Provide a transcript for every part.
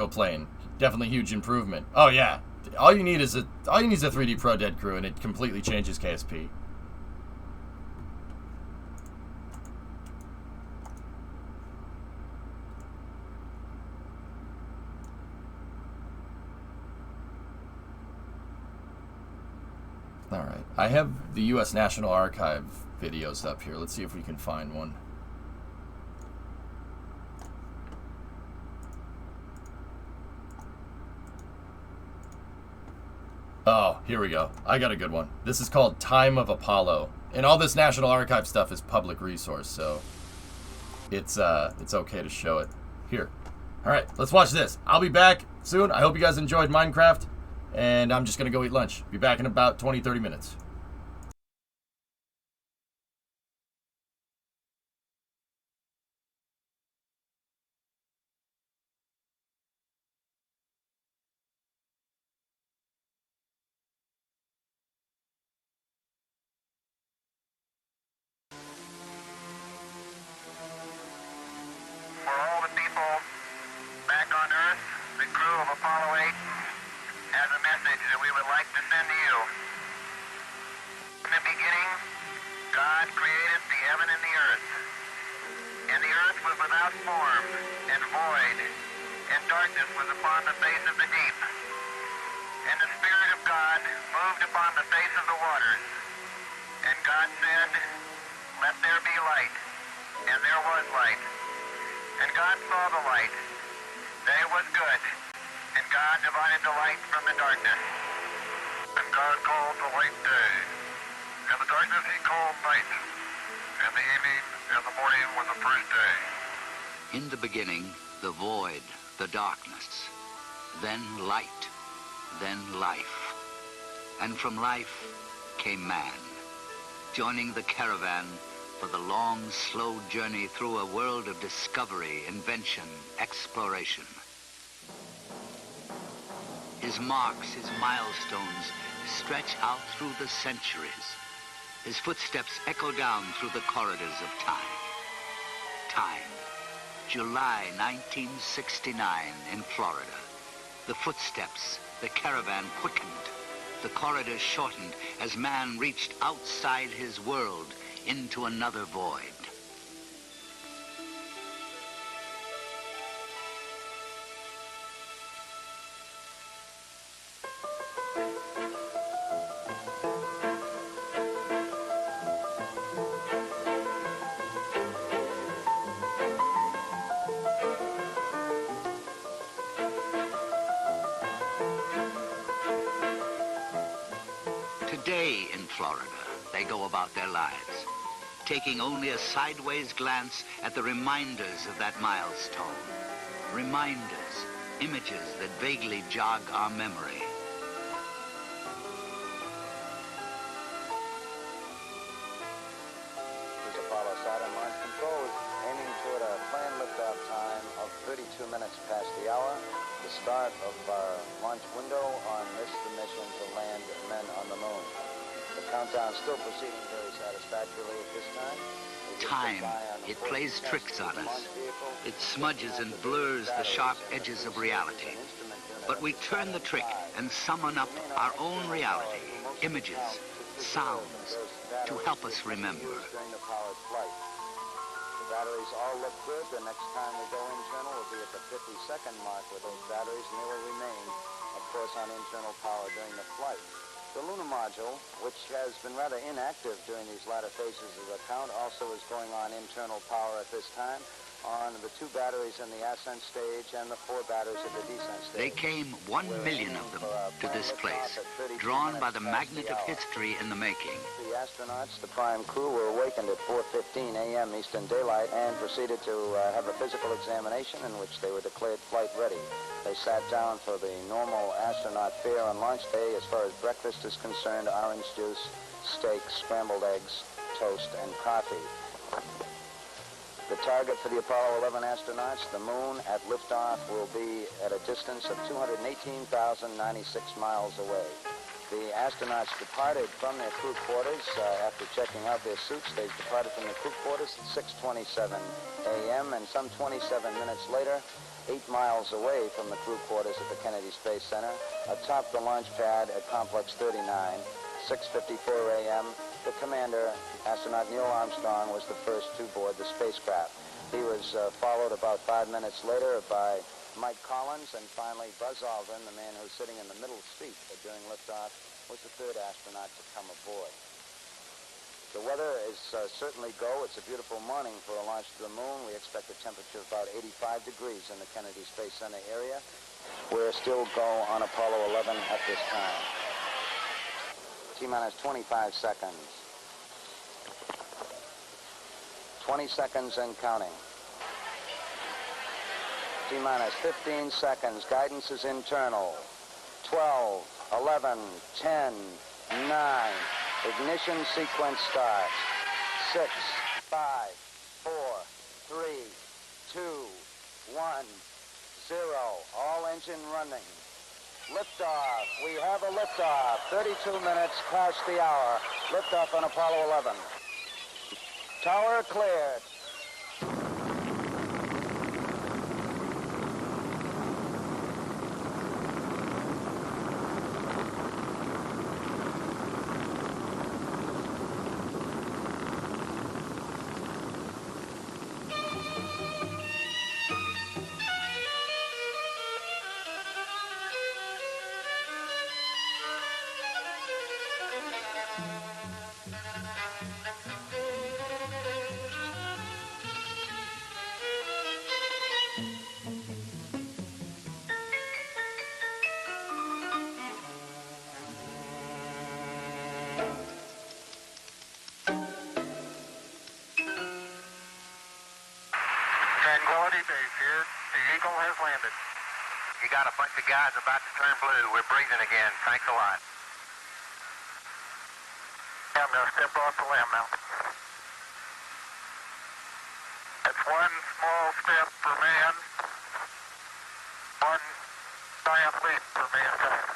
plane. Definitely huge improvement. Oh yeah, all you need is a 3D Pro Dead Crew, and it completely changes KSP. All right, I have the U.S. National Archive videos up here. Let's see if we can find one. Oh, here we go. I got a good one. This is called Time of Apollo. And all this National Archive stuff is public resource, so it's okay to show it. Here. All right, let's watch this. I'll be back soon. I hope you guys enjoyed Minecraft, and I'm just going to go eat lunch. Be back in about 20-30 minutes. For all the people back on Earth, the crew of Apollo 8 has a message that we would like to send to you. In the beginning, God created the heaven and the earth. And the earth was without form and void, and darkness was upon the face of the deep. And the Spirit of God moved upon the face of the waters. And God said, "Let there be light." And there was light. And God saw the light, that it was good, and God divided the light from the darkness. And God called the light day, and the darkness he called night, and the evening and the morning were the first day. In the beginning, the void, the darkness, then light, then life. And from life came man, joining the caravan for the long, slow journey through a world of discovery, invention, exploration. His marks, his milestones, stretch out through the centuries. His footsteps echo down through the corridors of time. Time. July 1969 in Florida. The footsteps, the caravan quickened. The corridors shortened as man reached outside his world into another void. Today in Florida, they go about their lives, taking only a sideways glance at the reminders of that milestone. Reminders, images that vaguely jog our memory. This is Apollo Saturn launch control is aiming toward a planned liftoff time of 32 minutes past the hour, the start of our launch window on this mission to land men on the moon. The countdown still proceeding very satisfactorily at this time. Time, it plays tricks on us. It smudges and blurs the sharp edges of reality. But we turn the trick and summon up our own reality, images, sounds, to help us remember. The batteries all look good. The next time we go internal will be at the 50-second mark with those batteries, and they will remain, of course, on internal power during the flight. The lunar module, which has been rather inactive during these latter phases of the count, also is going on internal power at this time on the 2 batteries in the ascent stage and the 4 batteries at the descent stage. They came 1 million of them to this place, drawn by the magnet of history in the making. The astronauts, the prime crew, were awakened at 4:15 a.m. Eastern Daylight and proceeded to have a physical examination in which they were declared flight ready. They sat down for the normal astronaut fare on launch day. As far as breakfast is concerned, orange juice, steak, scrambled eggs, toast, and coffee. The target for the Apollo 11 astronauts, the moon, at liftoff will be at a distance of 218,096 miles away. The astronauts departed from their crew quarters after checking out their suits. They departed from the crew quarters at 6:27 a.m. and some 27 minutes later, 8 miles away from the crew quarters at the Kennedy Space Center, atop the launch pad at Complex 39, 6:54 a.m., the commander, astronaut Neil Armstrong, was the first to board the spacecraft. He was followed about 5 minutes later by Mike Collins, and finally Buzz Aldrin, the man who's sitting in the middle seat during liftoff, was the third astronaut to come aboard. The weather is certainly go. It's a beautiful morning for a launch to the moon. We expect a temperature of about 85 degrees in the Kennedy Space Center area. We're still go on Apollo 11 at this time. T-minus 25 seconds. 20 seconds and counting. T-minus 15 seconds. Guidance is internal. 12, 11, 10, 9. Ignition sequence starts. 6, 5, 4, 3, 2, 1, 0. All engine running. Liftoff. We have a liftoff. 32 minutes past the hour. Liftoff on Apollo 11. Tower cleared. Tranquility Base here. The Eagle has landed. You got a bunch of guys about to turn blue. We're breathing again. Thanks a lot. Yeah, I'm going to step off the limb now. That's one small step for man, one giant leap for mankind.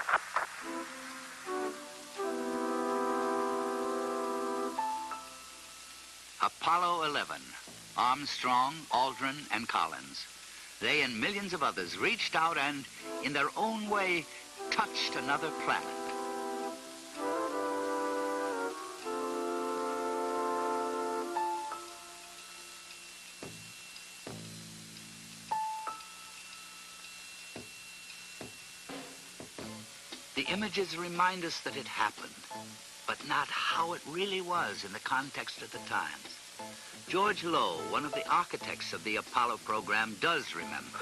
Apollo 11. Armstrong, Aldrin, and Collins. They and millions of others reached out and, in their own way, touched another planet. The images remind us that it happened, but not how it really was in the context of the times. George Low, one of the architects of the Apollo program, does remember.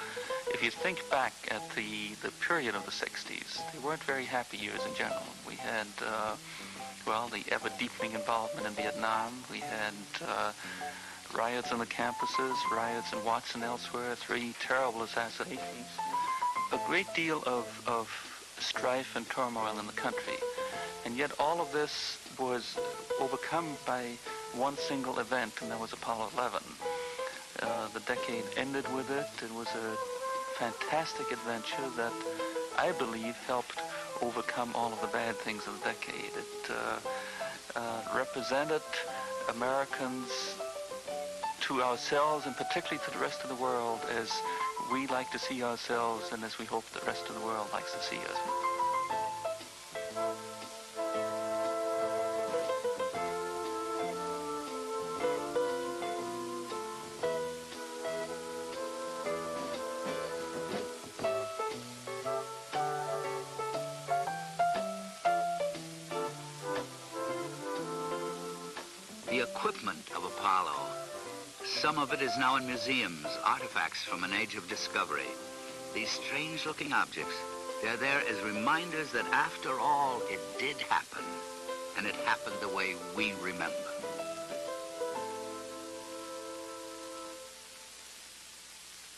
If you think back at the period of the 60s, they weren't very happy years in general. We had, the ever-deepening involvement in Vietnam. We had riots on the campuses, riots in Watson elsewhere, 3 terrible assassinations. A great deal of strife and turmoil in the country. And yet all of this was overcome by one single event, and that was Apollo 11. The decade ended with it. It was a fantastic adventure that I believe helped overcome all of the bad things of the decade. It represented Americans to ourselves, and particularly to the rest of the world, as we like to see ourselves and as we hope the rest of the world likes to see us. The equipment of Apollo. Some of it is now in museums, artifacts from an age of discovery. These strange-looking objects, they're there as reminders that after all, it did happen, and it happened the way we remember.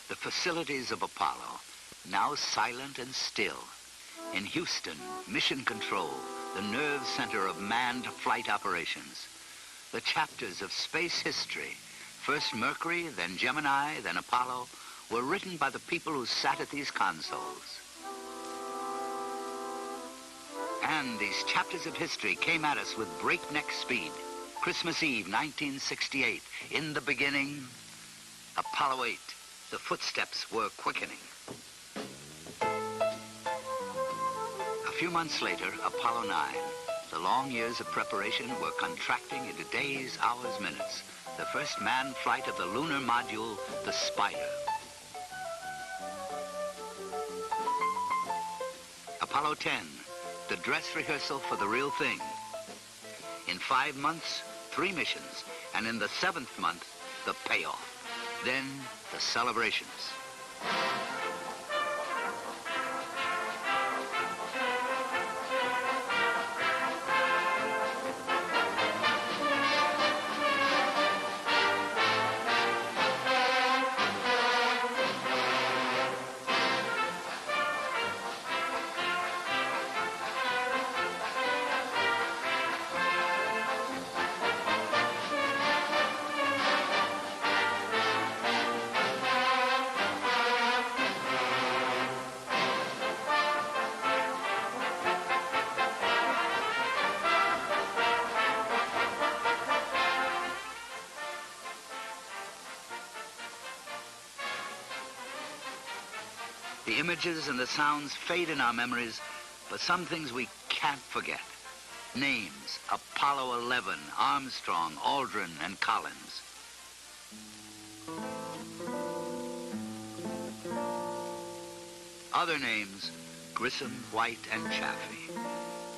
The facilities of Apollo, now silent and still. In Houston, Mission Control, the nerve center of manned flight operations. The chapters of space history, first Mercury, then Gemini, then Apollo, were written by the people who sat at these consoles. And these chapters of history came at us with breakneck speed. Christmas Eve, 1968, in the beginning, Apollo 8, The footsteps were quickening. A few months later, Apollo 9. The long years of preparation were contracting into days, hours, minutes. The first manned flight of the lunar module, the Spider. Apollo 10, the dress rehearsal for the real thing. In 5 months, 3 missions, and in the 7th month, the payoff. Then, the celebrations. The images and the sounds fade in our memories, but some things we can't forget. Names: Apollo 11, Armstrong, Aldrin, and Collins. Other names: Grissom, White, and Chaffee.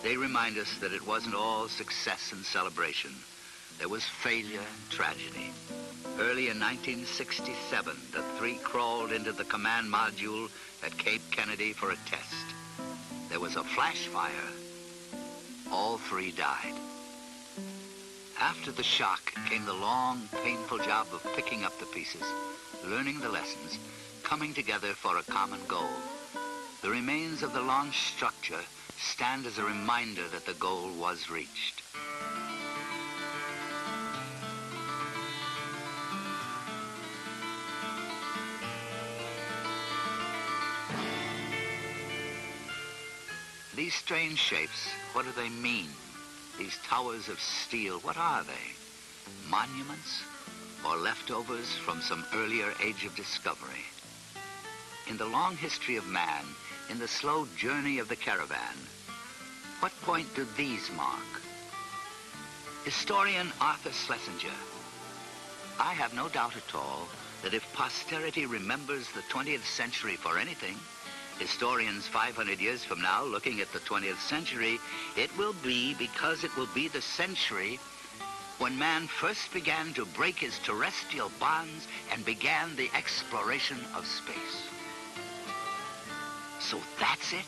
They remind us that it wasn't all success and celebration. There was failure and tragedy. Early in 1967, the 3 crawled into the command module at Cape Kennedy for a test. There was a flash fire. All 3 died. After the shock came the long, painful job of picking up the pieces, learning the lessons, coming together for a common goal. The remains of the launch structure stand as a reminder that the goal was reached. These strange shapes, what do they mean? These towers of steel, what are they? Monuments or leftovers from some earlier age of discovery? In the long history of man, in the slow journey of the caravan, what point do these mark? Historian Arthur Schlesinger: I have no doubt at all that if posterity remembers the 20th century for anything, historians 500 years from now looking at the 20th century, it will be because it will be the century when man first began to break his terrestrial bonds and began the exploration of space. So that's it?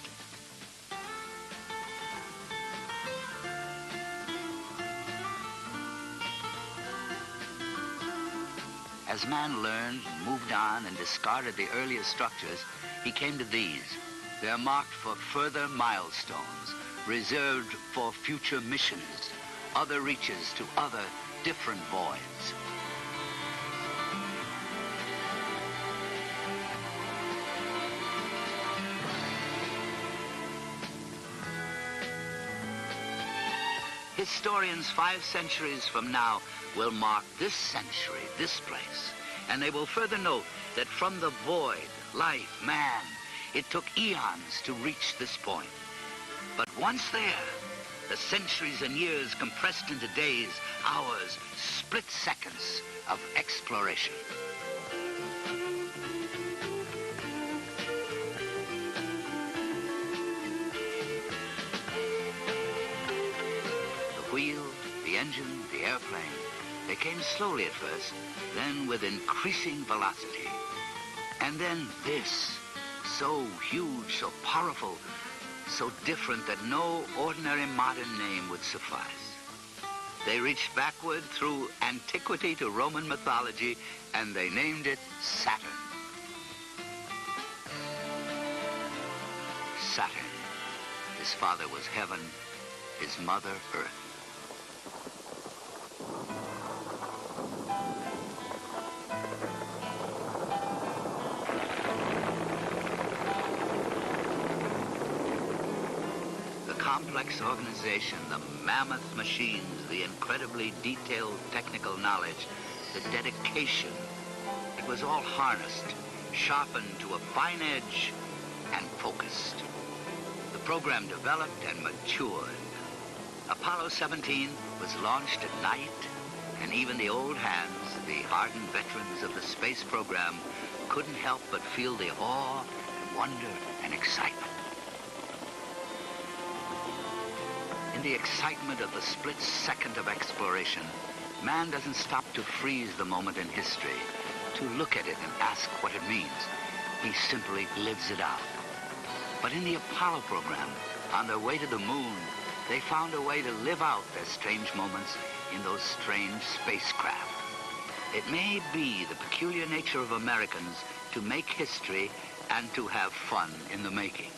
As man learned, moved on, and discarded the earlier structures, he came to these. They're marked for further milestones, reserved for future missions, other reaches to other different voids. Historians 5 centuries from now will mark this century, this place, and they will further note that from the void, life, man, it took eons to reach this point. But once there, the centuries and years compressed into days, hours, split seconds of exploration. The wheel, the engine, the airplane, they came slowly at first, then with increasing velocity. And then this, so huge, so powerful, so different that no ordinary modern name would suffice. They reached backward through antiquity to Roman mythology, and they named it Saturn. Saturn. His father was heaven, his mother earth. Complex organization, the mammoth machines, the incredibly detailed technical knowledge, the dedication, it was all harnessed sharpened to a fine edge and focused. The program developed and matured. Apollo 17 was launched at night, and even the old hands, the hardened veterans of the space program, couldn't help but feel the awe, and wonder, and excitement. In the excitement of the split second of exploration, man doesn't stop to freeze the moment in history, to look at it and ask what it means. He simply lives it out. But in the Apollo program, on their way to the moon, they found a way to live out their strange moments in those strange spacecraft. It may be the peculiar nature of Americans to make history and to have fun in the making.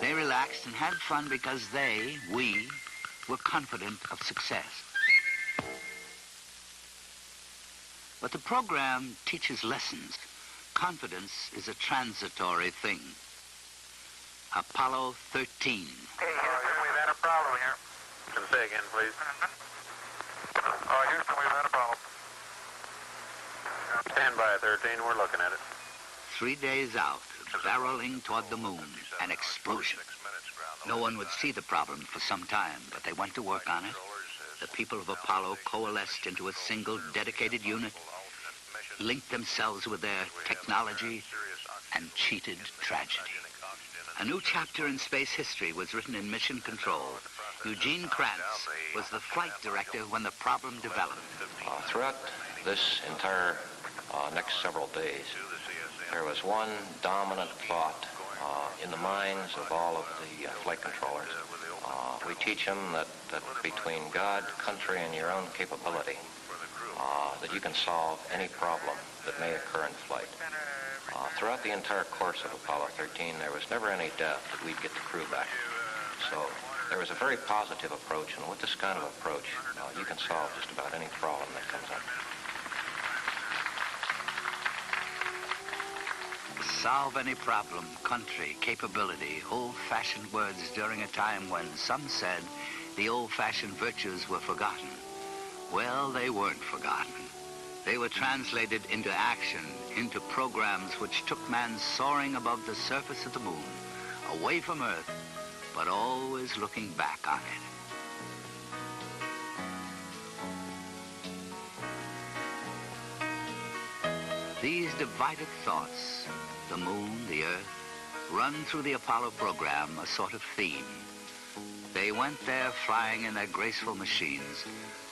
They relaxed and had fun because we, were confident of success. But the program teaches lessons. Confidence is a transitory thing. Apollo 13. Hey, Houston, we've had a problem here. Can you say again, please? Houston, we've had a problem. Stand by, 13. We're looking at it. 3 days out, barreling toward the moon, an explosion. No one would see the problem for some time, but they went to work on it. The people of Apollo coalesced into a single dedicated unit, linked themselves with their technology, and cheated tragedy. A new chapter in space history was written in Mission Control. Eugene Kranz was the flight director when the problem developed. Throughout this entire next several days, there was one dominant thought in the minds of all of the flight controllers. We teach them that between God, country, and your own capability, that you can solve any problem that may occur in flight. Throughout the entire course of Apollo 13, there was never any doubt that we'd get the crew back. So there was a very positive approach, and with this kind of approach, you can solve just about any problem that comes up. Solve any problem, country, capability, old-fashioned words during a time when some said the old-fashioned virtues were forgotten. Well, they weren't forgotten. They were translated into action, into programs which took man soaring above the surface of the moon, away from Earth, but always looking back on it. These divided thoughts, the moon, the Earth, run through the Apollo program a sort of theme. They went there flying in their graceful machines,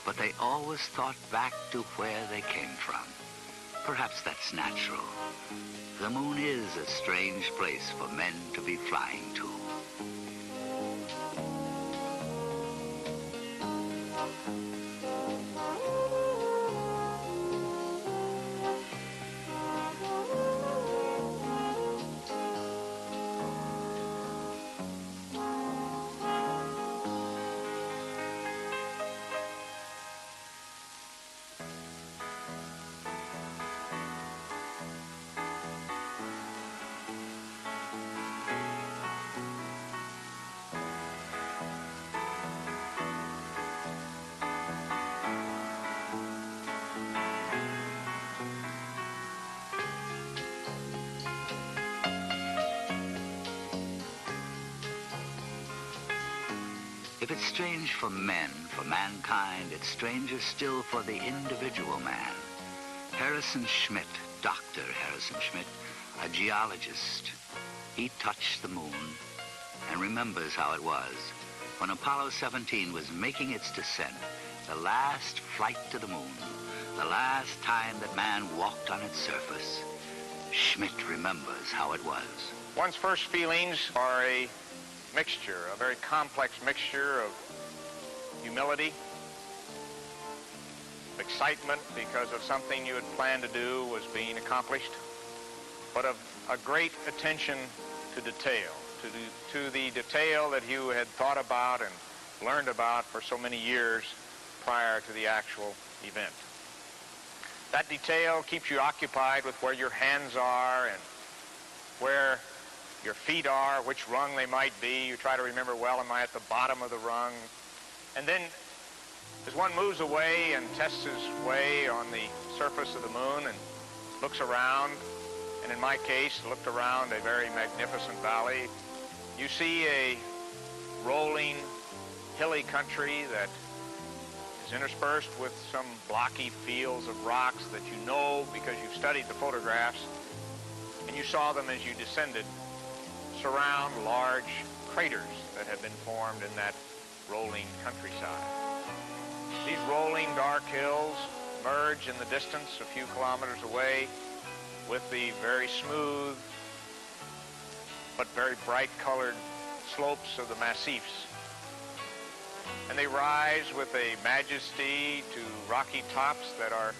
but they always thought back to where they came from. Perhaps that's natural. The moon is a strange place for men to be flying to. If it's strange for men, for mankind, it's stranger still for the individual man. Harrison Schmitt, Dr. Harrison Schmitt, a geologist, he touched the moon and remembers how it was. When Apollo 17 was making its descent, The last flight to the moon. The last time that man walked on its surface. Schmidt remembers how it was. One's first feelings are a mixture, a very complex mixture of humility, excitement because of something you had planned to do was being accomplished, but of a great attention to detail, to the detail that you had thought about and learned about for so many years prior to the actual event. That detail keeps you occupied with where your hands are and where your feet are, which rung they might be. You try to remember, well, am I at the bottom of the rung? And then as one moves away and tests his way on the surface of the moon and looks around, and in my case, looked around a very magnificent valley, you see a rolling, hilly country that is interspersed with some blocky fields of rocks that you know because you've studied the photographs, and you saw them as you descended surround large craters that have been formed in that rolling countryside. These rolling dark hills merge in the distance a few kilometers away with the very smooth but very bright colored slopes of the massifs. And they rise with a majesty to rocky tops that are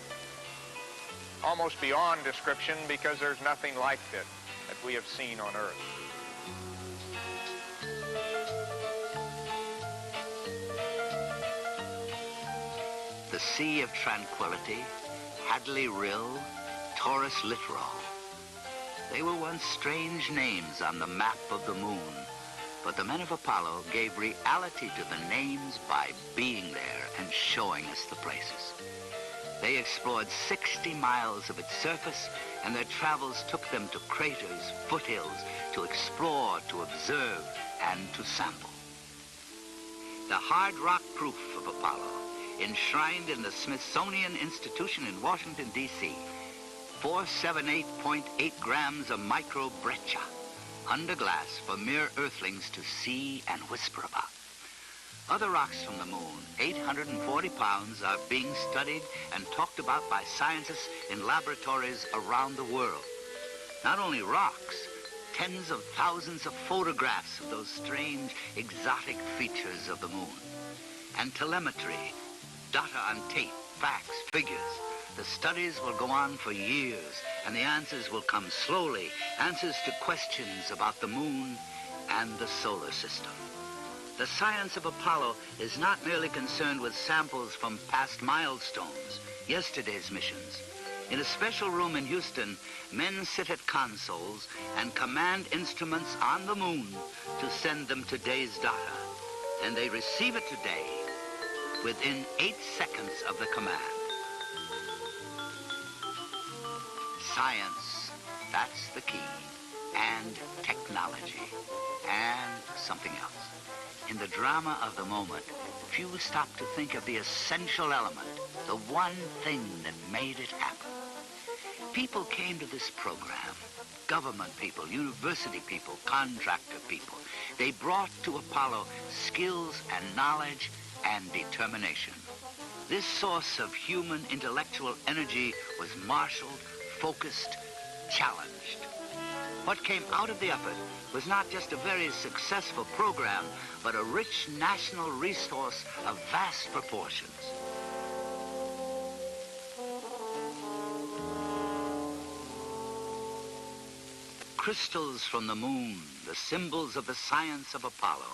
almost beyond description because there's nothing like it that we have seen on Earth. The Sea of Tranquility, Hadley Rill, Taurus Littoral. They were once strange names on the map of the moon, but the men of Apollo gave reality to the names by being there and showing us the places. They explored 60 miles of its surface, and their travels took them to craters, foothills, to explore, to observe, and to sample. The hard rock proof of Apollo, enshrined in the Smithsonian Institution in Washington, D.C., 478.8 grams of microbreccia, under glass for mere earthlings to see and whisper about. Other rocks from the moon, 840 pounds, are being studied and talked about by scientists in laboratories around the world. Not only rocks, tens of thousands of photographs of those strange, exotic features of the moon. And telemetry, data on tape, facts, figures. The studies will go on for years, and the answers will come slowly, answers to questions about the moon and the solar system. The science of Apollo is not merely concerned with samples from past milestones, yesterday's missions. In a special room in Houston, men sit at consoles and command instruments on the moon to send them today's data. And they receive it today within 8 seconds of the command. Science, that's the key, and technology, and something else. In the drama of the moment, few stop to think of the essential element, the one thing that made it happen. People came to this program, government people, university people, contractor people. They brought to Apollo skills and knowledge and determination. This source of human intellectual energy was marshaled, focused, challenged. What came out of the effort was not just a very successful program, but a rich national resource of vast proportions. Crystals from the moon, the symbols of the science of Apollo.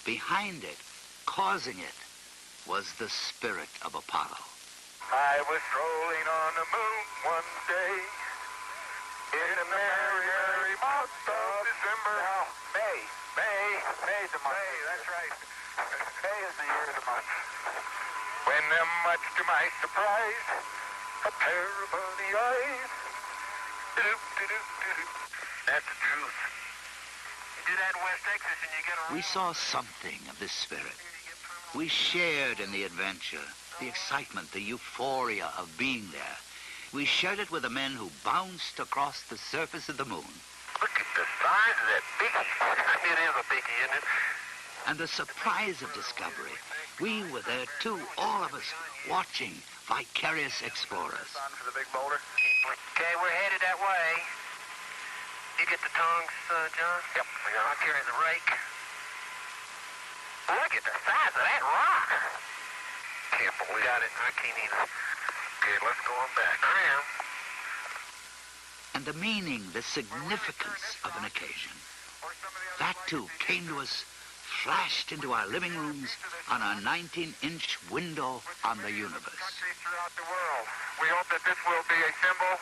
Behind it, causing it, was the spirit of Apollo. I was strolling on the moon one day in the merry, merry month of December. Now, May's the month. May, that's right. May is the year of the month. When, much to my surprise, a pair of bunny eyes. That's the truth. You do that in West Texas and you get a... We saw something of this spirit. We shared in the adventure, the excitement, the euphoria of being there. We shared it with the men who bounced across the surface of the moon. Look at the size of that biggie. It is a biggie, isn't it? And the surprise of discovery, We were there too, all of us, watching, vicarious explorers. For the big boulder. Okay, we're headed that way. You get the tongs, John? Yep. I'll carry the rake. Look at the size of that rock. Can't believe it. Got it. I can't either. Okay, let's go on back. I am. And the meaning, the significance of an occasion. That too came to us, flashed into our living rooms on a 19-inch window on the universe. Countries throughout the world. We hope that this will be a symbol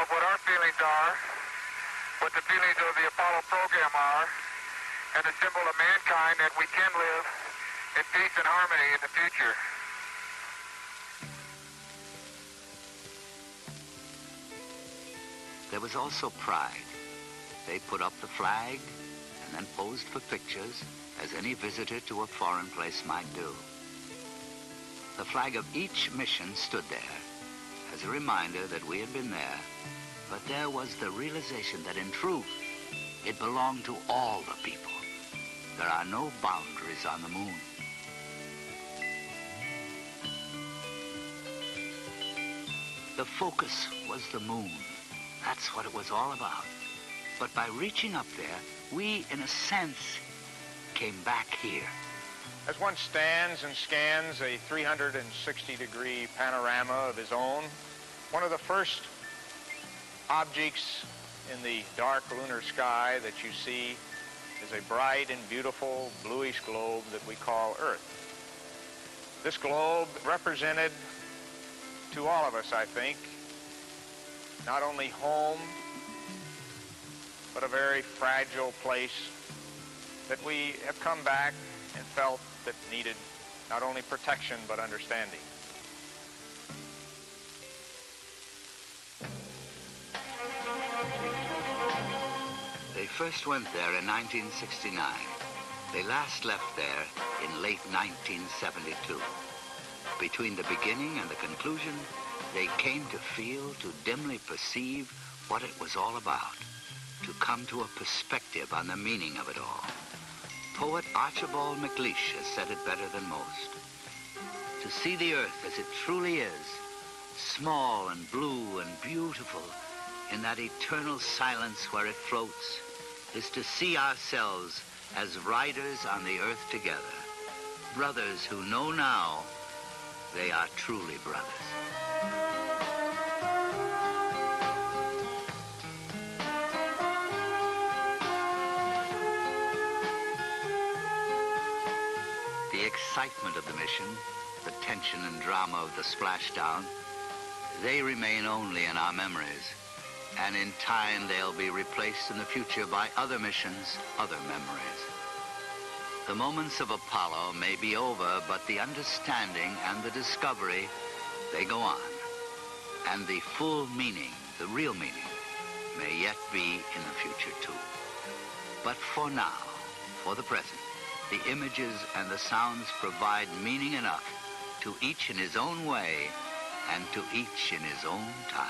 of what our feelings are, what the feelings of the Apollo program are, and a symbol of mankind that we can live in peace and harmony in the future. There was also pride. They put up the flag and then posed for pictures as any visitor to a foreign place might do. The flag of each mission stood there as a reminder that we had been there, but there was the realization that in truth, it belonged to all the people. There are no boundaries on the moon. The focus was the moon. That's what it was all about. But by reaching up there, we, in a sense, came back here. As one stands and scans a 360-degree panorama of his own, one of the first objects in the dark lunar sky that you see is a bright and beautiful bluish globe that we call Earth. This globe represented to all of us, I think, not only home, but a very fragile place that we have come back and felt that needed not only protection, but understanding. They first went there in 1969. They last left there in late 1972. Between the beginning and the conclusion, they came to feel, to dimly perceive what it was all about, to come to a perspective on the meaning of it all. Poet Archibald MacLeish has said it better than most. To see the earth as it truly is, small and blue and beautiful, in that eternal silence where it floats, is to see ourselves as riders on the earth together, brothers who know now they are truly brothers. The excitement of the mission, the tension and drama of the splashdown, they remain only in our memories. And in time, they'll be replaced in the future by other missions, other memories. The moments of Apollo may be over, but the understanding and the discovery, they go on. And the full meaning, the real meaning, may yet be in the future too. But for now, for the present, the images and the sounds provide meaning enough to each in his own way and to each in his own time.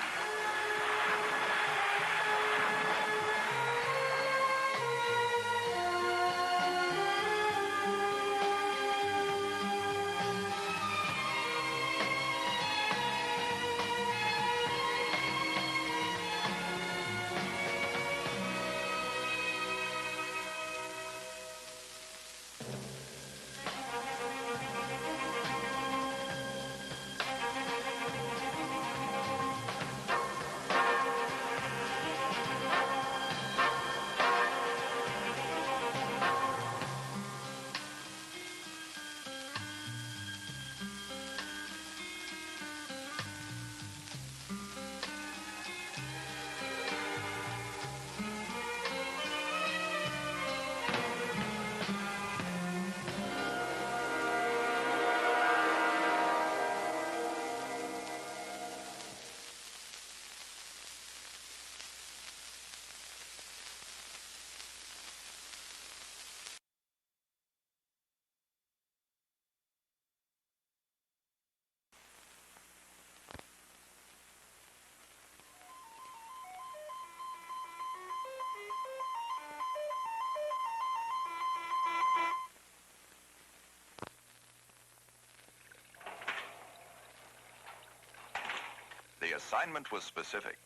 assignment was specific.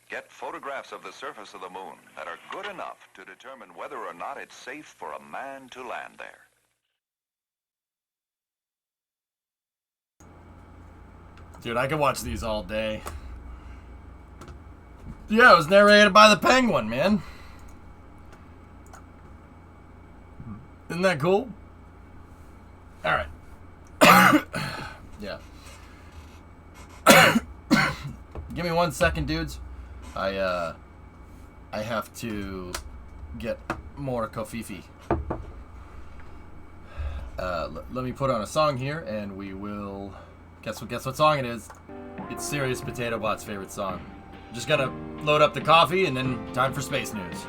Get photographs of the surface of the moon that are good enough to determine whether or not it's safe for a man to land there. Dude, I could watch these all day. Yeah, it was narrated by the Penguin, man. Isn't that cool? Alright. Yeah. Give me 1 second, dudes. I have to get more kofifi. Let me put on a song here, and we will... Guess what song it is? It's Serious Potato Bot's favorite song. Just gotta load up the coffee, and then time for space news.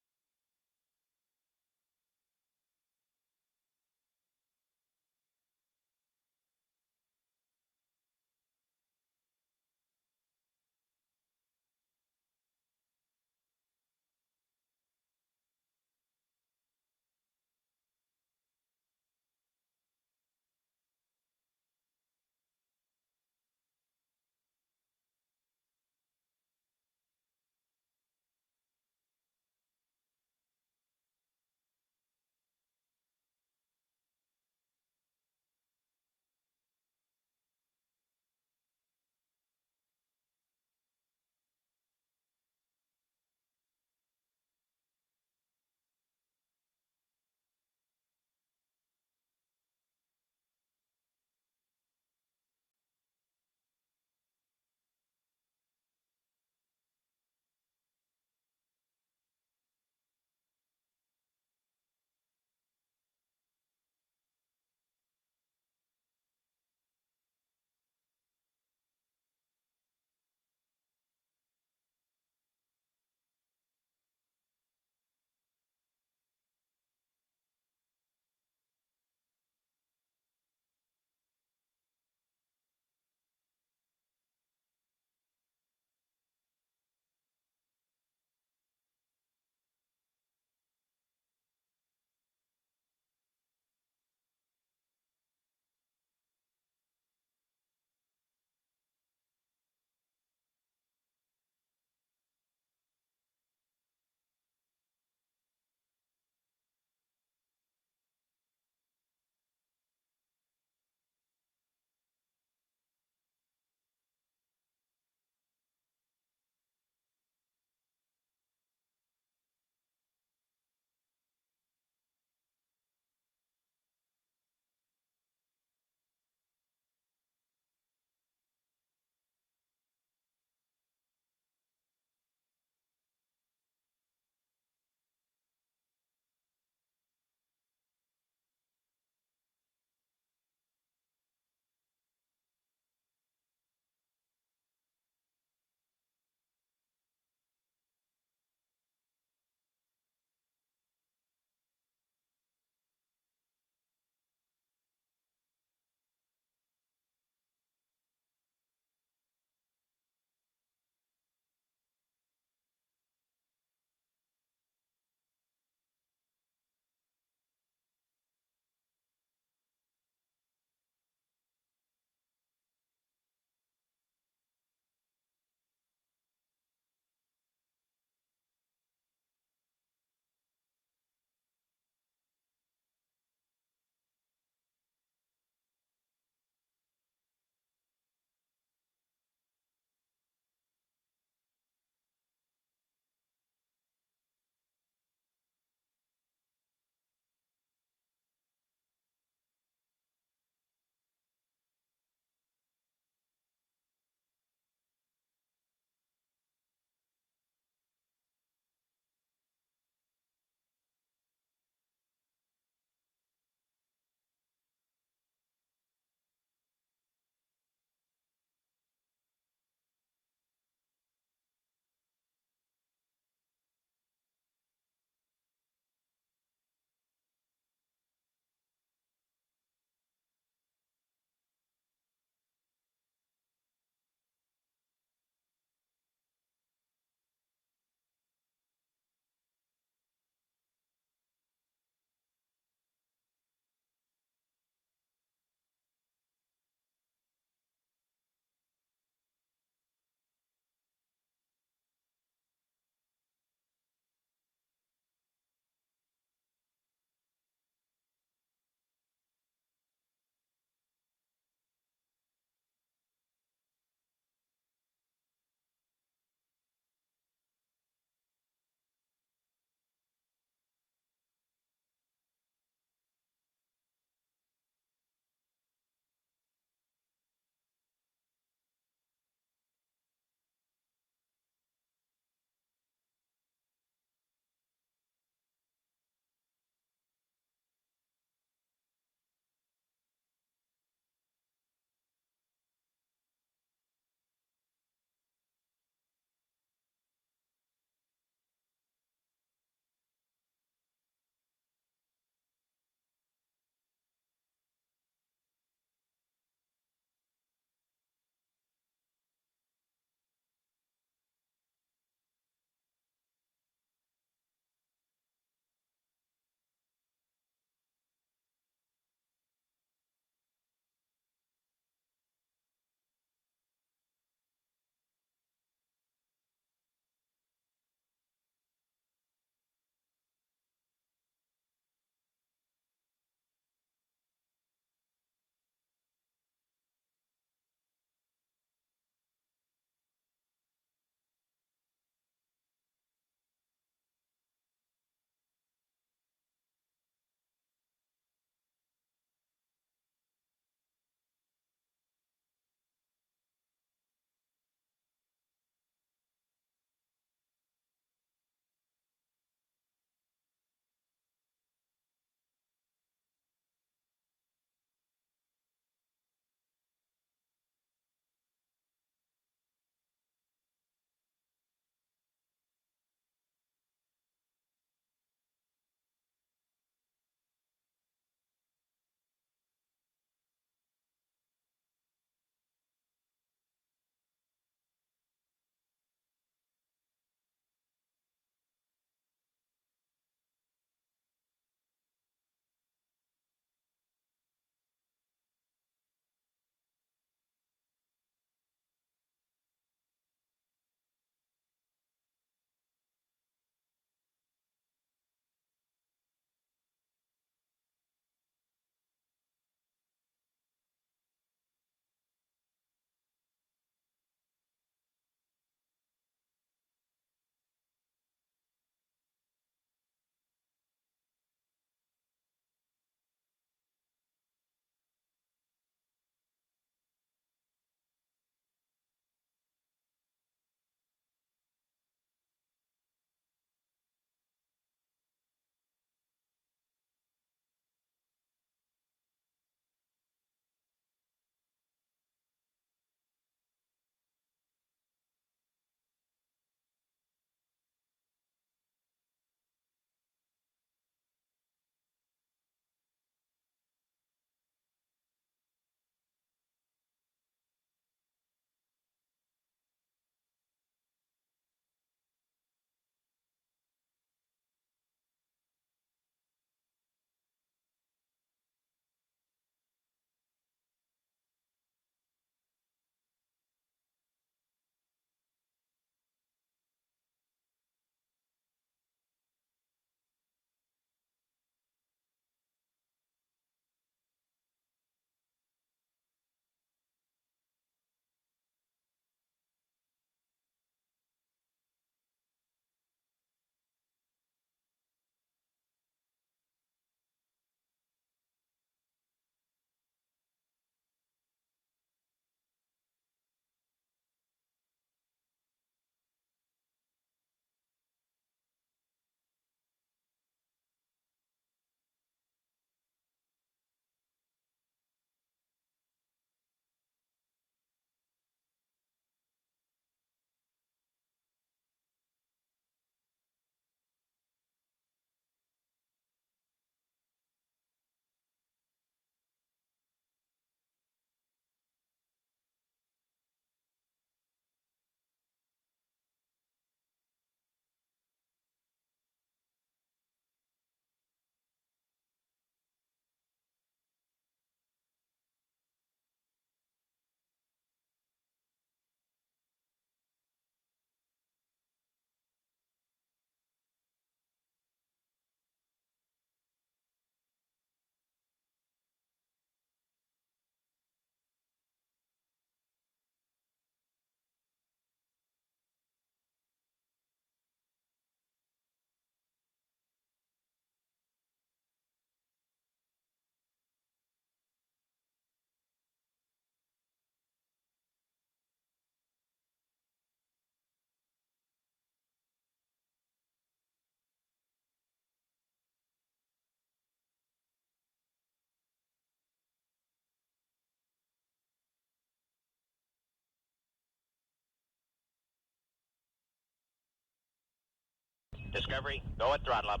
Discovery, go at throttle up.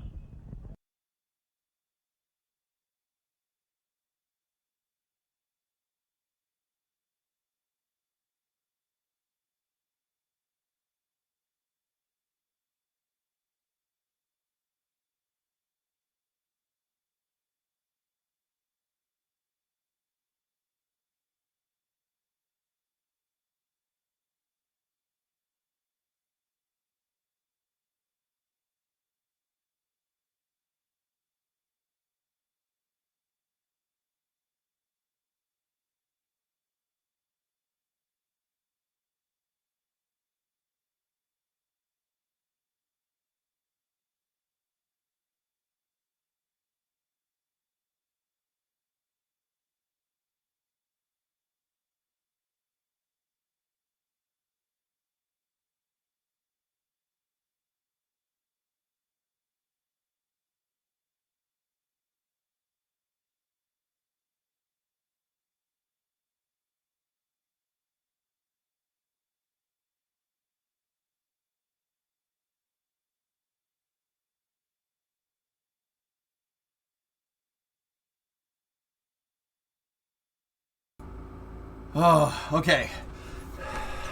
Oh, okay.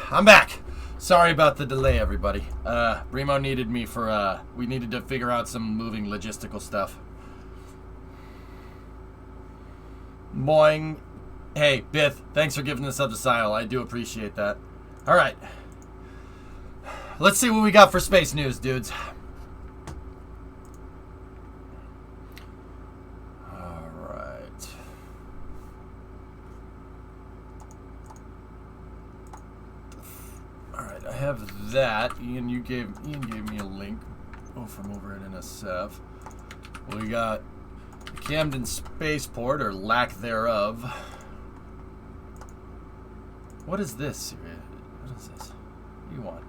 I'm back. Sorry about the delay, everybody. Remo needed me for, we needed to figure out some moving logistical stuff. Boing. Hey, Bith, thanks for giving us up to Sile. I do appreciate that. Alright. Let's see what we got for space news, dudes. Alright. Alright, I have that. Ian gave me a link from over at NSF. We got the Camden Spaceport, or lack thereof. What is this? What is this? What do you want?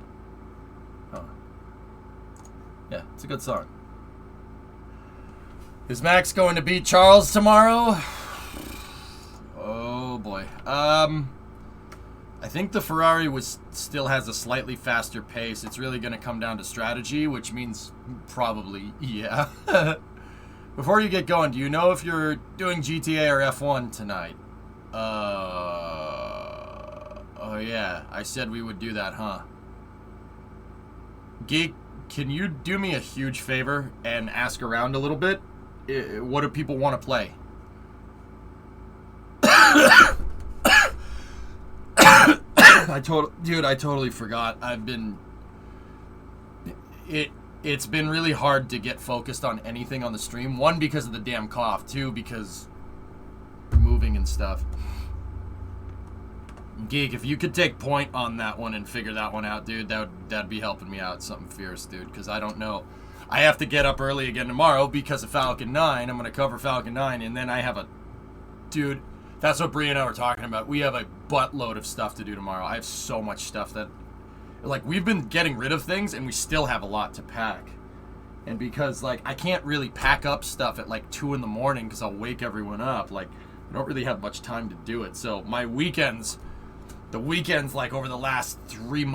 Oh. Yeah, it's a good song. Is Max going to beat Charles tomorrow? Oh boy. I think the Ferrari still has a slightly faster pace. It's really going to come down to strategy, which means probably, yeah. Before you get going, do you know if you're doing GTA or F1 tonight? Oh yeah, I said we would do that, huh? Geek, can you do me a huge favor and ask around a little bit? What do people want to play? Dude, I totally forgot. It's been really hard to get focused on anything on the stream. One, because of the damn cough. Two, because moving and stuff. Geek, if you could take point on that one and figure that one out, dude, that'd be helping me out something fierce, dude, because I don't know. I have to get up early again tomorrow because of Falcon 9. I'm going to cover Falcon 9, and then I have a... Dude, that's what Bree and I were talking about. We have a buttload of stuff to do tomorrow. I have so much stuff that... Like, we've been getting rid of things, and we still have a lot to pack. And because, like, I can't really pack up stuff at, like, 2 in the morning because I'll wake everyone up. Like, I don't really have much time to do it. So, my weekends... The weekends, like, over the last 3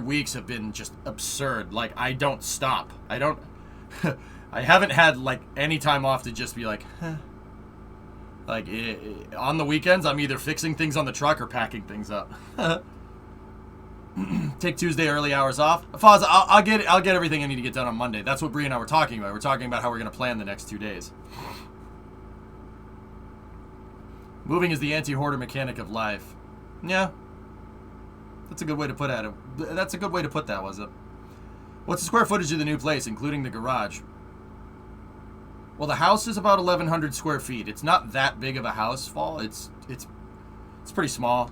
weeks have been just absurd. Like, I don't stop. I don't... I haven't had, like, any time off to just be like, huh. Like, on the weekends, I'm either fixing things on the truck or packing things up. Take Tuesday early hours off. Foz, I'll get everything I need to get done on Monday. That's what Bree and I were talking about. We're talking about how we're going to plan the next 2 days. Moving is the anti-hoarder mechanic of life. Yeah. That's a good way to put it. That's a good way to put that, was it? What's the square footage of the new place, including the garage? Well, the house is about 1,100 square feet. It's not that big of a house, Fall. It's pretty small.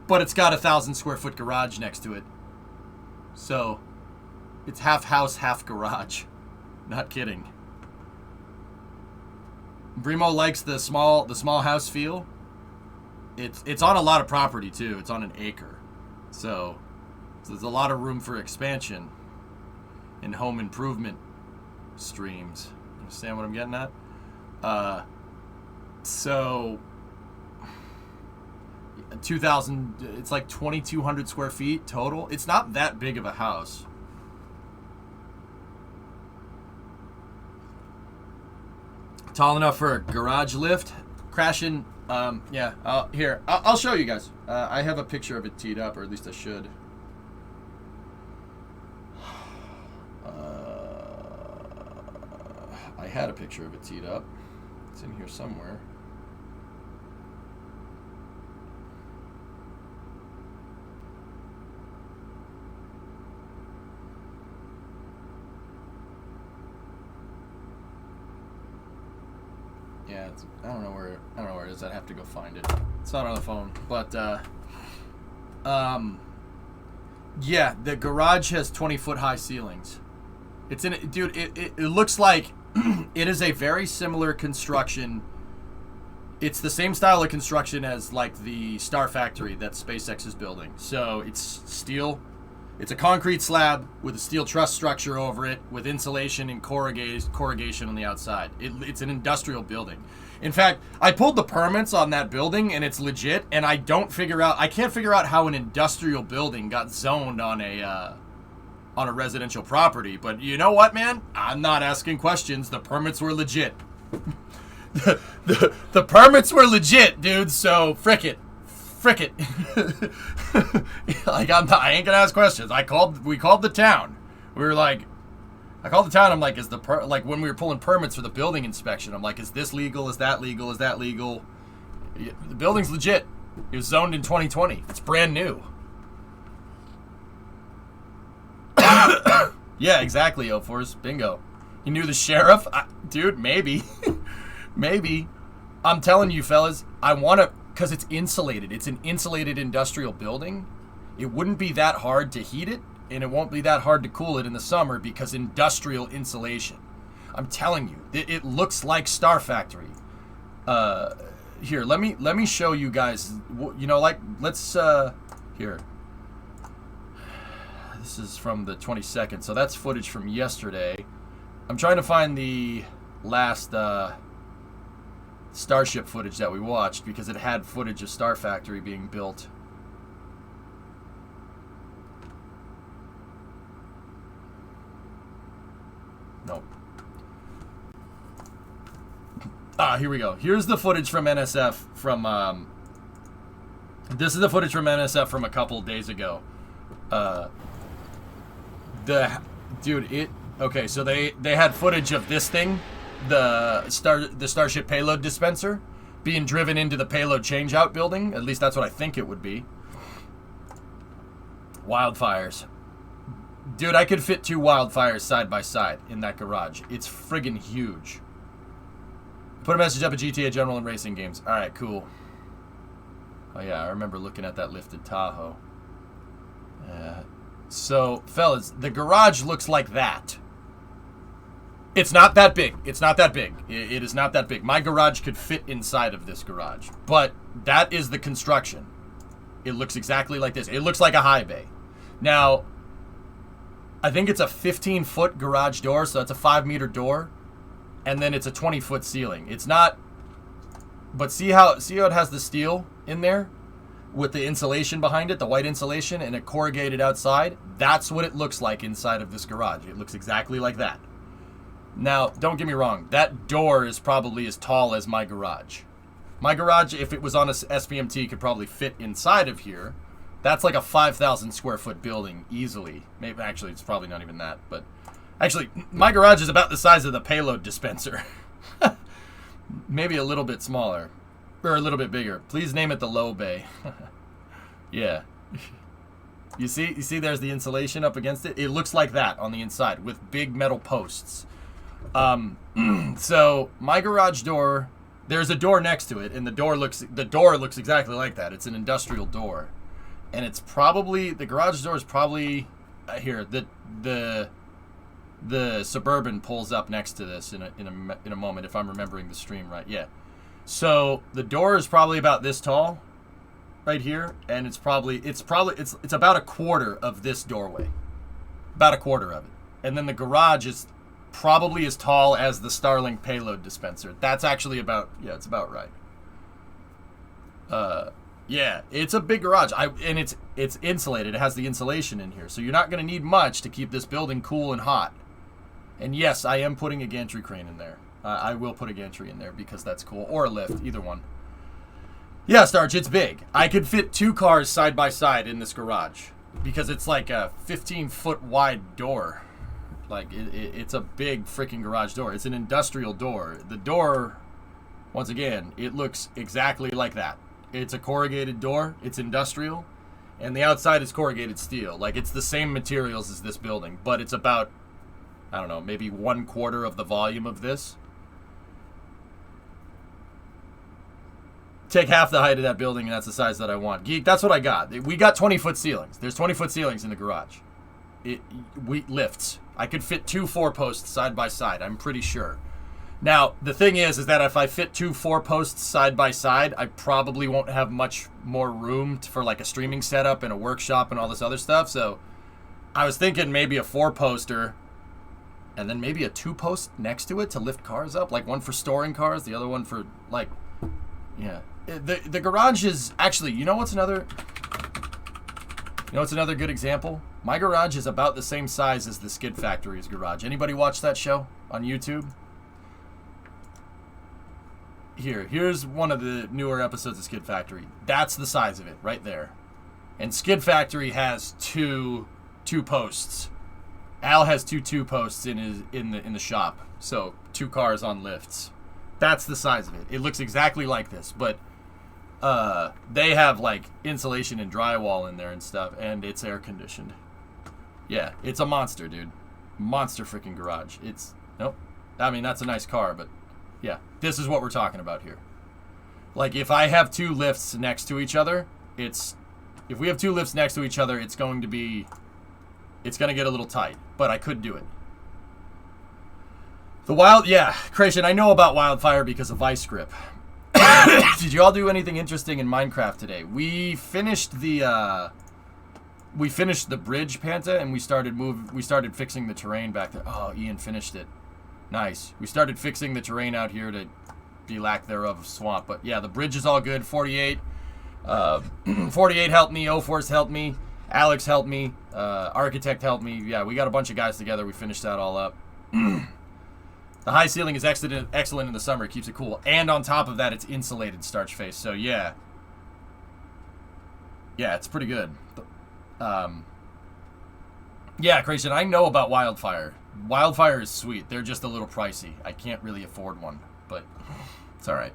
But it's got a 1,000 square foot garage next to it. So, it's half house, half garage. Not kidding. Brimo likes the small house feel. It's on a lot of property too. It's on an acre. So there's a lot of room for expansion in home improvement streams. Understand what I'm getting at? So 2,000, it's like 2,200 square feet total. It's not that big of a house. Tall enough for a garage lift. Crashing. Yeah. Here, I'll show you guys. I have a picture of it teed up, or at least I should. I had a picture of it teed up. It's in here somewhere. Yeah, I don't know where it is. I'd have to go find it. It's not on the phone, but yeah, the garage has 20-foot high ceilings. It's in it, dude. It looks like it is a very similar construction. It's the same style of construction as like the Star Factory that SpaceX is building. So it's steel. It's a concrete slab with a steel truss structure over it with insulation and corrugation on the outside. It's an industrial building. In fact, I pulled the permits on that building and it's legit, and I can't figure out how an industrial building got zoned on a residential property. But you know what, man? I'm not asking questions. The permits were legit. the permits were legit, dude, so frick it. Like, I ain't gonna ask questions. We called the town. We were like, I called the town. I'm like, like when we were pulling permits for the building inspection, I'm like, is this legal? Is that legal? Is that legal? Yeah, the building's legit. It was zoned in 2020. It's brand new. Yeah, exactly, O4s. Bingo. You knew the sheriff? Dude, maybe. Maybe. I'm telling you, fellas, I want to... Because it's insulated. It's an insulated industrial building. It wouldn't be that hard to heat it, and it won't be that hard to cool it in the summer because industrial insulation. I'm telling you, it looks like Star Factory. Here, let me show you guys. You know, like, let's here. This is from the 22nd, so that's footage from yesterday. I'm trying to find the last Starship footage that we watched because it had footage of Star Factory being built. Nope. Here we go. Here's the footage from NSF from this is the footage from NSF from a couple days ago. Okay, so they had footage of this thing, the Starship payload dispenser, being driven into the payload changeout building. At least that's what I think it would be. Wildfires. Dude, I could fit 2 wildfires side by side in that garage. It's friggin' huge. Put a message up at GTA General and Racing Games. Alright, cool. Oh yeah, I remember looking at that lifted Tahoe. So, fellas, the garage looks like that. It's not that big. It's not that big. It is not that big. My garage could fit inside of this garage. But that is the construction. It looks exactly like this. It looks like a high bay. Now, I think it's a 15-foot garage door, so it's a 5-meter door. And then it's a 20-foot ceiling. It's not... But see how it has the steel in there? With the insulation behind it, the white insulation, and it corrugated outside? That's what it looks like inside of this garage. It looks exactly like that. Now, don't get me wrong. That door is probably as tall as my garage. My garage, if it was on a SPMT, could probably fit inside of here. That's like a 5,000 square foot building, easily. Maybe, actually, it's probably not even that. But actually, my garage is about the size of the payload dispenser. Maybe a little bit smaller. Or a little bit bigger. Please name it the low bay. Yeah. You see there's the insulation up against it? It looks like that on the inside with big metal posts. So my garage door, there's a door next to it, and the door looks exactly like that. It's an industrial door. And it's probably, the garage door is probably here. The Suburban pulls up next to this in a moment, if I'm remembering the stream right. Yeah. So the door is probably about this tall, right here, and it's about a quarter of this doorway, about a quarter of it, and then the garage is probably as tall as the Starlink payload dispenser. That's actually about, yeah, it's about right. Yeah, it's a big garage. And it's insulated. It has the insulation in here, so you're not going to need much to keep this building cool and hot. And yes, I am putting a gantry crane in there. I will put a gantry in there because that's cool. Or a lift, either one. Yeah, Starch, it's big. I could fit 2 cars side by side in this garage because it's like a 15-foot wide door. Like, it's a big freaking garage door. It's an industrial door. The door, once again, it looks exactly like that. It's a corrugated door. It's industrial. And the outside is corrugated steel. Like, it's the same materials as this building, but it's about, I don't know, maybe 1/4 of the volume of this. Take half the height of that building, and that's the size that I want. Geek, that's what I got. We got 20-foot ceilings. There's 20-foot ceilings in the garage. Lifts. I could fit 2 4-posts side by side, I'm pretty sure. Now, the thing is that if I fit 2 4-posts side by side, I probably won't have much more room for like a streaming setup and a workshop and all this other stuff. So I was thinking maybe a 4-poster and then maybe a 2-post next to it to lift cars up, like one for storing cars, the other one for like, yeah. The garage is actually, you know what's another good example? My garage is about the same size as the Skid Factory's garage. Anybody watch that show on YouTube? Here's one of the newer episodes of Skid Factory. That's the size of it right there. And Skid Factory has two posts. Al has two posts in the shop. So 2 cars on lifts. That's the size of it. It looks exactly like this, but they have like insulation and drywall in there and stuff, and it's air conditioned. Yeah, it's a monster, dude. Monster freaking garage. Nope. I mean, that's a nice car, but yeah, this is what we're talking about here. Like, if I have 2 lifts next to each other, if we have 2 lifts next to each other, it's going to get a little tight, but I could do it. Creation, I know about Wildfire because of Vice Grip. Did you all do anything interesting in Minecraft today? We finished the bridge, Panta, and we started fixing the terrain back there. Oh, Ian finished it. Nice. We started fixing the terrain out here to be lack thereof of swamp. But yeah, the bridge is all good. 48 helped me. O-Force helped me. Alex helped me. Architect helped me. Yeah, we got a bunch of guys together. We finished that all up. The high ceiling is excellent in the summer. It keeps it cool. And on top of that, it's insulated, Starch Face. So yeah. Yeah, it's pretty good. Yeah, Creation, I know about Wildfire. Wildfire is sweet. They're just a little pricey. I can't really afford one, but it's all right.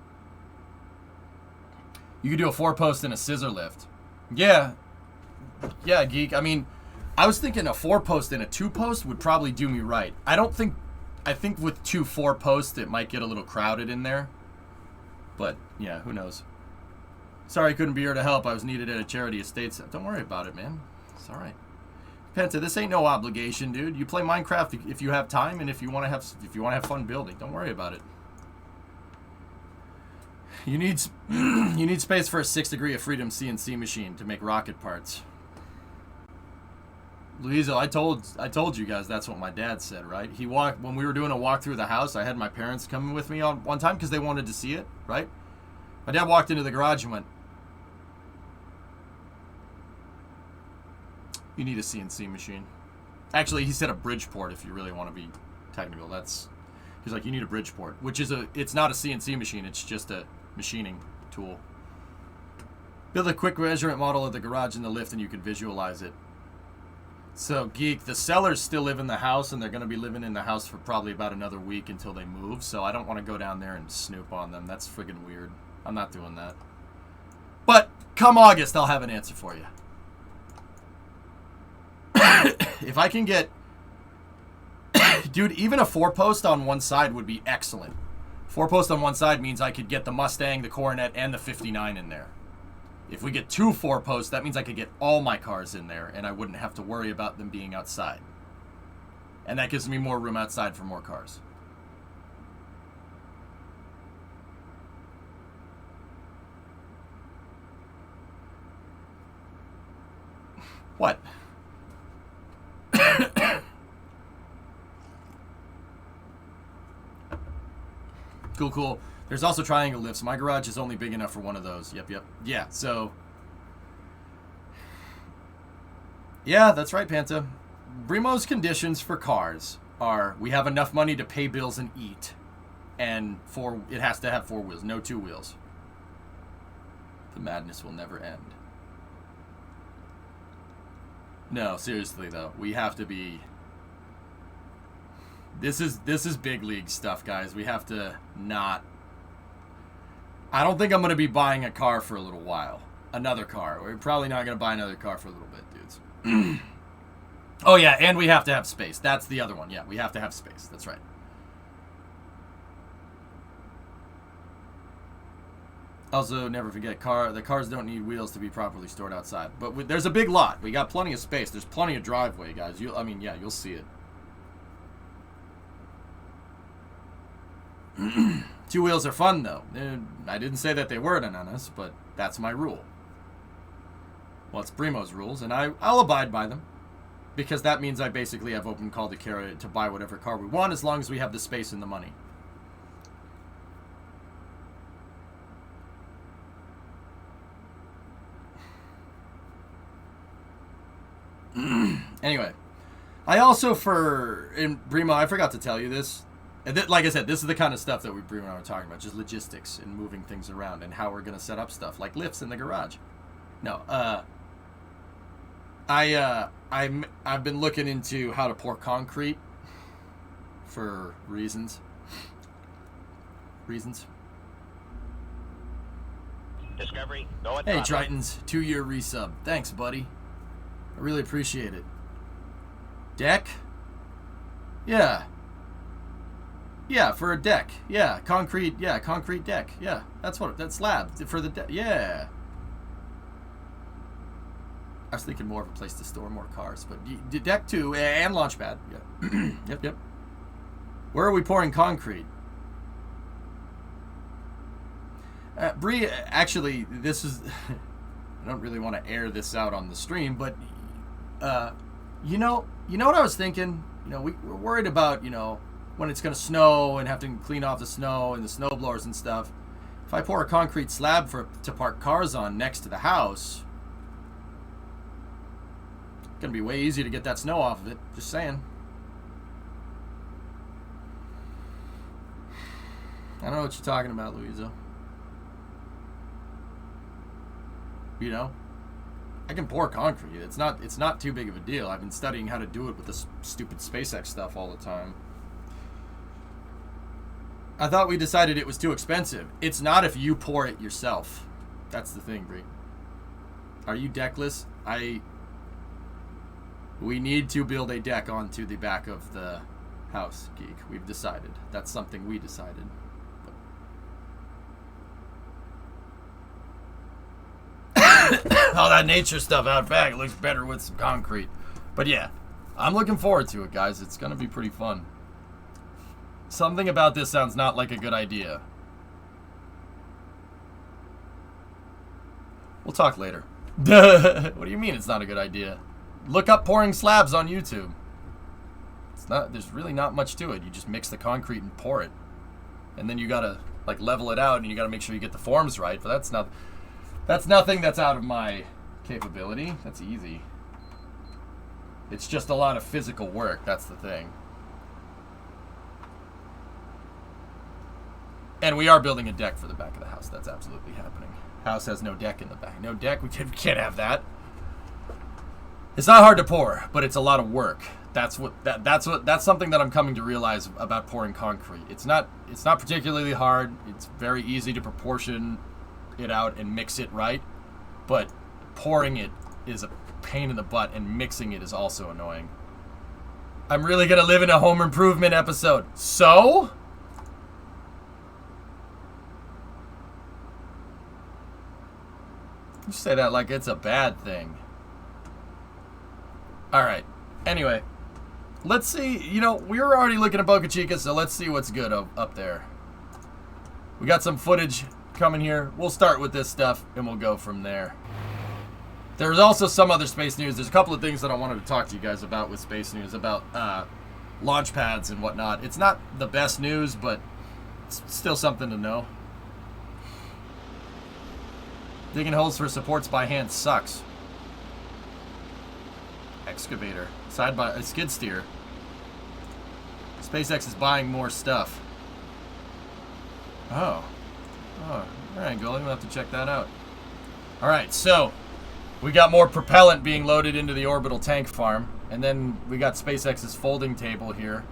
You could do a 4-post and a scissor lift. Yeah. Yeah, Geek. I mean, I was thinking a 4-post and a 2-post would probably do me right. I think with 2 4-posts, it might get a little crowded in there. But, yeah, who knows. Sorry I couldn't be here to help. I was needed at a charity estate. Don't worry about it, man. It's all right. Penta, this ain't no obligation, dude. You play Minecraft if you have time and if you want to have fun building. Don't worry about it. You need space for a 6 degree of freedom CNC machine to make rocket parts. Louisa, I told you guys that's what my dad said, right? When we were doing a walk through the house, I had my parents coming with me on one time because they wanted to see it, right? My dad walked into the garage and went, "You need a CNC machine." Actually, he said a Bridgeport if you really want to be technical. He's like, "You need a Bridgeport," which is it's not a CNC machine, it's just a machining tool. Build a quick measurement model of the garage and the lift and you can visualize it. So, Geek, the sellers still live in the house, and they're going to be living in the house for probably about another week until they move, so I don't want to go down there and snoop on them. That's friggin' weird. I'm not doing that. But, come August, I'll have an answer for you. If I can get... Dude, even a 4-post on one side would be excellent. 4-post on one side means I could get the Mustang, the Coronet, and the 59 in there. If we get 2 4-posts, that means I could get all my cars in there, and I wouldn't have to worry about them being outside. And that gives me more room outside for more cars. What? Cool. There's also triangle lifts. My garage is only big enough for one of those. Yep. Yeah, so... Yeah, that's right, Panta. Brimo's conditions for cars are we have enough money to pay bills and eat, and it has to have 4 wheels, no 2 wheels. The madness will never end. No, seriously though, we have to be. This is big league stuff, guys. We have to not. I don't think I'm gonna be buying a car for a little while. Another car. We're probably not gonna buy another car for a little bit, dudes. Oh yeah, and we have to have space. That's the other one. Yeah, we have to have space. That's right. Also, never forget, the cars don't need wheels to be properly stored outside. But there's a big lot. We got plenty of space. There's plenty of driveway, guys. Yeah, you'll see it. 2 wheels are fun, though. I didn't say that they weren't on us, but that's my rule. Well, it's Primo's rules, and I'll abide by them. Because that means I basically have open call to buy whatever car we want, as long as we have the space and the money. Anyway, I also Primo, I forgot to tell you this. Like I said, this is the kind of stuff that Primo and I were talking about, just logistics and moving things around and how we're going to set up stuff, like lifts in the garage. No, I've been looking into how to pour concrete for reasons. Discovery, go at Hey, Tritons, 2-year resub. Thanks, buddy. I really appreciate it. Deck? Yeah. Yeah, for a deck. Yeah, concrete deck. Yeah, that's slab for the deck. Yeah. I was thinking more of a place to store more cars, but deck too, and launch pad. Yeah. Yep. Where are we pouring concrete? Bree, actually, this is... I don't really want to air this out on the stream, but you know what I was thinking? We're worried about, when it's going to snow and have to clean off the snow and the snow blowers and stuff. If I pour a concrete slab to park cars on next to the house, it's going to be way easier to get that snow off of it. Just saying. I don't know what you're talking about, Louisa. I can pour concrete. It's not too big of a deal. I've been studying how to do it with this stupid SpaceX stuff all the time. I thought we decided it was too expensive. It's not if you pour it yourself. That's the thing, Bree. Are you deckless? We need to build a deck onto the back of the house, Geek. We've decided. That's something we decided. All that nature stuff out back looks better with some concrete. But yeah, I'm looking forward to it, guys. It's going to be pretty fun. Something about this sounds not like a good idea. We'll talk later. What do you mean it's not a good idea? Look up pouring slabs on YouTube. There's really not much to it. You just mix the concrete and pour it. And then you got to level it out, and you got to make sure you get the forms right. But that's nothing that's out of my capability. That's easy. It's just a lot of physical work. That's the thing. And we are building a deck for the back of the house. That's absolutely happening. House has no deck in the back. No deck? We can't have that. It's not hard to pour, but it's a lot of work. That's something that I'm coming to realize about pouring concrete. It's not particularly hard. It's very easy to proportion it out and mix it right, but pouring it is a pain in the butt, and mixing it is also annoying. I'm really gonna live in a home improvement episode. So? You say that like it's a bad thing. Alright. Anyway. Let's see. We were already looking at Boca Chica, so let's see what's good up there. We got some footage coming here. We'll start with this stuff, and we'll go from there. There's also some other space news. There's a couple of things that I wanted to talk to you guys about with space news, about launch pads and whatnot. It's not the best news, but it's still something to know. Digging holes for supports by hand sucks. Excavator. Side by a skid steer. SpaceX is buying more stuff. Oh. Oh, alright, Goalie, we'll have to check that out. Alright, so we got more propellant being loaded into the orbital tank farm. And then we got SpaceX's folding table here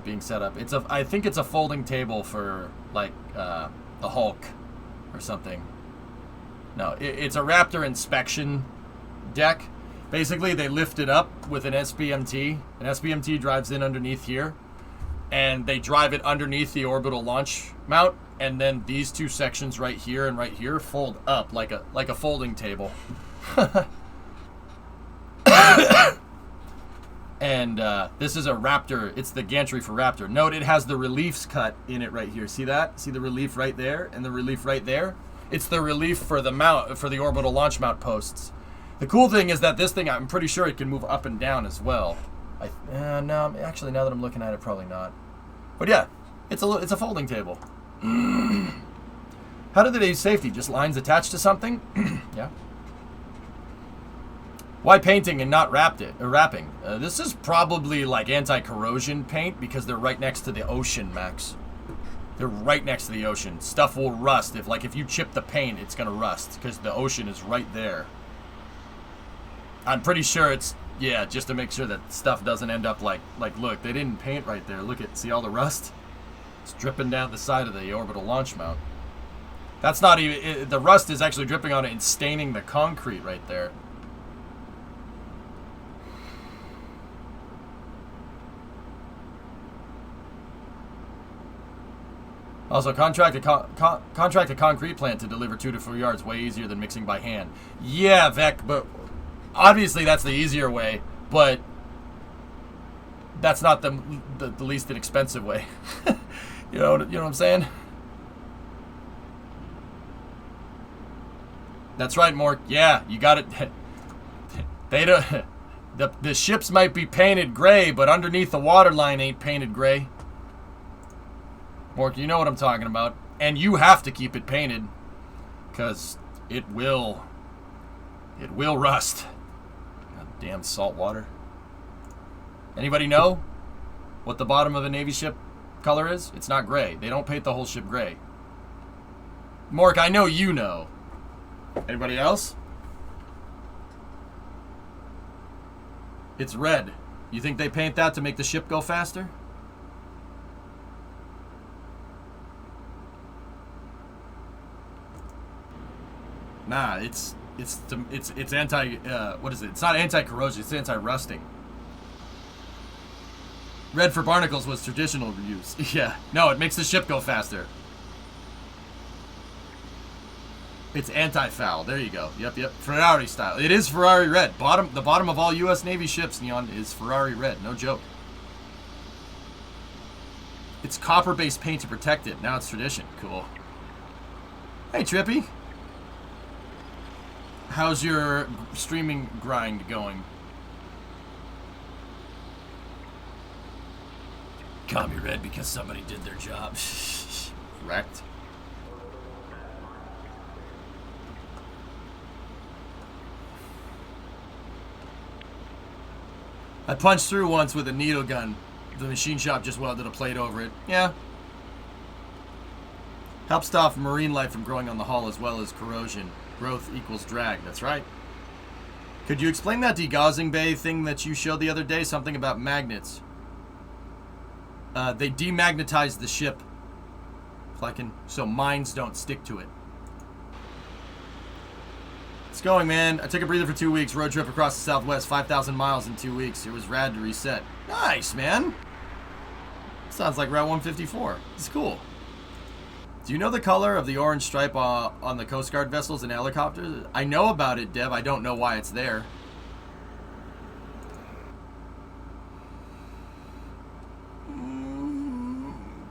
being set up. I think it's a folding table for, like, the Hulk or something. No, it's a Raptor inspection deck. Basically, they lift it up with an SBMT. An SBMT drives in underneath here. And they drive it underneath the orbital launch mount. And then these two sections right here and right here fold up like a folding table. And this is a Raptor. It's the gantry for Raptor. Note it has the reliefs cut in it right here. See that? See the relief right there and the relief right there? It's the relief for the mount, for the orbital launch mount posts. The cool thing is that this thing, I'm pretty sure it can move up and down as well. No, actually, now that I'm looking at it, probably not. But yeah, it's a folding table. How do they do safety? Just lines attached to something? Yeah. Why painting and not wrapping? This is probably like anti-corrosion paint because they're right next to the ocean, Max. They're right next to the ocean. Stuff will rust. If you chip the paint, it's gonna rust because the ocean is right there. I'm pretty sure it's, yeah, just to make sure that stuff doesn't end up like look, they didn't paint right there. Look see all the rust? It's dripping down the side of the orbital launch mount. That's not even, the rust is actually dripping on it and staining the concrete right there. Also, contract a concrete plant to deliver 2 to 4 yards. Way easier than mixing by hand. Yeah, Vec, but obviously that's the easier way. But that's not the least inexpensive way. you know what I'm saying? That's right, Mork. Yeah, you got it. They don't. The ships might be painted gray, but underneath the waterline ain't painted gray. Mork, you know what I'm talking about. And you have to keep it painted. Because it will rust. God damn salt water. Anybody know what the bottom of a Navy ship color is? It's not gray. They don't paint the whole ship gray. Mork, I know you know. Anybody else? It's red. You think they paint that to make the ship go faster? Nah, it's anti what is it? It's not anti-corrosion, it's anti-rusting. Red for barnacles was traditional use. Yeah. No, it makes the ship go faster. It's anti-foul. There you go. Yep. Ferrari style. It is Ferrari red. The bottom of all US Navy ships, Neon, is Ferrari red. No joke. It's copper-based paint to protect it. Now it's tradition. Cool. Hey, Trippy. How's your streaming grind going? Call me red because somebody did their job. Wrecked. I punched through once with a needle gun. The machine shop just welded a plate over it. Yeah. Helps stop marine life from growing on the hull as well as corrosion. Growth equals drag. That's right. Could you explain that degaussing bay thing that you showed the other day? Something about magnets. They demagnetize the ship. So mines don't stick to it. It's going, man. I took a breather for 2 weeks. Road trip across the Southwest. 5,000 miles in 2 weeks. It was rad to reset. Nice, man. Sounds like Route 154. It's cool. Do you know the color of the orange stripe on the Coast Guard vessels and helicopters? I know about it, Dev. I don't know why it's there.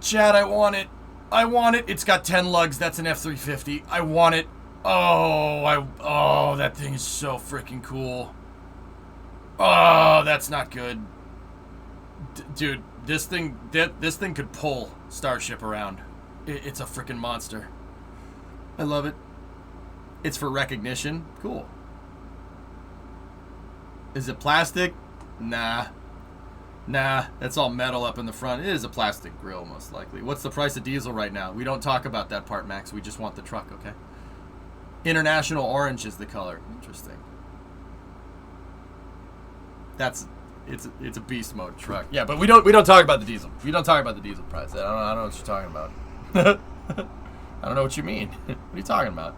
Chad, I want it. I want it. It's got 10 lugs. That's an F-350. I want it. Oh, that thing is so freaking cool. Oh, that's not good. Dude, this thing could pull Starship around. It's a freaking monster. I love it. It's for recognition. Cool. Is it plastic? Nah. Nah, that's all metal up in the front. It is a plastic grill, most likely. What's the price of diesel right now? We don't talk about that part, Max. We just want the truck, okay? International orange is the color. Interesting. It's a beast mode truck. Yeah, but we don't talk about the diesel. We don't talk about the diesel price. I don't know what you're talking about. I don't know what you mean. What are you talking about?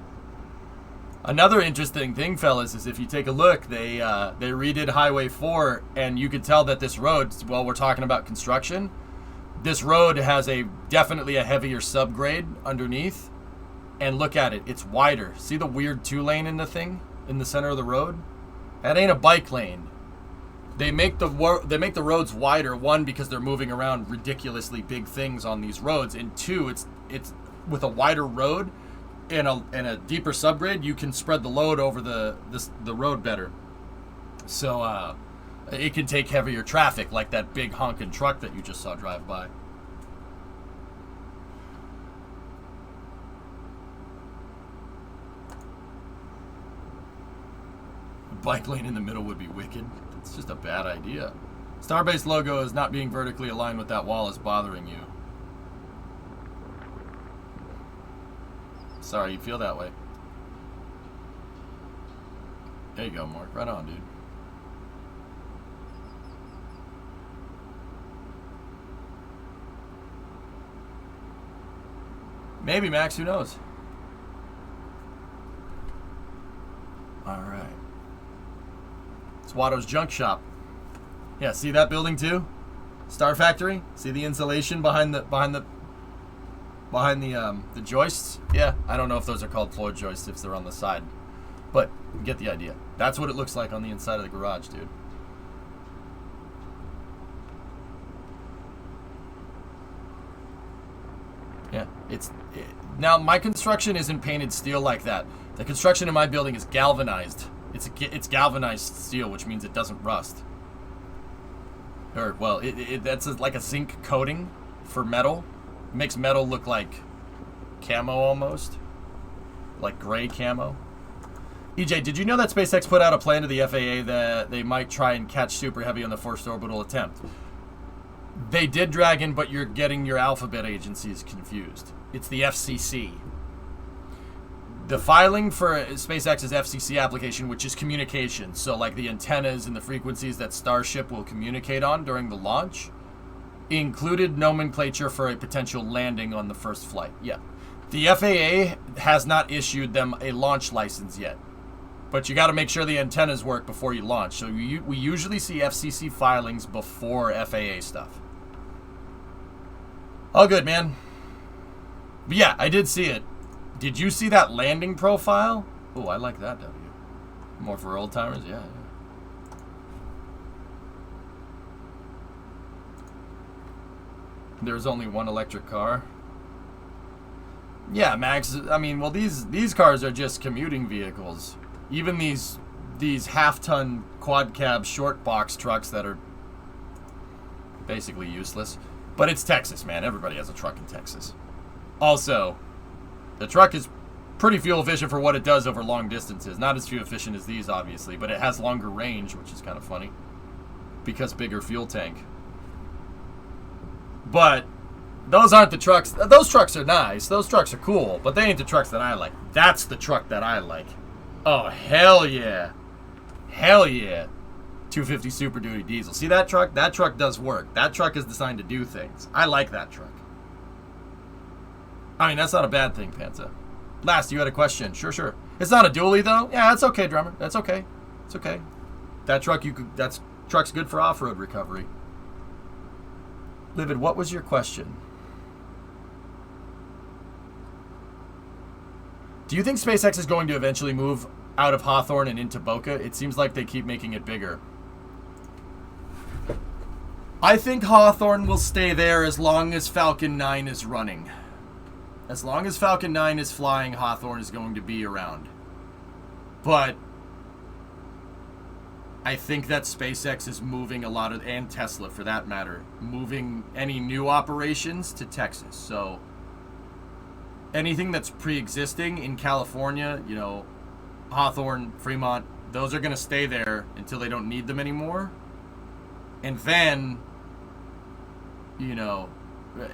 Another interesting thing, fellas, is if you take a look, they redid Highway 4, and you could tell that this road, while we're talking about construction, this road has definitely a heavier subgrade underneath. And look at it, it's wider. See the weird 2-lane in the thing in the center of the road? That ain't a bike lane. They make the roads wider, one, because they're moving around ridiculously big things on these roads, and two, it's with a wider road and a deeper subgrade, you can spread the load over the road better. So it can take heavier traffic, like that big honking truck that you just saw drive by. Bike lane in the middle would be wicked. It's just a bad idea. Starbase logo is not being vertically aligned with that wall is bothering you. Sorry you feel that way. There you go, Mark. Right on, dude. Maybe, Max. Who knows? All right. It's Watto's Junk Shop. Yeah, see that building too? Star Factory. See the insulation behind the joists? Yeah, I don't know if those are called floor joists if they're on the side, but you get the idea. That's what it looks like on the inside of the garage, dude. Yeah, now my construction isn't painted steel like that. The construction in my building is galvanized. It's galvanized steel, which means it doesn't rust. Or, well, that's like a zinc coating for metal. It makes metal look like camo almost. Like gray camo. EJ, did you know that SpaceX put out a plan to the FAA that they might try and catch Super Heavy on the first orbital attempt? They did, Dragon, but you're getting your alphabet agencies confused. It's the FCC. The filing for SpaceX's FCC application, which is communication, so like the antennas and the frequencies that Starship will communicate on during the launch, included nomenclature for a potential landing on the first flight. Yeah. The FAA has not issued them a launch license yet, but you got to make sure the antennas work before you launch. So we usually see FCC filings before FAA stuff. All good, man. But yeah, I did see it. Did you see that landing profile? Oh, I like that, W. More for old timers? Yeah. There's only one electric car. Yeah, Max. I mean, well, these cars are just commuting vehicles. Even these half-ton quad cab short box trucks that are basically useless. But it's Texas, man. Everybody has a truck in Texas. Also, the truck is pretty fuel efficient for what it does over long distances. Not as fuel efficient as these, obviously, but it has longer range, which is kind of funny, because bigger fuel tank. But those aren't the trucks. Those trucks are nice. Those trucks are cool, but they ain't the trucks that I like. That's the truck that I like. Oh, hell yeah. Hell yeah. 250 Super Duty diesel. See that truck? That truck does work. That truck is designed to do things. I like that truck. I mean, that's not a bad thing, Panza. Last, you had a question. Sure. It's not a dually, though. Yeah, that's okay, drummer. That's okay. It's okay. That truck's good for off-road recovery. Livid, what was your question? Do you think SpaceX is going to eventually move out of Hawthorne and into Boca? It seems like they keep making it bigger. I think Hawthorne will stay there as long as Falcon 9 is running. As long as Falcon 9 is flying, Hawthorne is going to be around. But I think that SpaceX is moving a lot of, and Tesla for that matter, moving any new operations to Texas. So anything that's pre-existing in California, you know, Hawthorne, Fremont, those are going to stay there until they don't need them anymore. And then you know,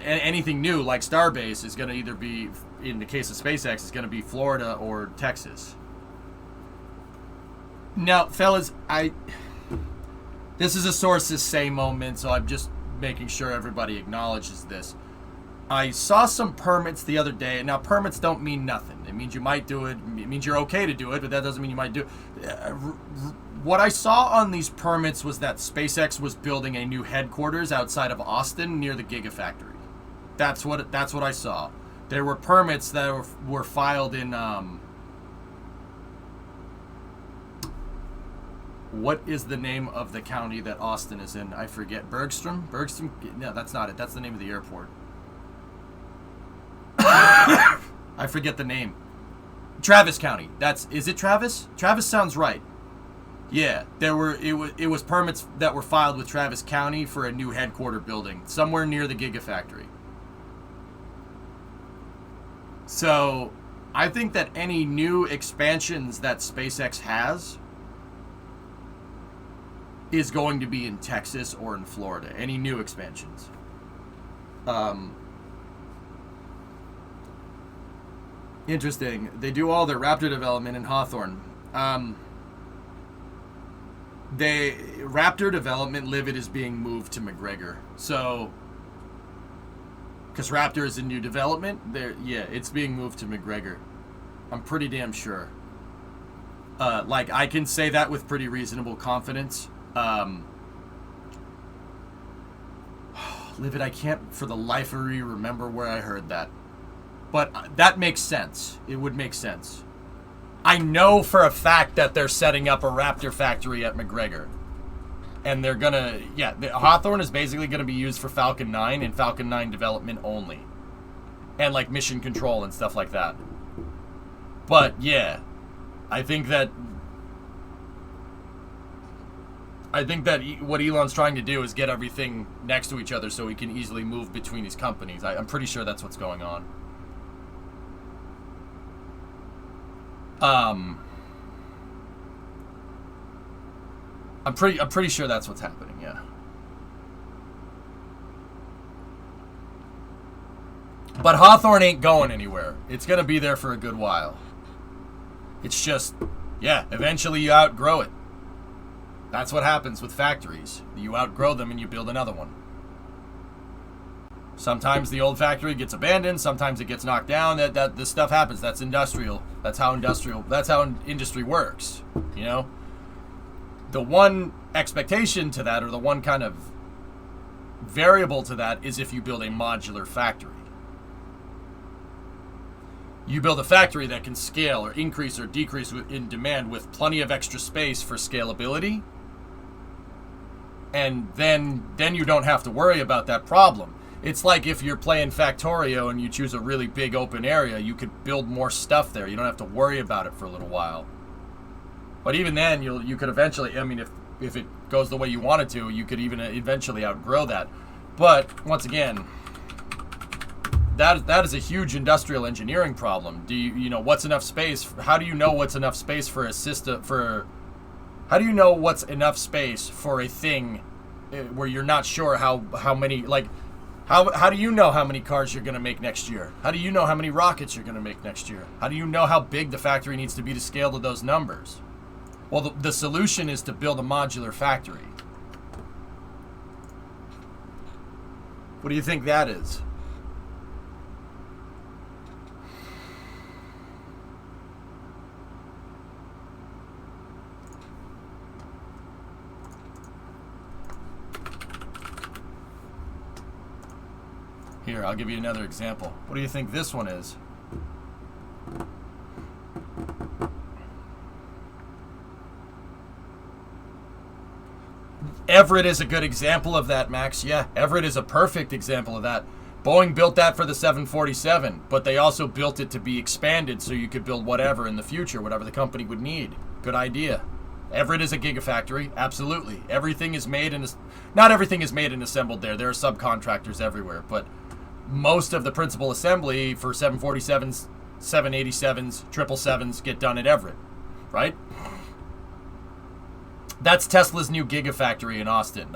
anything new like Starbase is going to either be, in the case of SpaceX, it's going to be Florida or Texas. Now, fellas, this is a sources say moment, so I'm just making sure everybody acknowledges this. I saw some permits the other day. Now, permits don't mean nothing. It means you might do it. It means you're okay to do it, but that doesn't mean you might do it. What I saw on these permits was that SpaceX was building a new headquarters outside of Austin near the Gigafactory. That's what I saw. There were permits that were filed in what is the name of the county that Austin is in? I forget. Bergstrom? No, that's not it. That's the name of the airport. I forget the name. Travis County. Is it Travis? Travis sounds right. Yeah, it was permits that were filed with Travis County for a new headquarter building somewhere near the Gigafactory. So, I think that any new expansions that SpaceX has is going to be in Texas or in Florida. Any new expansions. Interesting. They do all their Raptor development in Hawthorne. Raptor development Livid is being moved to McGregor. So, because Raptor is in new development, it's being moved to McGregor. I'm pretty damn sure. I can say that with pretty reasonable confidence. Livid, I can't for the life of me remember where I heard that. But that makes sense. It would make sense. I know for a fact that they're setting up a Raptor factory at McGregor. And they're gonna, Hawthorne is basically gonna be used for Falcon 9 and Falcon 9 development only. And like mission control and stuff like that. But yeah, I think that what Elon's trying to do is get everything next to each other so he can easily move between these companies. I'm pretty sure that's what's going on. I'm pretty sure that's what's happening, yeah. But Hawthorne ain't going anywhere. It's gonna be there for a good while. It's just, eventually you outgrow it. That's what happens with factories. You outgrow them and you build another one. Sometimes the old factory gets abandoned, sometimes it gets knocked down. That this stuff happens. That's industrial. That's how industry works, you know? The one expectation to that, or the one kind of variable to that, is if you build a modular factory. You build a factory that can scale or increase or decrease in demand with plenty of extra space for scalability, and then you don't have to worry about that problem. It's like if you're playing Factorio and you choose a really big open area, you could build more stuff there. You don't have to worry about it for a little while. But even then, you could eventually, I mean, if it goes the way you want it to, you could even eventually outgrow that. But once again, that is a huge industrial engineering problem. Do you know what's enough space? How do you know what's enough space for a system how do you know what's enough space for a thing where you're not sure how many, like, how do you know how many cars you're going to make next year? How do you know how many rockets you're going to make next year? How do you know how big the factory needs to be to scale to those numbers? Well, the solution is to build a modular factory. What do you think that is? Here, I'll give you another example. What do you think this one is? Everett is a good example of that, Max. Yeah, Everett is a perfect example of that. Boeing built that for the 747, but they also built it to be expanded so you could build whatever in the future, whatever the company would need. Good idea. Everett is a gigafactory, absolutely. Everything is made and not everything is made and assembled there. There are subcontractors everywhere, but most of the principal assembly for 747s, 787s, 777s get done at Everett, right? That's Tesla's new gigafactory in Austin.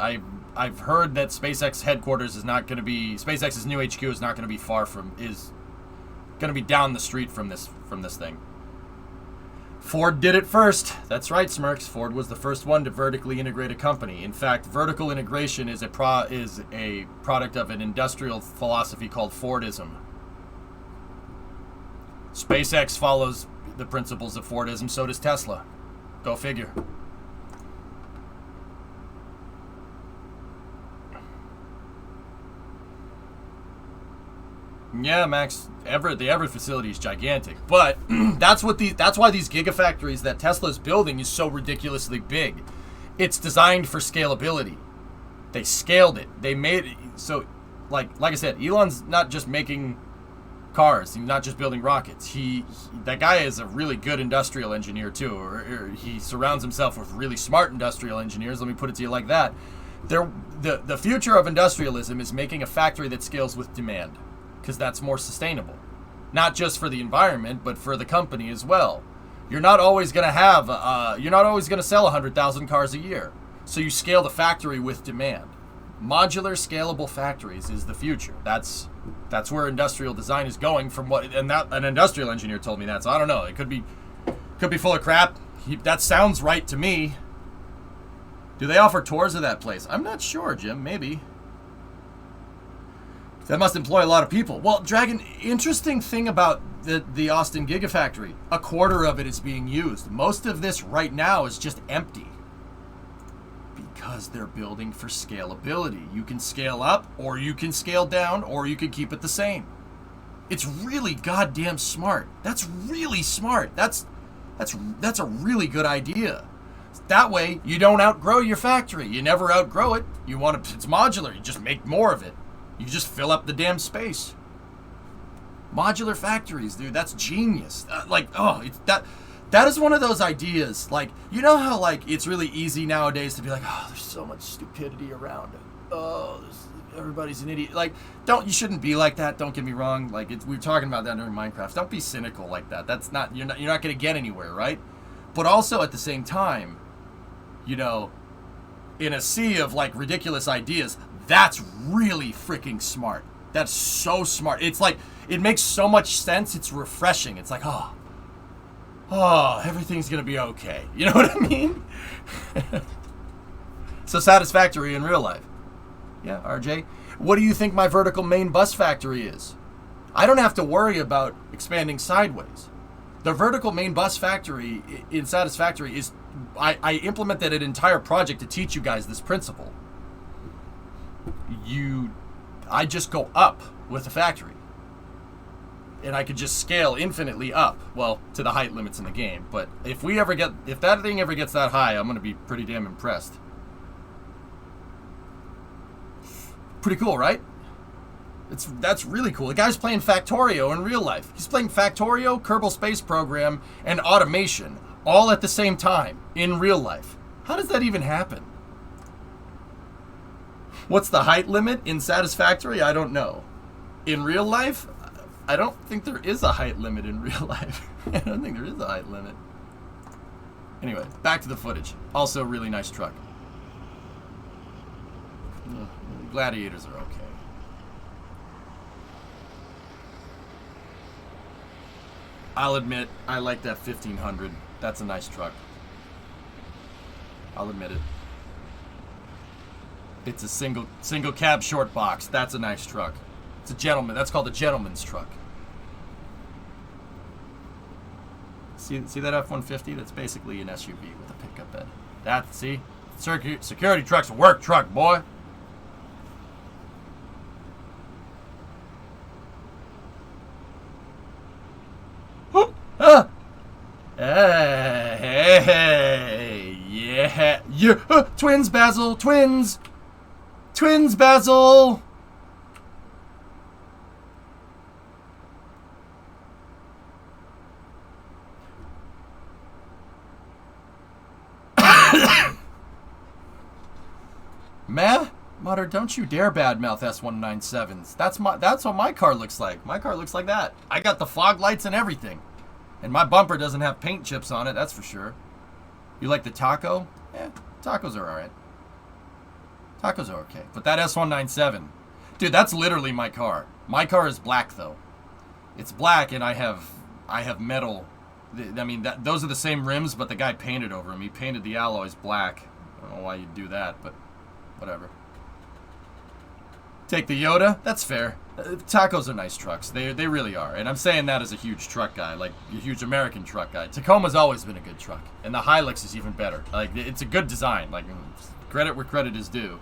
I've heard that SpaceX headquarters is not going to be, SpaceX's new HQ is not going to be far from, is going to be down the street from this thing. Ford did it first. That's right, Smirks. Ford was the first one to vertically integrate a company. In fact, vertical integration is a product of an industrial philosophy called Fordism. SpaceX follows the principles of Fordism, so does Tesla. Go figure. Yeah, Max, the Everett facility is gigantic, but that's why these gigafactories that Tesla's building is so ridiculously big. It's designed for scalability. They scaled it. They made it so, like I said, Elon's not just making cars. He's not just building rockets. That guy is a really good industrial engineer too. Or he surrounds himself with really smart industrial engineers. Let me put it to you like that. The future of industrialism is making a factory that scales with demand. Because that's more sustainable, not just for the environment, but for the company as well. You're not always going to sell 100,000 cars a year, so you scale the factory with demand. Modular, scalable factories is the future. That's where industrial design is going. From what, and that an industrial engineer told me that. So I don't know. It could be full of crap. That sounds right to me. Do they offer tours of that place? I'm not sure, Jim. Maybe. That must employ a lot of people. Well, Dragon, interesting thing about the Austin Gigafactory, a quarter of it is being used. Most of this right now is just empty. Because they're building for scalability. You can scale up, or you can scale down, or you can keep it the same. It's really goddamn smart. That's really smart. That's a really good idea. That way, you don't outgrow your factory. You never outgrow it. It's modular. You just make more of it. You just fill up the damn space. Modular factories, dude, that's genius. That is one of those ideas. Like, you know how it's really easy nowadays to be like, oh, there's so much stupidity around it. Oh, everybody's an idiot. Like, you shouldn't be like that. Don't get me wrong. Like, we were talking about that during Minecraft. Don't be cynical like that. That's not you're not going to get anywhere, right? But also at the same time, in a sea of ridiculous ideas, that's really freaking smart. That's so smart. It's it makes so much sense. It's refreshing. It's like, oh, everything's going to be okay. You know what I mean? So satisfactory in real life. Yeah, RJ. What do you think my vertical main bus factory is? I don't have to worry about expanding sideways. The vertical main bus factory in Satisfactory is, I implemented an entire project to teach you guys this principle. I just go up with the factory. And I could just scale infinitely up, well, to the height limits in the game. But if that thing ever gets that high, I'm going to be pretty damn impressed. Pretty cool, right? That's really cool. The guy's playing Factorio in real life. He's playing Factorio, Kerbal Space Program, and automation all at the same time in real life. How does that even happen? What's the height limit in Satisfactory? I don't know. In real life, I don't think there is a height limit in real life. I don't think there is a height limit. Anyway, back to the footage. Also, really nice truck. Gladiators are okay. I'll admit, I like that 1500. That's a nice truck. I'll admit it. It's a single cab short box. That's a nice truck. It's a gentleman. That's called a gentleman's truck. See that F-150? That's basically an SUV with a pickup bed. See? Security truck's a work truck, boy. Hey, yeah. Twins, Basil, twins. Twins, Basil. Meh? Mutter, don't you dare badmouth S197s. That's what my car looks like. My car looks like that. I got the fog lights and everything. And my bumper doesn't have paint chips on it, that's for sure. You like the taco? Yeah, tacos are alright. Tacos are okay. But that S197, dude, that's literally my car. My car is black though. It's black, and I have metal. I mean, those are the same rims, but the guy painted over them. He painted the alloys black. I don't know why you'd do that, but whatever. Take the Yoda. That's fair. Tacos are nice trucks. They really are. And I'm saying that as a huge truck guy, like a huge American truck guy. Tacoma's always been a good truck, and the Hilux is even better. Like, it's a good design. Like, credit where credit is due.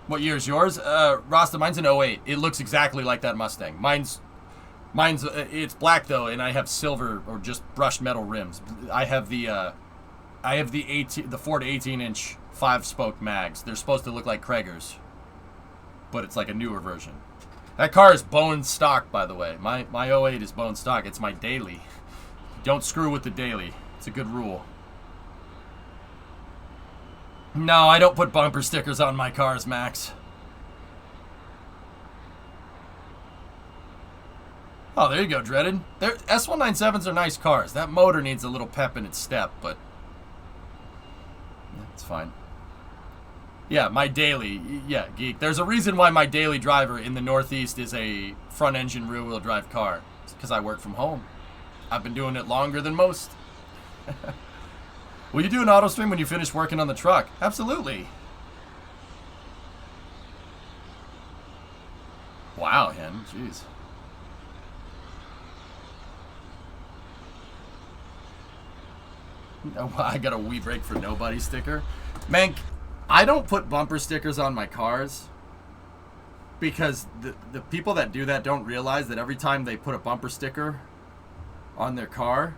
What year is yours? Rasta, mine's an '08. It looks exactly like that Mustang. Mine's it's black though, and I have silver or just brushed metal rims. I have the Ford 18-inch 5-spoke mags. They're supposed to look like Krager's, but it's like a newer version. That car is bone stock, by the way. My 08 is bone stock. It's my daily. Don't screw with the daily. It's a good rule. No, I don't put bumper stickers on my cars, Max. Oh, there you go, Dreaded. S197s are nice cars. That motor needs a little pep in its step, but it's fine. Yeah, my daily. Yeah, Geek. There's a reason why my daily driver in the Northeast is a front-engine, rear-wheel drive car. It's because I work from home. I've been doing it longer than most. Will you do an auto stream when you finish working on the truck? Absolutely. Wow, Hen. Jeez. Oh, I got a "we brake for nobody" sticker. Mank, I don't put bumper stickers on my cars because the people that do that don't realize that every time they put a bumper sticker on their car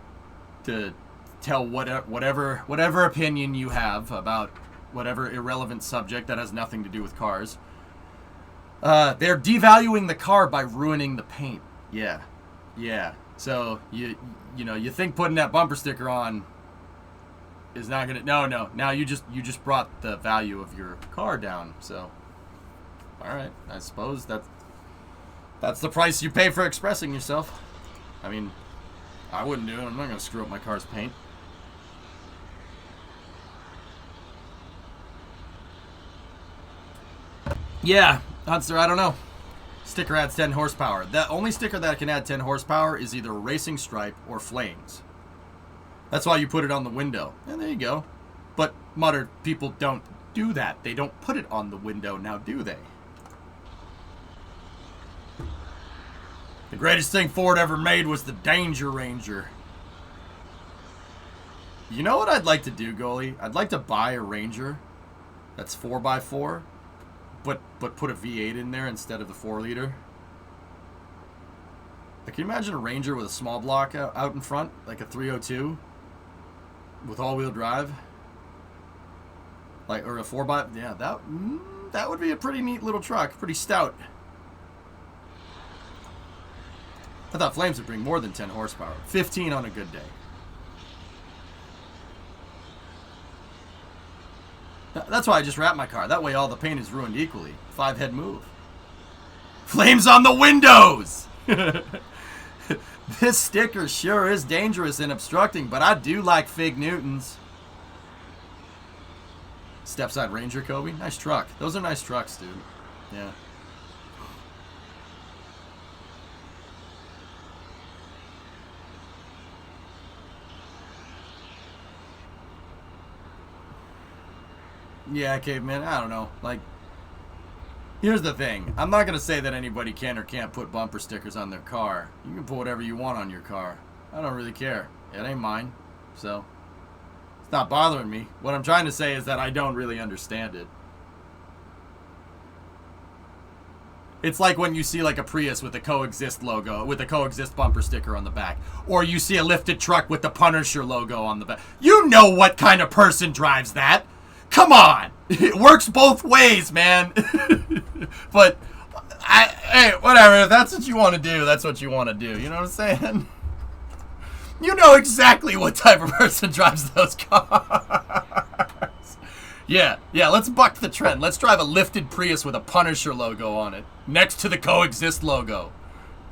to tell whatever opinion you have about whatever irrelevant subject that has nothing to do with cars, they're devaluing the car by ruining the paint. Yeah. So you think putting that bumper sticker on is not gonna. No. Now you just brought the value of your car down. So, all right, I suppose that's the price you pay for expressing yourself. I mean, I wouldn't do it. I'm not gonna screw up my car's paint. Yeah, Hunster, I don't know. Sticker adds 10 horsepower. The only sticker that can add 10 horsepower is either a racing stripe or flames. That's why you put it on the window. And there you go. But modern people don't do that. They don't put it on the window now, do they? The greatest thing Ford ever made was the Danger Ranger. You know what I'd like to do, Goalie? I'd like to buy a Ranger that's 4x4, but put a V8 in there instead of the 4-liter. Like, can you imagine a Ranger with a small block out in front, like a 302? With all-wheel drive, like, or a 4x, yeah, that would be a pretty neat little truck, pretty stout. I thought flames would bring more than 10 horsepower, 15 on a good day. That's why I just wrap my car. That way, all the paint is ruined equally. 5-head move. Flames on the windows. This sticker sure is dangerous and obstructing, but I do like Fig Newtons. Stepside Ranger, Kobe. Nice truck. Those are nice trucks, dude. Yeah. Yeah, Caveman. I don't know. Like, here's the thing. I'm not going to say that anybody can or can't put bumper stickers on their car. You can put whatever you want on your car. I don't really care. It ain't mine. So, it's not bothering me. What I'm trying to say is that I don't really understand it. It's like when you see like a Prius with the Coexist logo, with the Coexist bumper sticker on the back. Or you see a lifted truck with the Punisher logo on the back. You know what kind of person drives that. Come on. It works both ways, man. But, hey, whatever. If that's what you want to do, that's what you want to do. You know what I'm saying? You know exactly what type of person drives those cars. Yeah, let's buck the trend. Let's drive a lifted Prius with a Punisher logo on it, next to the Coexist logo.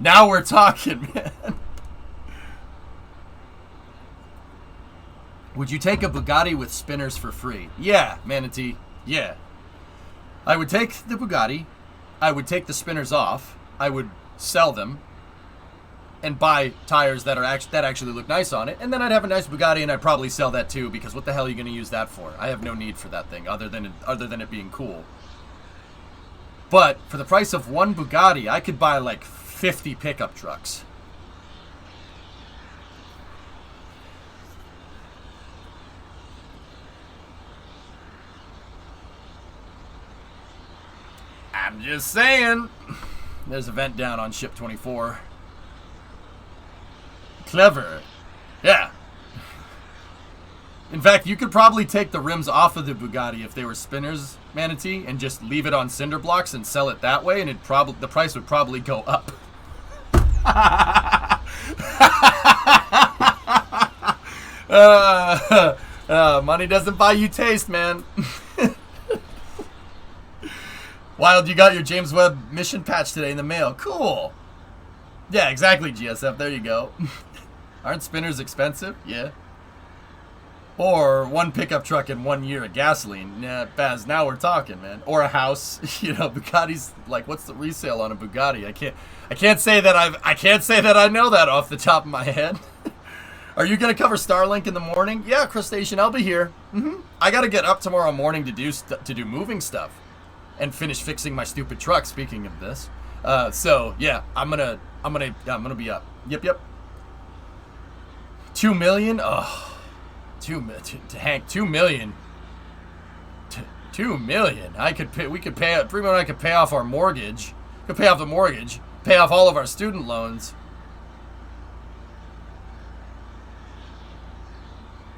Now we're talking, man. Would you take a Bugatti with spinners for free? Yeah, Manatee. Yeah. I would take the Bugatti. I would take the spinners off. I would sell them and buy tires that actually look nice on it, and then I'd have a nice Bugatti, and I'd probably sell that too, because what the hell are you going to use that for? I have no need for that thing other than it being cool. But for the price of one Bugatti, I could buy like 50 pickup trucks. I'm just saying. There's a vent down on ship 24. Clever. Yeah. In fact, you could probably take the rims off of the Bugatti if they were spinners, Manatee, and just leave it on cinder blocks and sell it that way, and the price would probably go up. Money doesn't buy you taste, man. Wild, you got your James Webb mission patch today in the mail. Cool. Yeah, exactly, GSF. There you go. Aren't spinners expensive? Yeah. Or one pickup truck in 1 year of gasoline. Yeah, Baz, now we're talking, man. Or a house. You know, Bugatti's like, what's the resale on a Bugatti? I can't say that I know that off the top of my head. Are you gonna cover Starlink in the morning? Yeah, Crustacean, I'll be here. I gotta get up tomorrow morning to do moving stuff and finish fixing my stupid truck. Speaking of this, so yeah, I'm gonna be up. Yep. 2 million. Oh. Hank, 2 million. 2 million. We could pay. Primo and I could pay off our mortgage. Could pay off the mortgage. Pay off all of our student loans.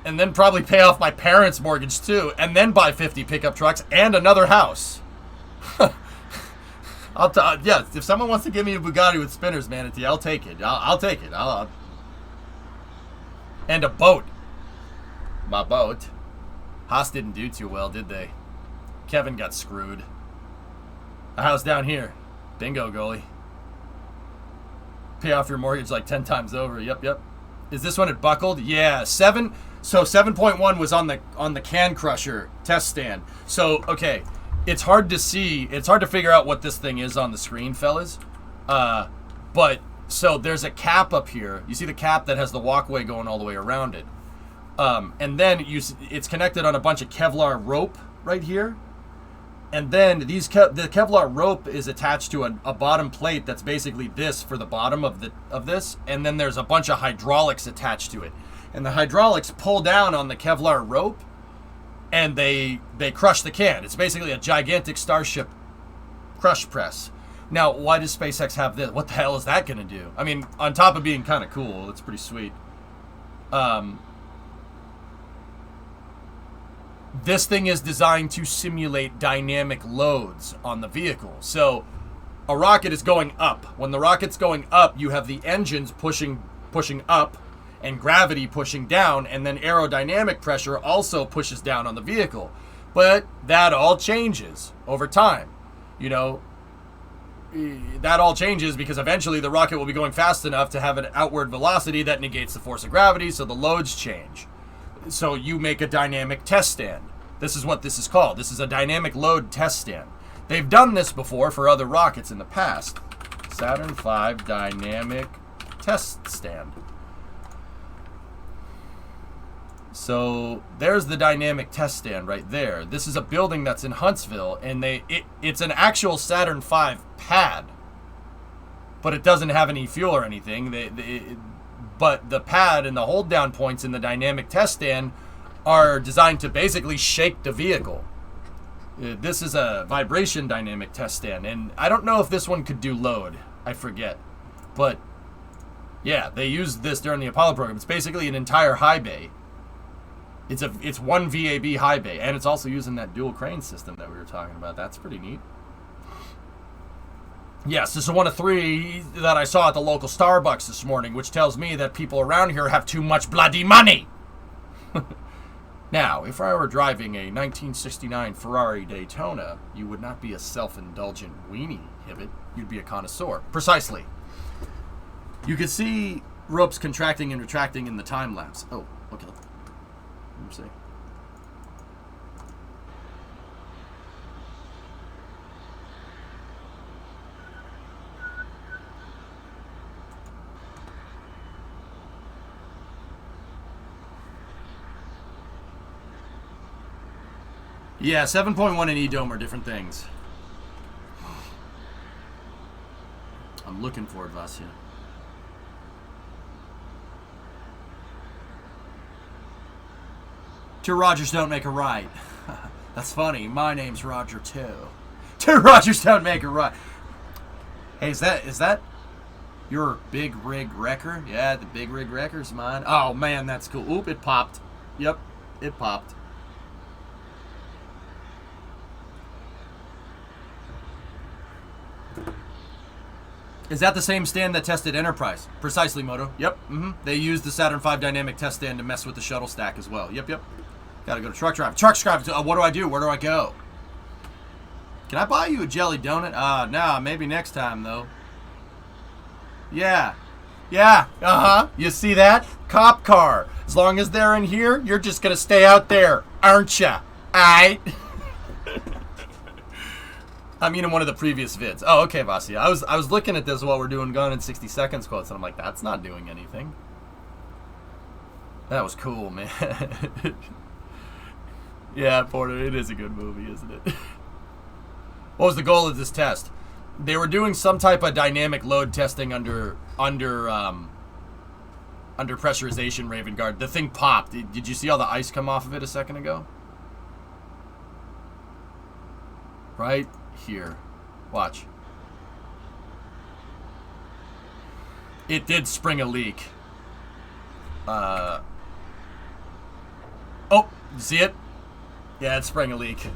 And then probably pay off my parents' mortgage too. And then buy 50 pickup trucks and another house. Yeah, if someone wants to give me a Bugatti with spinners, Manatee, I'll take it. I'll take it. And a boat. My boat. Haas didn't do too well, did they? Kevin got screwed. A house down here. Bingo, goalie. Pay off your mortgage like 10 times over. Yep. Is this one it buckled? Yeah, 7. So 7.1 was on the Can Crusher test stand. So, okay, it's hard to see. It's hard to figure out what this thing is on the screen, fellas. But, so there's a cap up here. You see the cap that has the walkway going all the way around it. And then it's connected on a bunch of Kevlar rope right here. And then the Kevlar rope is attached to a bottom plate that's basically this for the bottom of this. And then there's a bunch of hydraulics attached to it. And the hydraulics pull down on the Kevlar rope and they crush the can. It's basically a gigantic Starship crush press. Now, why does SpaceX have this? What the hell is that going to do? I mean, on top of being kind of cool, it's pretty sweet. This thing is designed to simulate dynamic loads on the vehicle. So a rocket is going up. When the rocket's going up, you have the engines pushing up and gravity pushing down, and then aerodynamic pressure also pushes down on the vehicle. But that all changes over time. You know, that all changes because eventually the rocket will be going fast enough to have an outward velocity that negates the force of gravity, so the loads change. So you make a dynamic test stand. This is what this is called. This is a dynamic load test stand. They've done this before for other rockets in the past. Saturn V dynamic test stand. So there's the dynamic test stand right there. This is a building that's in Huntsville, and it's an actual Saturn V pad, but it doesn't have any fuel or anything. But the pad and the hold down points in the dynamic test stand are designed to basically shake the vehicle. This is a vibration dynamic test stand, and I don't know if this one could do load. I forget. But yeah, they used this during the Apollo program. It's basically an entire high bay. It's one VAB high bay, and it's also using that dual crane system that we were talking about. That's pretty neat. Yes, this is one of 3 that I saw at the local Starbucks this morning, which tells me that people around here have too much bloody money. Now, if I were driving a 1969 Ferrari Daytona, you would not be a self-indulgent weenie, Hibbit. You'd be a connoisseur. Precisely. You could see ropes contracting and retracting in the time lapse. Oh, okay. Let me see. Yeah, 7.1 and E-Dome are different things. I'm looking for it, Vasya. Two Rogers don't make a right. That's funny. My name's Roger too. Two Rogers don't make a right. Hey, is that your big rig wrecker? Yeah, the big rig wrecker's mine. Oh man, that's cool. Oop, it popped. Yep, it popped. Is that the same stand that tested Enterprise? Precisely, Moto. Yep. They used the Saturn V dynamic test stand to mess with the shuttle stack as well. Yep. Gotta go to truck drive. Truck drive. What do I do? Where do I go? Can I buy you a jelly donut? Nah. Maybe next time, though. Yeah. You see that? Cop car. As long as they're in here, you're just gonna stay out there, aren't ya? Aight? I mean, in one of the previous vids. Oh, okay, Vasya. I was looking at this while we're doing Gone in 60 Seconds quotes, and I'm like, that's not doing anything. That was cool, man. Yeah, Porter, it is a good movie, isn't it? What was the goal of this test? They were doing some type of dynamic load testing under pressurization, Raven Guard. The thing popped. Did you see all the ice come off of it a second ago? Right here. Watch. It did spring a leak. Oh, see it? Yeah, it sprang a leak.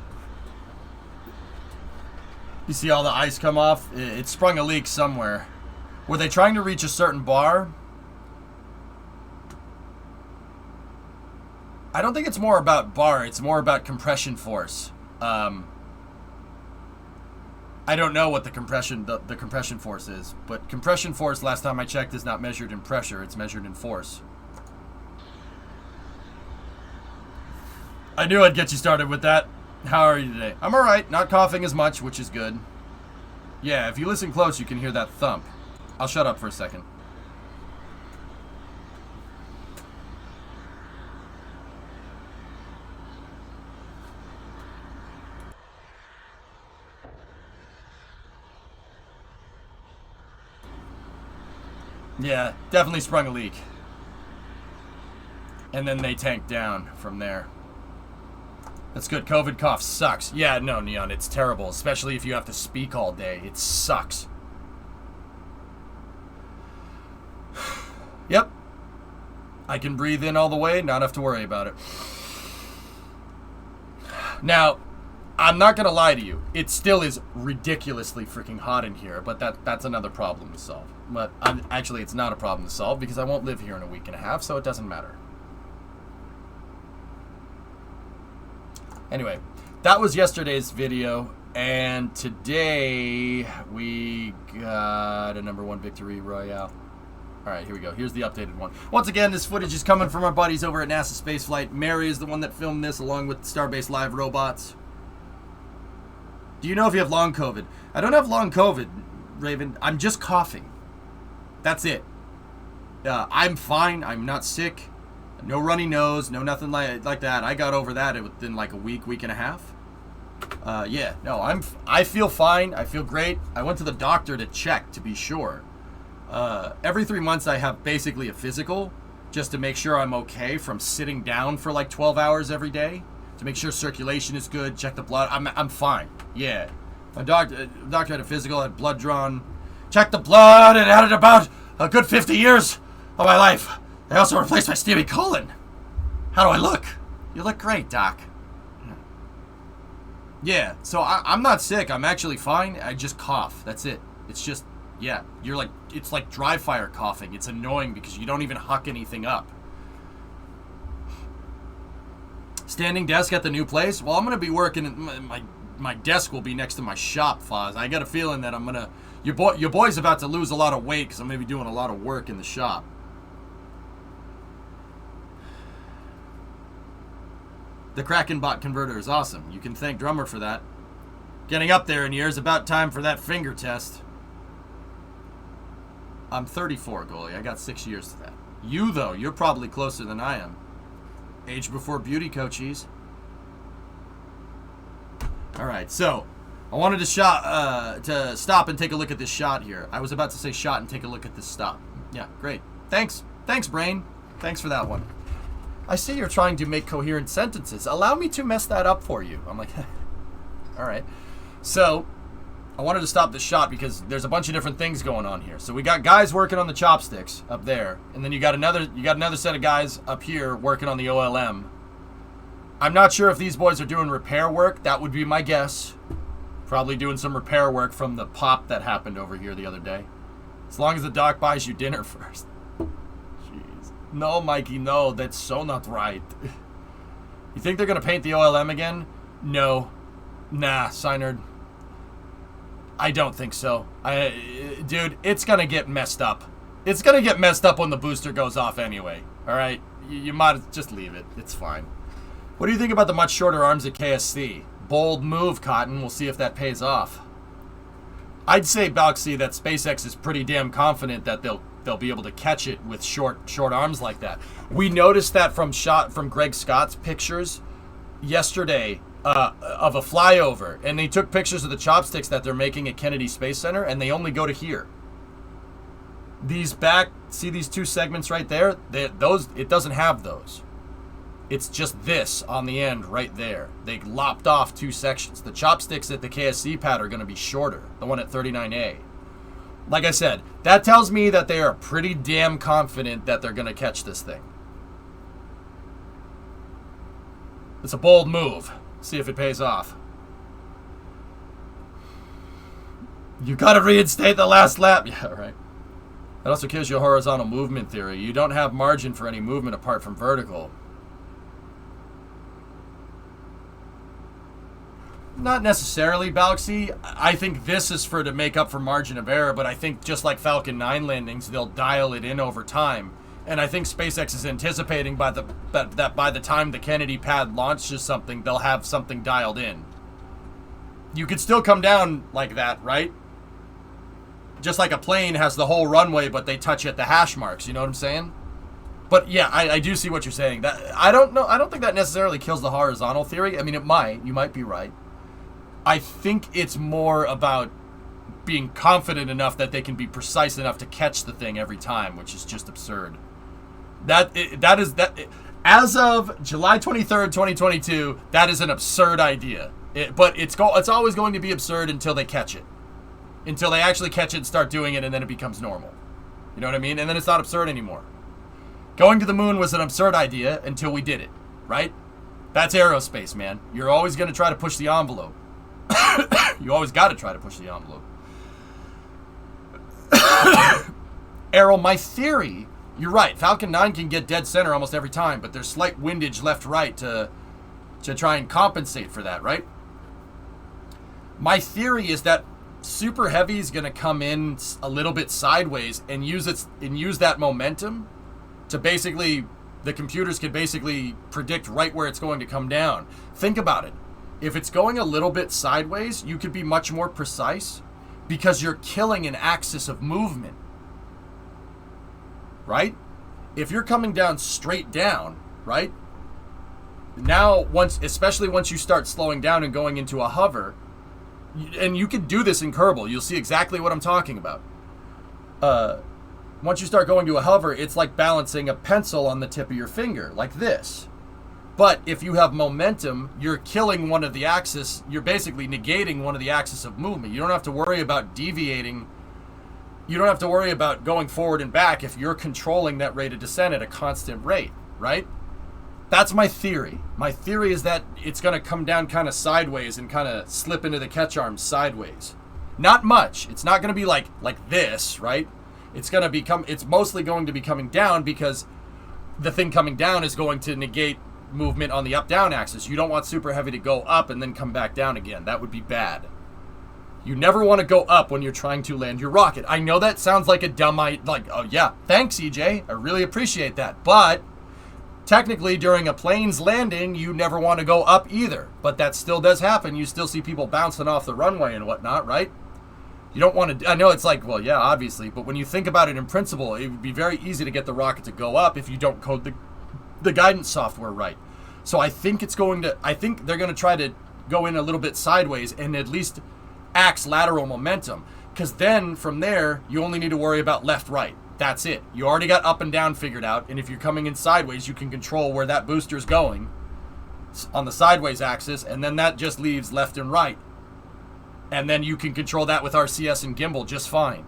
You see all the ice come off? It sprung a leak somewhere. Were they trying to reach a certain bar? I don't think it's more about bar. It's more about compression force. I don't know what the compression force is, but compression force, last time I checked, is not measured in pressure. It's measured in force. I knew I'd get you started with that. How are you today? I'm alright. Not coughing as much, which is good. Yeah, if you listen close, you can hear that thump. I'll shut up for a second. Yeah, definitely sprung a leak. And then they tanked down from there. That's good. COVID cough sucks. Yeah, no, Neon, it's terrible. Especially if you have to speak all day. It sucks. Yep. I can breathe in all the way. Not have to worry about it. Now, I'm not going to lie to you. It still is ridiculously freaking hot in here. But that's another problem to solve. But actually, it's not a problem to solve because I won't live here in a week and a half. So it doesn't matter. Anyway, that was yesterday's video, and today we got a #1 victory royale. Alright, here we go. Here's the updated one. Once again, this footage is coming from our buddies over at NASA Spaceflight. Mary is the one that filmed this, along with Starbase Live Robots. Do you know if you have long COVID? I don't have long COVID, Raven. I'm just coughing. That's it. I'm fine. I'm not sick. No runny nose, no nothing like that. I got over that within like a week and a half. Yeah, no, I feel fine. I feel great. I went to the doctor to check to be sure. Every 3 months I have basically a physical just to make sure I'm okay from sitting down for like 12 hours every day to make sure circulation is good, check the blood. I'm fine. Yeah. My doctor had a physical, had blood drawn, checked the blood, and added about a good 50 years of my life. They also replaced my Stevie colon. How do I look? You look great, Doc. Yeah, so I'm not sick. I'm actually fine. I just cough. That's it. It's just, yeah. It's like dry fire coughing. It's annoying because you don't even huck anything up. Standing desk at the new place? Well, I'm going to be working, my desk will be next to my shop, Foz. I got a feeling that I'm going to, your boy's about to lose a lot of weight because I'm going to be doing a lot of work in the shop. The Kraken bot converter is awesome. You can thank Drummer for that. Getting up there in years, about time for that finger test. I'm 34, goalie. I got 6 years to that. You, though, you're probably closer than I am. Age before beauty, coachies. All right, so I wanted to stop and take a look at this shot here. I was about to say shot and take a look at this stop. Yeah, great. Thanks, Brain. Thanks for that one. I see you're trying to make coherent sentences. Allow me to mess that up for you. I'm like, all right. So I wanted to stop this shot because there's a bunch of different things going on here. So we got guys working on the chopsticks up there, and then you got another set of guys up here working on the OLM. I'm not sure if these boys are doing repair work. That would be my guess. Probably doing some repair work from the pop that happened over here the other day. As long as the doc buys you dinner first. Jeez. No, Mikey, no. That's so not right. You think they're going to paint the OLM again? No. Nah, Synerd. I don't think so. Dude, it's going to get messed up. It's going to get messed up when the booster goes off anyway. All right? You might just leave it. It's fine. What do you think about the much shorter arms at KSC? Bold move, Cotton. We'll see if that pays off. I'd say, Balksy, that SpaceX is pretty damn confident that they'll be able to catch it with short arms like that. We noticed that from Greg Scott's pictures yesterday of a flyover, and they took pictures of the chopsticks that they're making at Kennedy Space Center, and they only go to here. See these two segments right there? It doesn't have those. It's just this on the end right there. They lopped off two sections. The chopsticks at the KSC pad are going to be shorter, the one at 39A. Like I said, that tells me that they are pretty damn confident that they're going to catch this thing. It's a bold move. See if it pays off. You got to reinstate the last lap. Yeah, right. That also kills your horizontal movement theory. You don't have margin for any movement apart from vertical. Not necessarily, Balksy. I think this is to make up for margin of error, but I think just like Falcon 9 landings, they'll dial it in over time. And I think SpaceX is anticipating that by the time the Kennedy pad launches something, they'll have something dialed in. You could still come down like that, right? Just like a plane has the whole runway, but they touch at the hash marks. You know what I'm saying? But yeah, I do see what you're saying. That I don't know. I don't think that necessarily kills the horizontal theory. I mean, it might. You might be right. I think it's more about being confident enough that they can be precise enough to catch the thing every time, which is just absurd. That is as of July 23rd, 2022, that is an absurd idea. But it's always going to be absurd until they catch it. Until they actually catch it and start doing it, and then it becomes normal. You know what I mean? And then it's not absurd anymore. Going to the moon was an absurd idea until we did it, right? That's aerospace, man. You're always going to try to push the envelope. You always got to try to push the envelope. Errol, my theory, you're right. Falcon 9 can get dead center almost every time, but there's slight windage left-right to try and compensate for that, right? My theory is that Super Heavy is going to come in a little bit sideways and use that momentum to basically, the computers can basically predict right where it's going to come down. Think about it. If it's going a little bit sideways, you could be much more precise because you're killing an axis of movement. Right? If you're coming down straight down, right? Now, especially once you start slowing down and going into a hover, and you can do this in Kerbal, you'll see exactly what I'm talking about. Once you start going to a hover, it's like balancing a pencil on the tip of your finger, like this. But if you have momentum, you're killing one of the axis. You're basically negating one of the axis of movement. You don't have to worry about deviating. You don't have to worry about going forward and back if you're controlling that rate of descent at a constant rate, right? That's my theory. My theory is that it's going to come down kind of sideways and kind of slip into the catch arms sideways. Not much. It's not going to be like this, right? It's mostly going to be coming down because the thing coming down is going to negate movement on the up-down axis. You don't want Super Heavy to go up and then come back down again. That would be bad. You never want to go up when you're trying to land your rocket. I know that sounds like a dumb idea. Oh yeah, thanks EJ. I really appreciate that. But technically, during a plane's landing, you never want to go up either. But that still does happen. You still see people bouncing off the runway and whatnot, right? You don't want to... I know it's like, well, yeah, obviously. But when you think about it in principle, it would be very easy to get the rocket to go up if you don't code the guidance software right. So I think it's going to... I think they're going to try to go in a little bit sideways and at least axe lateral momentum. Because then, from there, you only need to worry about left-right. That's it. You already got up and down figured out, and if you're coming in sideways, you can control where that booster's going on the sideways axis, and then that just leaves left and right. And then you can control that with RCS and gimbal just fine.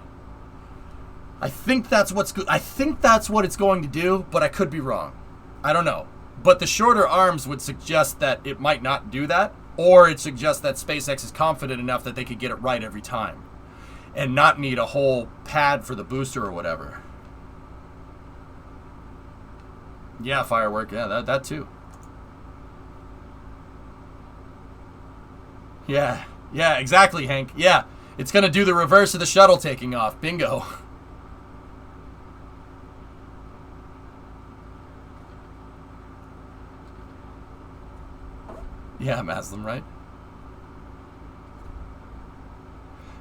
I think that's what it's going to do, but I could be wrong. I don't know. But the shorter arms would suggest that it might not do that, or it suggests that SpaceX is confident enough that they could get it right every time and not need a whole pad for the booster or whatever. Yeah, firework. Yeah, that too. Yeah, exactly, Hank. Yeah, it's going to do the reverse of the shuttle taking off. Bingo. Yeah, Maslam, right?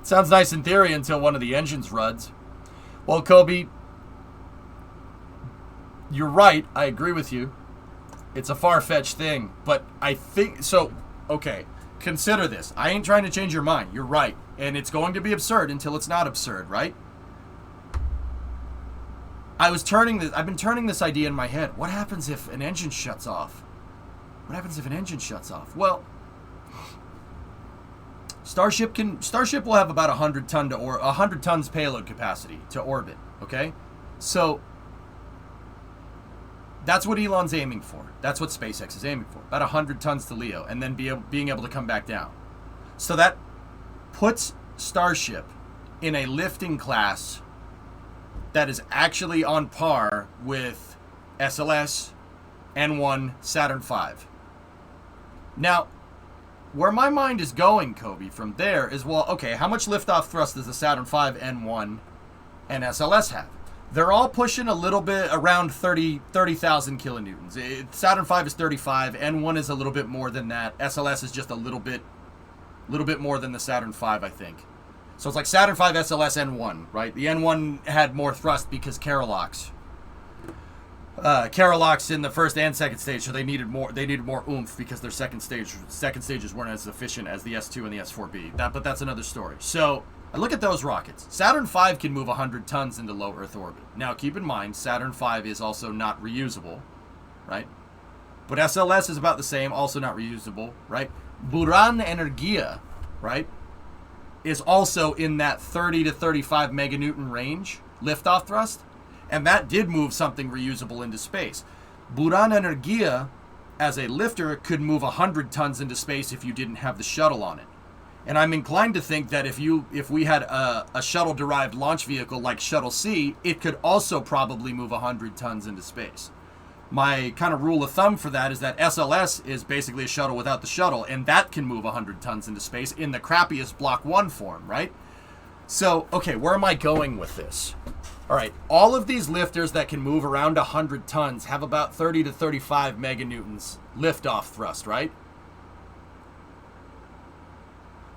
Sounds nice in theory until one of the engines runs. Well, Kobe, you're right. I agree with you. It's a far-fetched thing, but I think... So, okay, consider this. I ain't trying to change your mind. You're right. And it's going to be absurd until it's not absurd, right? I've been turning this idea in my head. What happens if an engine shuts off? What happens if an engine shuts off? Well... Starship will have about 100 tons payload capacity to orbit, okay? So that's what Elon's aiming for. That's what SpaceX is aiming for. About 100 tons to LEO and then being able to come back down. So that puts Starship in a lifting class that is actually on par with SLS, N1, Saturn V. Now, where my mind is going, Kobe, from there is, well, okay, how much liftoff thrust does the Saturn V, N1, and SLS have? They're all pushing a little bit around 30,000 kilonewtons. Saturn V is 35, N1 is a little bit more than that. SLS is just a little bit more than the Saturn V, I think. So it's like Saturn V, SLS, N1, right? The N1 had more thrust because Carolocks in the first and second stage, so they needed more oomph because their second stages weren't as efficient as the S2 and the S4B. But that's another story. So I look at those rockets. Saturn V can move 100 tons into low Earth orbit. Now keep in mind, Saturn V is also not reusable, right? But SLS is about the same, also not reusable, right? Buran Energia, right, is also in that 30 to 35 meganewton range liftoff thrust. And that did move something reusable into space. Buran Energia, as a lifter, could move 100 tons into space if you didn't have the shuttle on it. And I'm inclined to think that if we had a shuttle-derived launch vehicle like Shuttle C, it could also probably move 100 tons into space. My kind of rule of thumb for that is that SLS is basically a shuttle without the shuttle, and that can move 100 tons into space in the crappiest Block 1 form, right? So, okay, where am I going with this? All right, all of these lifters that can move around 100 tons have about 30 to 35 meganewtons liftoff thrust, right?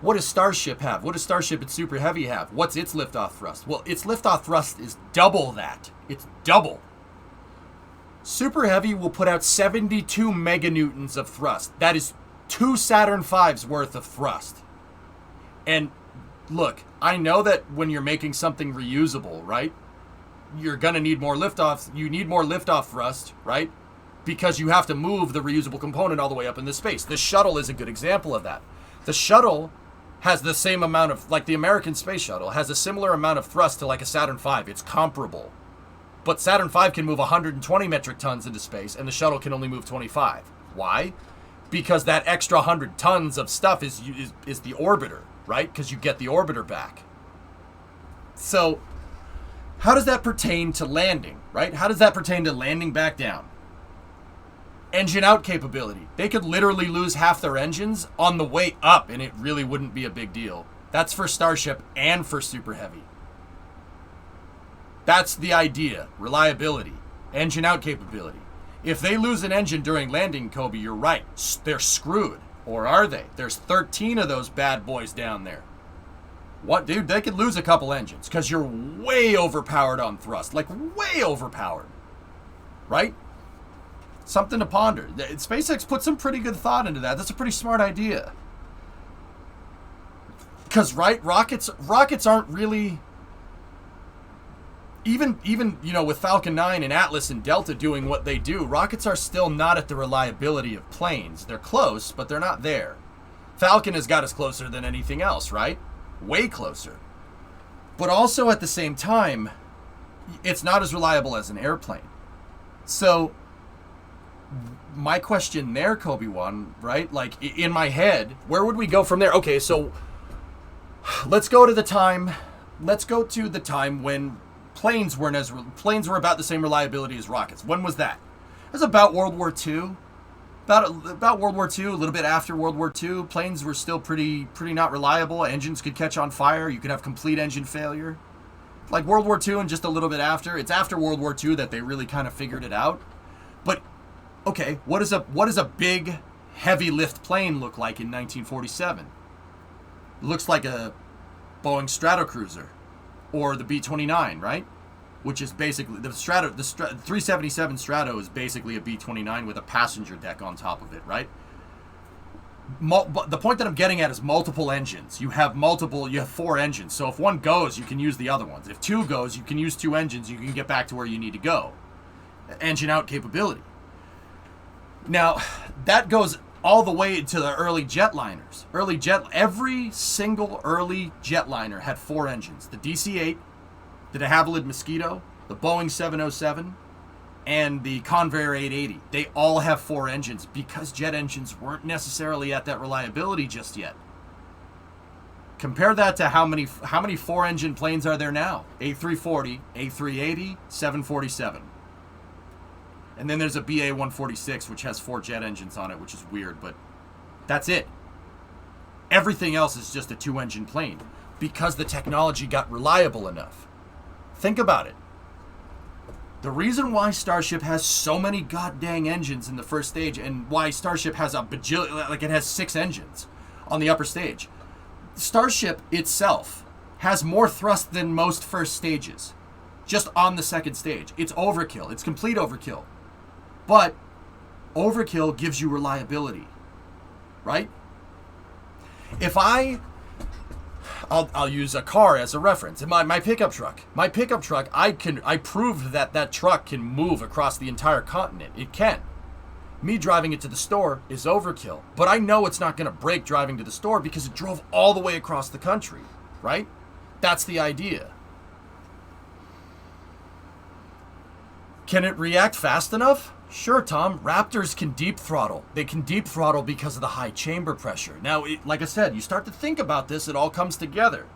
What does Starship have? What does Starship and Super Heavy have? What's its liftoff thrust? Well, its liftoff thrust is double that. It's double. Super Heavy will put out 72 meganewtons of thrust. That is 2 Saturn V's worth of thrust. And look, I know that when you're making something reusable, right? You're going to need more liftoff. You need more liftoff thrust, right? Because you have to move the reusable component all the way up into space. The shuttle is a good example of that. The shuttle has the same amount of, like the American Space Shuttle, has a similar amount of thrust to like a Saturn V. It's comparable. But Saturn V can move 120 metric tons into space, and the shuttle can only move 25. Why? Because that extra 100 tons of stuff is the orbiter, right? Because you get the orbiter back. So how does that pertain to landing, right? How does that pertain to landing back down? Engine out capability. They could literally lose half their engines on the way up, and it really wouldn't be a big deal. That's for Starship and for Super Heavy. That's the idea. Reliability. Engine out capability. If they lose an engine during landing, Kobe, you're right. They're screwed. Or are they? There's 13 of those bad boys down there. What, dude? They could lose a couple engines because you're way overpowered on thrust. Like, way overpowered. Right? Something to ponder. SpaceX put some pretty good thought into that. That's a pretty smart idea. Because, right, rockets aren't really... Even you know, with Falcon 9 and Atlas and Delta doing what they do, rockets are still not at the reliability of planes. They're close, but they're not there. Falcon has got us closer than anything else, right? Way closer. But also at the same time, it's not as reliable as an airplane. So, my question there, Kobe-Wan, right? Like, in my head, where would we go from there? Okay, so, let's go to the time when planes were about the same reliability as rockets. When was that? It was about World War II. About World War II, a little bit after World War II, planes were still pretty not reliable. Engines could catch on fire. You could have complete engine failure. Like World War II and just a little bit after. It's after World War II that they really kind of figured it out. But okay, what does a big heavy lift plane look like in 1947? It looks like a Boeing Stratocruiser or the B-29, right? Which is basically the 377 Strato is basically a B-29 with a passenger deck on top of it, right? But the point that I'm getting at is multiple engines. You have 4 engines. So if one goes, you can use the other ones. If 2 goes, you can use 2 engines. You can get back to where you need to go. Engine out capability. Now, that goes all the way to the early jetliners. Every single early jetliner had 4 engines. The DC-8, the de Havilland Mosquito, the Boeing 707, and the Convair 880. They all have 4 engines because jet engines weren't necessarily at that reliability just yet. Compare that to how many 4-engine planes are there now? A340, A380, 747. And then there's a BA-146, which has 4 jet engines on it, which is weird, but that's it. Everything else is just a 2-engine plane because the technology got reliable enough. Think about it. The reason why Starship has so many goddamn engines in the first stage and why Starship has it has 6 engines on the upper stage. Starship itself has more thrust than most first stages. Just on the second stage. It's overkill. It's complete overkill. But overkill gives you reliability. Right? If I'll use a car as a reference. My pickup truck. I proved that truck can move across the entire continent. It can. Me driving it to the store is overkill. But I know it's not going to break driving to the store because it drove all the way across the country. Right? That's the idea. Can it react fast enough? Sure, Tom. Raptors can deep throttle. They can deep throttle because of the high chamber pressure. Now, like I said, you start to think about this, it all comes together.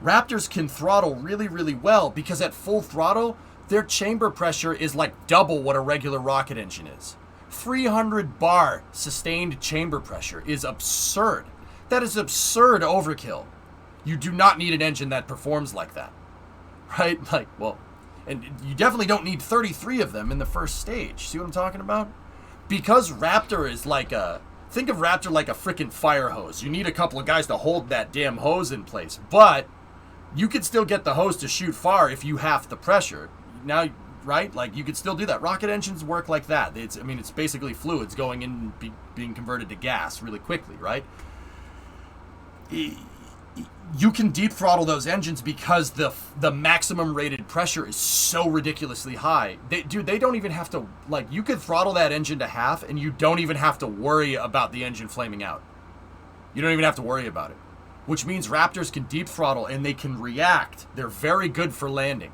Raptors can throttle really, really well because at full throttle, their chamber pressure is like double what a regular rocket engine is. 300 bar sustained chamber pressure is absurd. That is absurd overkill. You do not need an engine that performs like that. Right? And you definitely don't need 33 of them in the first stage. See what I'm talking about? Because Raptor is think of Raptor like a freaking fire hose. You need a couple of guys to hold that damn hose in place. But you could still get the hose to shoot far if you half the pressure. Now, right? Like, you could still do that. Rocket engines work like that. It's basically fluids going in and being converted to gas really quickly, right? You can deep throttle those engines because the maximum rated pressure is so ridiculously high. They don't even have to, you could throttle that engine to half and you don't even have to worry about the engine flaming out. You don't even have to worry about it. Which means Raptors can deep throttle and they can react. They're very good for landing.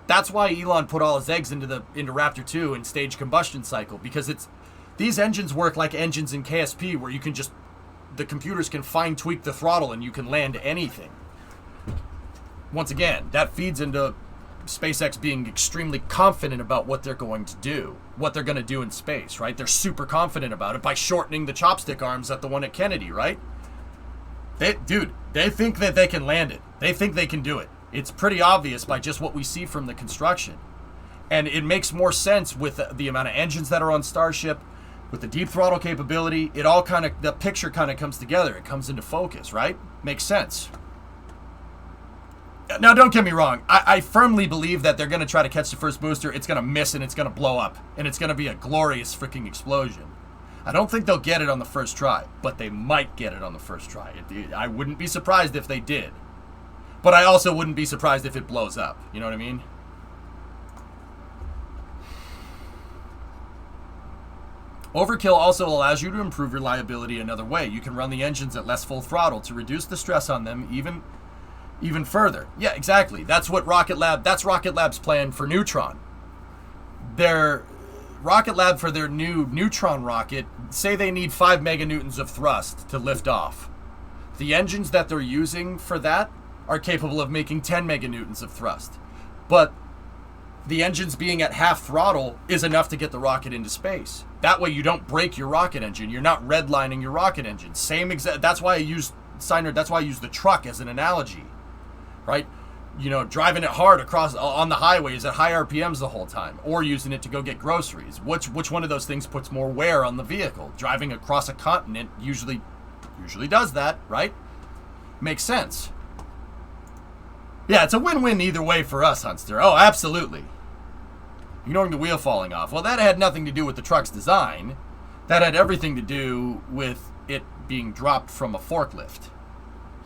That's why Elon put all his eggs into Raptor 2 and stage combustion cycle, because these engines work like engines in KSP where you can just, the computers can fine tweak the throttle and you can land anything. Once again, that feeds into SpaceX being extremely confident about what they're going to do, what they're going to do in space, right? They're super confident about it by shortening the chopstick arms at the one at Kennedy, right? They think that they can land it. They think they can do it. It's pretty obvious by just what we see from the construction. And it makes more sense with the amount of engines that are on Starship, with the deep throttle capability. It all kind of, the picture kind of comes together. It comes into focus, right? Makes sense. Now, don't get me wrong. I firmly believe that they're going to try to catch the first booster. It's going to miss and it's going to blow up. And it's going to be a glorious freaking explosion. I don't think they'll get it on the first try, but they might get it on the first try. I wouldn't be surprised if they did. But I also wouldn't be surprised if it blows up. You know what I mean? Overkill also allows you to improve reliability another way. You can run the engines at less full throttle to reduce the stress on them even further. Yeah, exactly. That's Rocket Lab's plan for Neutron. Their Rocket Lab, for their new Neutron rocket, say they need 5 meganewtons of thrust to lift off. The engines that they're using for that are capable of making 10 meganewtons of thrust. But the engines being at half throttle is enough to get the rocket into space. That way you don't break your rocket engine. You're not redlining your rocket engine. That's why I use the truck as an analogy, right? You know, driving it hard across on the highways at high RPMs the whole time, or using it to go get groceries. Which one of those things puts more wear on the vehicle? Driving across a continent usually does that, right? Makes sense. Yeah, it's a win-win either way for us, Hunster. Oh, absolutely. Ignoring the wheel falling off. Well, that had nothing to do with the truck's design. That had everything to do with it being dropped from a forklift.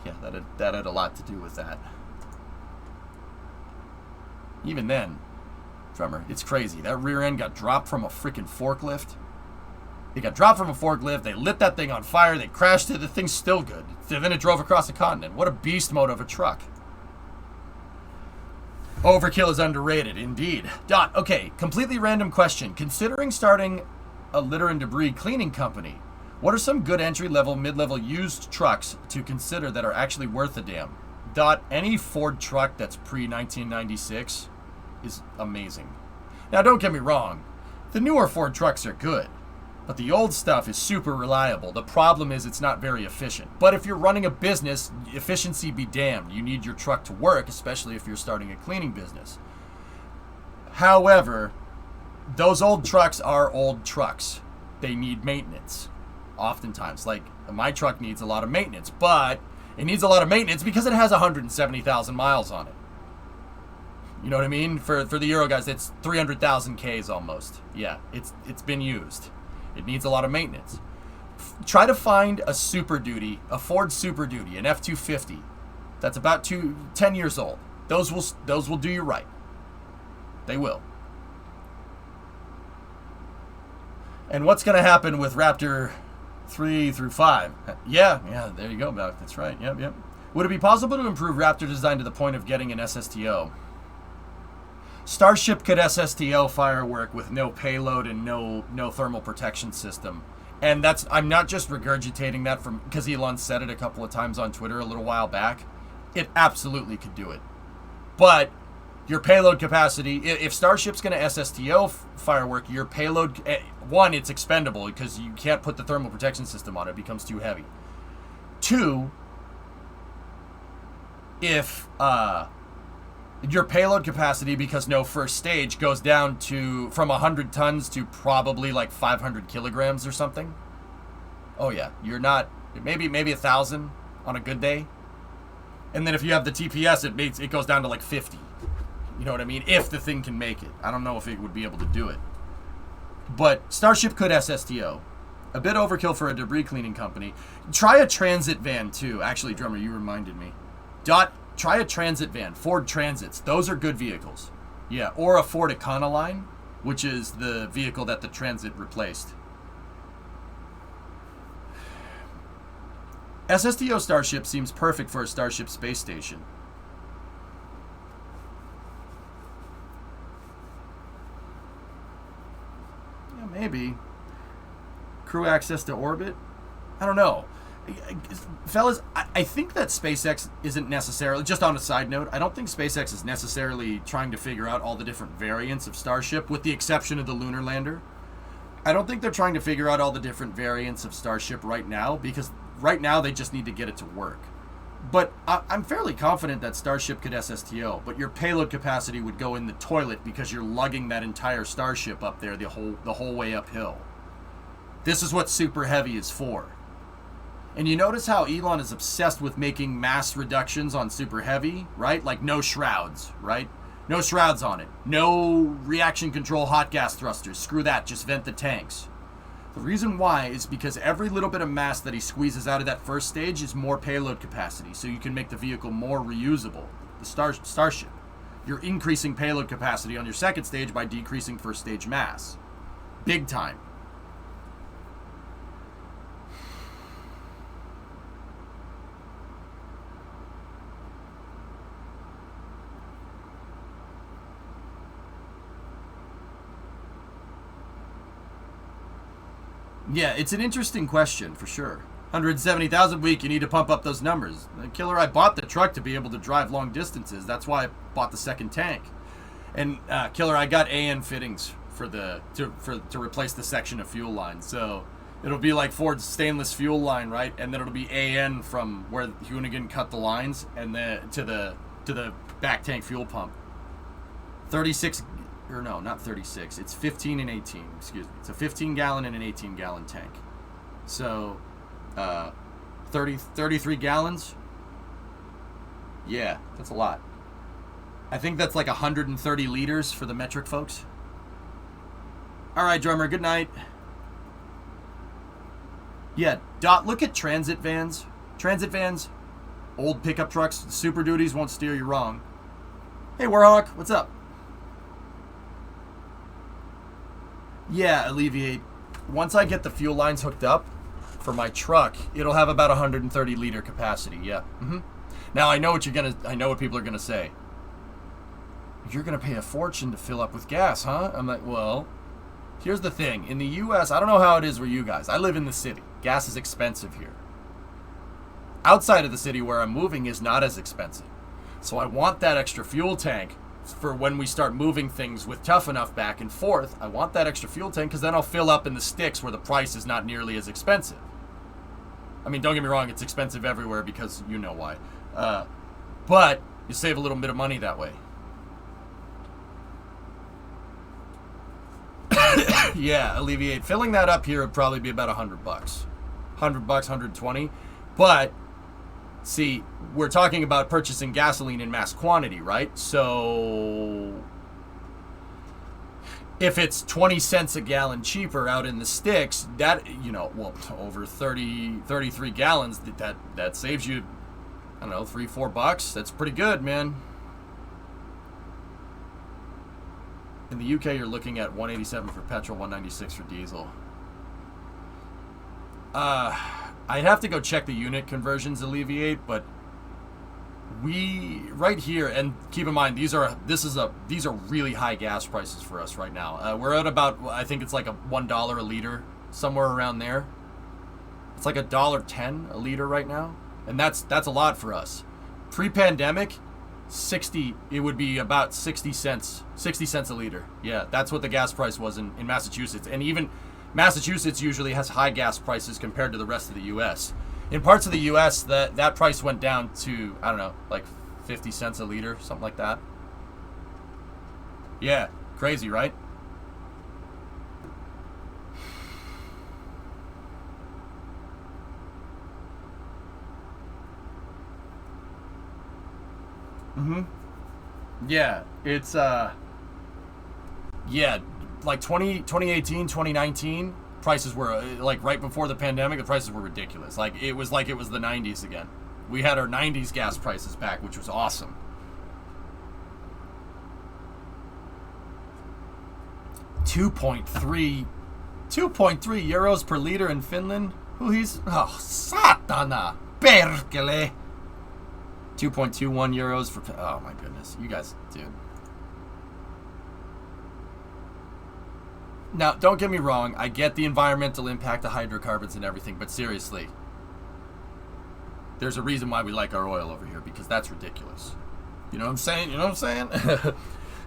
Yeah, that had a lot to do with that. Even then, Drummer, it's crazy. That rear end got dropped from a freaking forklift. It got dropped from a forklift. They lit that thing on fire. They crashed it. The thing's still good. Then it drove across the continent. What a beast mode of a truck. Overkill is underrated, indeed. Dot, okay, completely random question. Considering starting a litter and debris cleaning company, what are some good entry-level, mid-level used trucks to consider that are actually worth a damn? Dot, any Ford truck that's pre-1996 is amazing. Now, don't get me wrong. The newer Ford trucks are good, but the old stuff is super reliable. The problem is it's not very efficient. But if you're running a business, efficiency be damned. You need your truck to work, especially if you're starting a cleaning business. However, those old trucks are old trucks. They need maintenance. Oftentimes. Like, my truck needs a lot of maintenance, but it needs a lot of maintenance because it has 170,000 miles on it. You know what I mean? For the Euro guys, it's 300,000 Ks almost. Yeah, it's been used. It needs a lot of maintenance. Try to find a Super Duty, a Ford Super Duty, an F-250 that's about 10 years old. Those will do you right. They will. And what's going to happen with Raptor 3 through 5? Yeah, there you go, Mac. That's right. Yep. Would it be possible to improve Raptor design to the point of getting an SSTO? Starship could SSTO firework with no payload and no thermal protection system. And I'm not just regurgitating that from because Elon said it a couple of times on Twitter a little while back. It absolutely could do it. But your payload capacity, if Starship's going to SSTO firework, your payload, one, it's expendable because you can't put the thermal protection system on it. It becomes too heavy. Two, if your payload capacity, because no first stage, goes down from 100 tons to probably like 500 kilograms or something. Oh yeah, you're not, maybe 1,000 on a good day. And then if you have the TPS, it goes down to like 50. You know what I mean? If the thing can make it. I don't know if it would be able to do it. But Starship could SSTO. A bit overkill for a debris cleaning company. Try a transit van too. Actually, Drummer, you reminded me. Try a transit van. Ford Transits. Those are good vehicles. Yeah, or a Ford Econoline, which is the vehicle that the Transit replaced. SSTO Starship seems perfect for a Starship space station. Yeah, maybe. Crew access to orbit? I don't know. Fellas, I think that SpaceX isn't necessarily, just on a side note, I don't think SpaceX is necessarily trying to figure out all the different variants of Starship, with the exception of the lunar lander. I don't think they're trying to figure out all the different variants of Starship right now, because right now they just need to get it to work. But I'm fairly confident that Starship could SSTO, but your payload capacity would go in the toilet because you're lugging that entire Starship up there the whole way uphill. This is what Super Heavy is for. And you notice how Elon is obsessed with making mass reductions on Super Heavy, right? Like no shrouds, right? No shrouds on it. No reaction control hot gas thrusters. Screw that, just vent the tanks. The reason why is because every little bit of mass that he squeezes out of that first stage is more payload capacity, so you can make the vehicle more reusable. The Starship. You're increasing payload capacity on your second stage by decreasing first stage mass. Big time. Yeah, it's an interesting question, for sure. 170,000 a week, you need to pump up those numbers. Killer, I bought the truck to be able to drive long distances. That's why I bought the second tank. And Killer, I got AN fittings for to replace the section of fuel line. So it'll be like Ford's stainless fuel line, right? And then it'll be AN from where Hoonigan cut the lines and then to the back tank fuel pump. 36. Or no, not 36. It's 15 and 18. Excuse me. It's a 15-gallon and an 18-gallon tank. So, 33 gallons. Yeah, that's a lot. I think that's like 130 liters for the metric folks. All right, drummer. Good night. Yeah, Dot. Look at transit vans. Transit vans, old pickup trucks. Super Duties won't steer you wrong. Hey, Warhawk. What's up? Yeah, Alleviate. Once I get the fuel lines hooked up for my truck, it'll have about 130 liter capacity. Yeah. Now I know what people are gonna say. You're gonna pay a fortune to fill up with gas, huh? I'm like, well, here's the thing. In the U.S., I don't know how it is where you guys. I live in the city. Gas is expensive here. Outside of the city where I'm moving is not as expensive. So I want that extra fuel tank for when we start moving things with Tough Enough back and forth. I want that extra fuel tank because then I'll fill up in the sticks where the price is not nearly as expensive. I mean, don't get me wrong, it's expensive everywhere because you know why. But you save a little bit of money that way. Yeah, Alleviate. Filling that up here would probably be about $100. $100, 120. But see, we're talking about purchasing gasoline in mass quantity, right? So if it's 20 cents a gallon cheaper out in the sticks, that, over 33 gallons, that saves you, I don't know, $3-4. That's pretty good, man. In the UK, you're looking at 187 for petrol, 196 for diesel. I'd have to go check the unit conversions, Alleviate, but we right here, and keep in mind these are really high gas prices for us right now. We're at about, I think it's like a $1 a liter, somewhere around there. It's like $1.10 a liter right now, and that's a lot for us. Pre-pandemic, it would be about 60 cents a liter. Yeah, that's what the gas price was in Massachusetts, and even Massachusetts usually has high gas prices compared to the rest of the U.S. In parts of the U.S., that price went down to, I don't know, like 50 cents a liter, something like that. Yeah, crazy, right? Yeah, it's, yeah, like 2018, 2019, prices were, like right before the pandemic, the prices were ridiculous. Like it was the 90s again. We had our 90s gas prices back, which was awesome. €2.3 euros per liter in Finland. Satana, perkele. 2.21 euros for, oh my goodness, you guys, dude. Now, don't get me wrong, I get the environmental impact of hydrocarbons and everything, but seriously, there's a reason why we like our oil over here, because that's ridiculous. You know what I'm saying?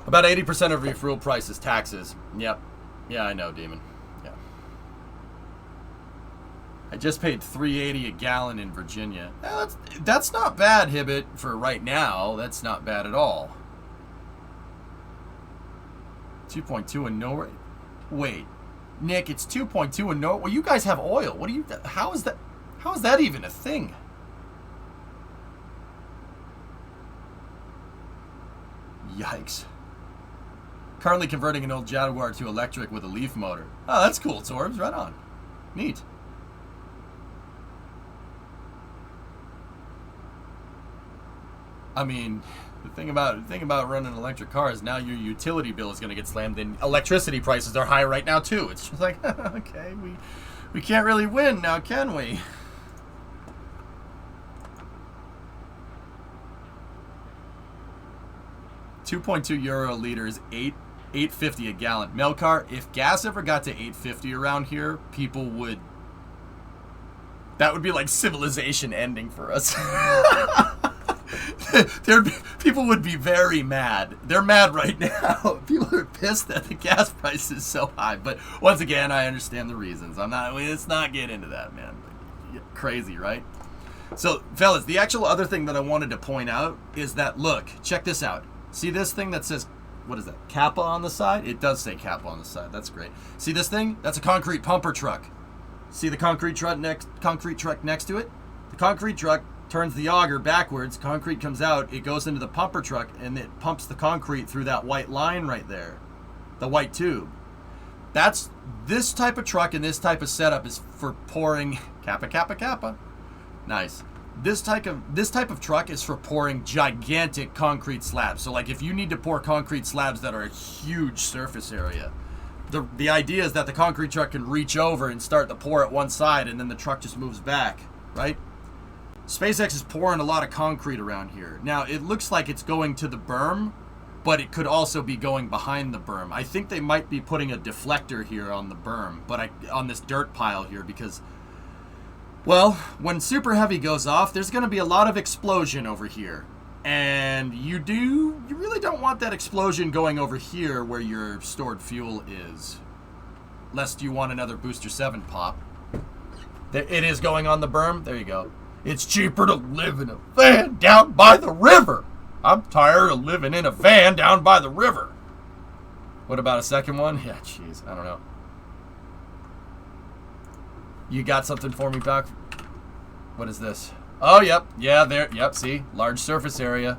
About 80% of your fuel price is taxes. Yep. Yeah, I know, Demon. Yeah. I just paid $3.80 a gallon in Virginia. That's not bad, Hibbit, for right now. That's not bad at all. 2.2 in Norway. Wait, Nick, it's 2.2 in Norway. Well, you guys have oil. What do you? How is that? How is that even a thing? Yikes. Currently converting an old Jaguar to electric with a leaf motor. Oh, that's cool, Torbs. Right on. Neat. I mean, the thing about running an electric car is now your utility bill is going to get slammed, and electricity prices are high right now too. It's just like, okay, we can't really win now, can we? €2.2 a liter is $8.50 a gallon. Melcar, if gas ever got to $8.50 around here, people would. That would be like civilization ending for us. People would be very mad. They're mad right now. People are pissed that the gas price is so high. But once again, I understand the reasons. Let's not get into that, man. Crazy, right? So, fellas, the actual other thing that I wanted to point out is that, look, check this out. See this thing that says, what is that, Kappa on the side? It does say Kappa on the side. That's great. See this thing? That's a concrete pumper truck. See the concrete truck next to it? The concrete truck turns the auger backwards. Concrete comes out. It goes into the pumper truck, and it pumps the concrete through that white line right there. The white tube. That's this type of truck and this type of setup is for pouring Kappa, Kappa, Kappa. Nice. This type of truck is for pouring gigantic concrete slabs. So like if you need to pour concrete slabs that are a huge surface area, the idea is that the concrete truck can reach over and start the pour at one side, and then the truck just moves back, right? SpaceX is pouring a lot of concrete around here. Now it looks like it's going to the berm, but it could also be going behind the berm. I think they might be putting a deflector here on the berm, but on this dirt pile here, because, well, when Super Heavy goes off, there's going to be a lot of explosion over here. And you really don't want that explosion going over here where your stored fuel is. Lest you want another Booster 7 pop. It is going on the berm. There you go. It's cheaper to live in a van down by the river. I'm tired of living in a van down by the river. What about a second one? Yeah, jeez, I don't know. You got something for me, Doc? What is this? Oh, yep. Yeah, there. Yep, see? Large surface area.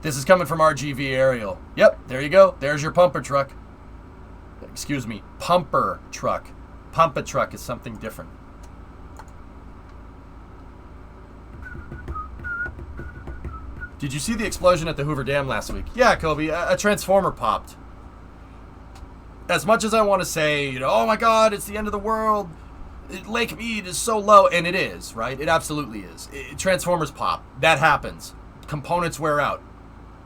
This is coming from RGV Aerial. Yep, there you go. There's your pumper truck. Excuse me, pumper truck. Pumper truck is something different. Did you see the explosion at the Hoover Dam last week? Yeah, Kobe, a transformer popped. As much as I want to say, oh my God, it's the end of the world. Lake Mead is so low, and it is, right? It absolutely is. Transformers pop. That happens. Components wear out.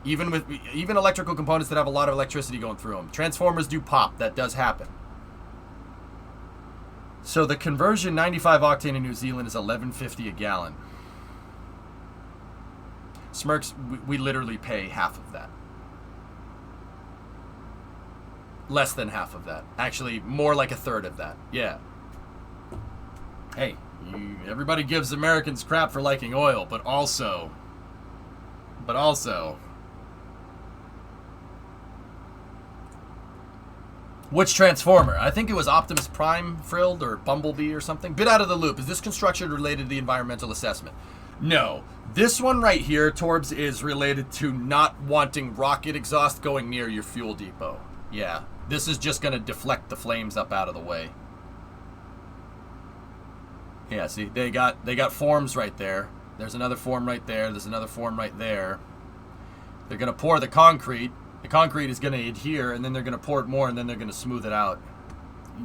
Even electrical components that have a lot of electricity going through them. Transformers do pop. That does happen. So the conversion 95 octane in New Zealand is $11.50 a gallon. Smirks, we literally pay half of that. Less than half of that. Actually, more like a third of that. Yeah. Hey, everybody gives Americans crap for liking oil, but also, which Transformer? I think it was Optimus Prime, Frilled, or Bumblebee or something. Bit out of the loop. Is this construction related to the environmental assessment? No. This one right here, Torbs, is related to not wanting rocket exhaust going near your fuel depot. Yeah, this is just going to deflect the flames up out of the way. Yeah, see, they got forms right there. There's another form right there. There's another form right there. They're going to pour the concrete. The concrete is going to adhere, and then they're going to pour it more, and then they're going to smooth it out.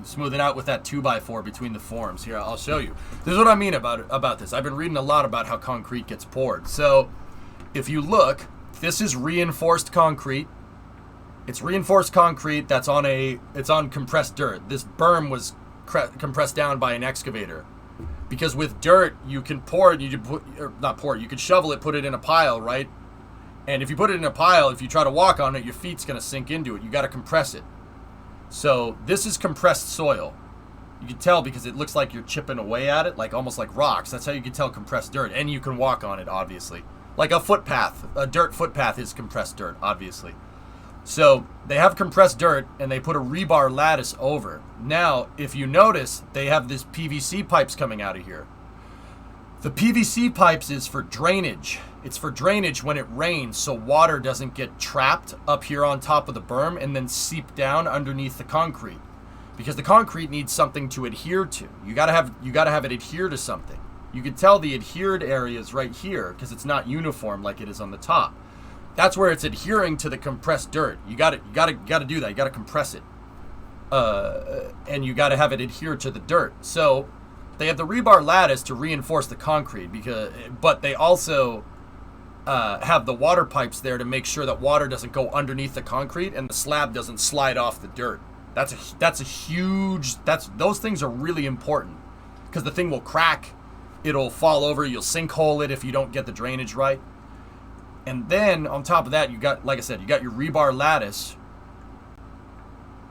Smooth it out with that 2x4 between the forms. Here, I'll show you. This is what I mean about this. I've been reading a lot about how concrete gets poured. So, if you look, this is reinforced concrete. It's reinforced concrete that's it's on compressed dirt. This berm was compressed down by an excavator. Because with dirt, you can pour it, you can shovel it, put it in a pile, right? And if you put it in a pile, if you try to walk on it, your feet's going to sink into it. You got to compress it. So this is compressed soil. You can tell because it looks like you're chipping away at it, like almost like rocks. That's how you can tell compressed dirt. And you can walk on it, obviously. Like a footpath. A dirt footpath is compressed dirt, obviously. So they have compressed dirt, and they put a rebar lattice over. Now, if you notice, they have this PVC pipes coming out of here. The PVC pipes is for drainage. It's for drainage when it rains, so water doesn't get trapped up here on top of the berm and then seep down underneath the concrete. Because the concrete needs something to adhere to. You gotta have it adhere to something. You can tell the adhered areas right here because it's not uniform like it is on the top. That's where it's adhering to the compressed dirt. You gotta do that. You gotta compress it, and you gotta have it adhere to the dirt. So they have the rebar lattice to reinforce the concrete but they also have the water pipes there to make sure that water doesn't go underneath the concrete and the slab doesn't slide off the dirt. That's a huge. Those things are really important because the thing will crack. It'll fall over. You'll sinkhole it if you don't get the drainage right. And then on top of that, you got, like I said, you got your rebar lattice,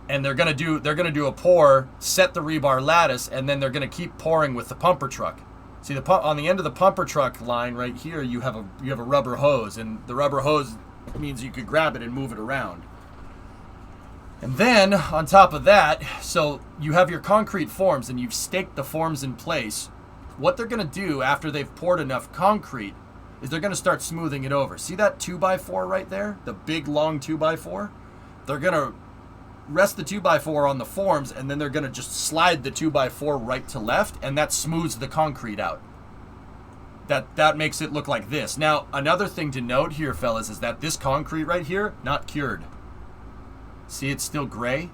and they're gonna do a pour, set the rebar lattice, and then they're gonna keep pouring with the pumper truck. See on the end of the pumper truck line right here, you have a rubber hose, and the rubber hose means you could grab it and move it around. And then on top of that, so you have your concrete forms and you've staked the forms in place. What they're gonna do after they've poured enough concrete is they're going to start smoothing it over. See that 2x4 right there? The big, long 2x4? They're going to rest the 2x4 on the forms, and then they're going to just slide the 2x4 right to left, and that smooths the concrete out. That makes it look like this. Now, another thing to note here, fellas, is that this concrete right here, not cured. See, it's still gray?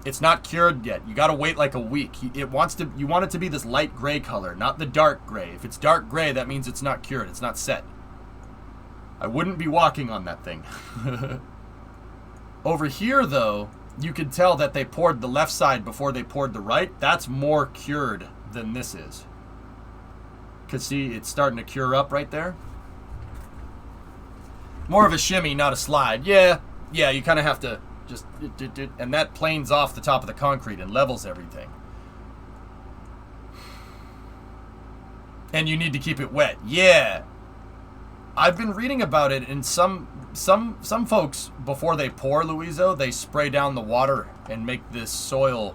It's not cured yet. You got to wait like a week. You want it to be this light gray color, not the dark gray. If it's dark gray, that means it's not cured. It's not set. I wouldn't be walking on that thing. Over here, though, you can tell that they poured the left side before they poured the right. That's more cured than this is. Because see, it's starting to cure up right there. More of a shimmy, not a slide. Yeah, you kind of have to just, and that planes off the top of the concrete and levels everything. And you need to keep it wet. Yeah. I've been reading about it, and some folks, before they pour, Louiso, they spray down the water and make this soil,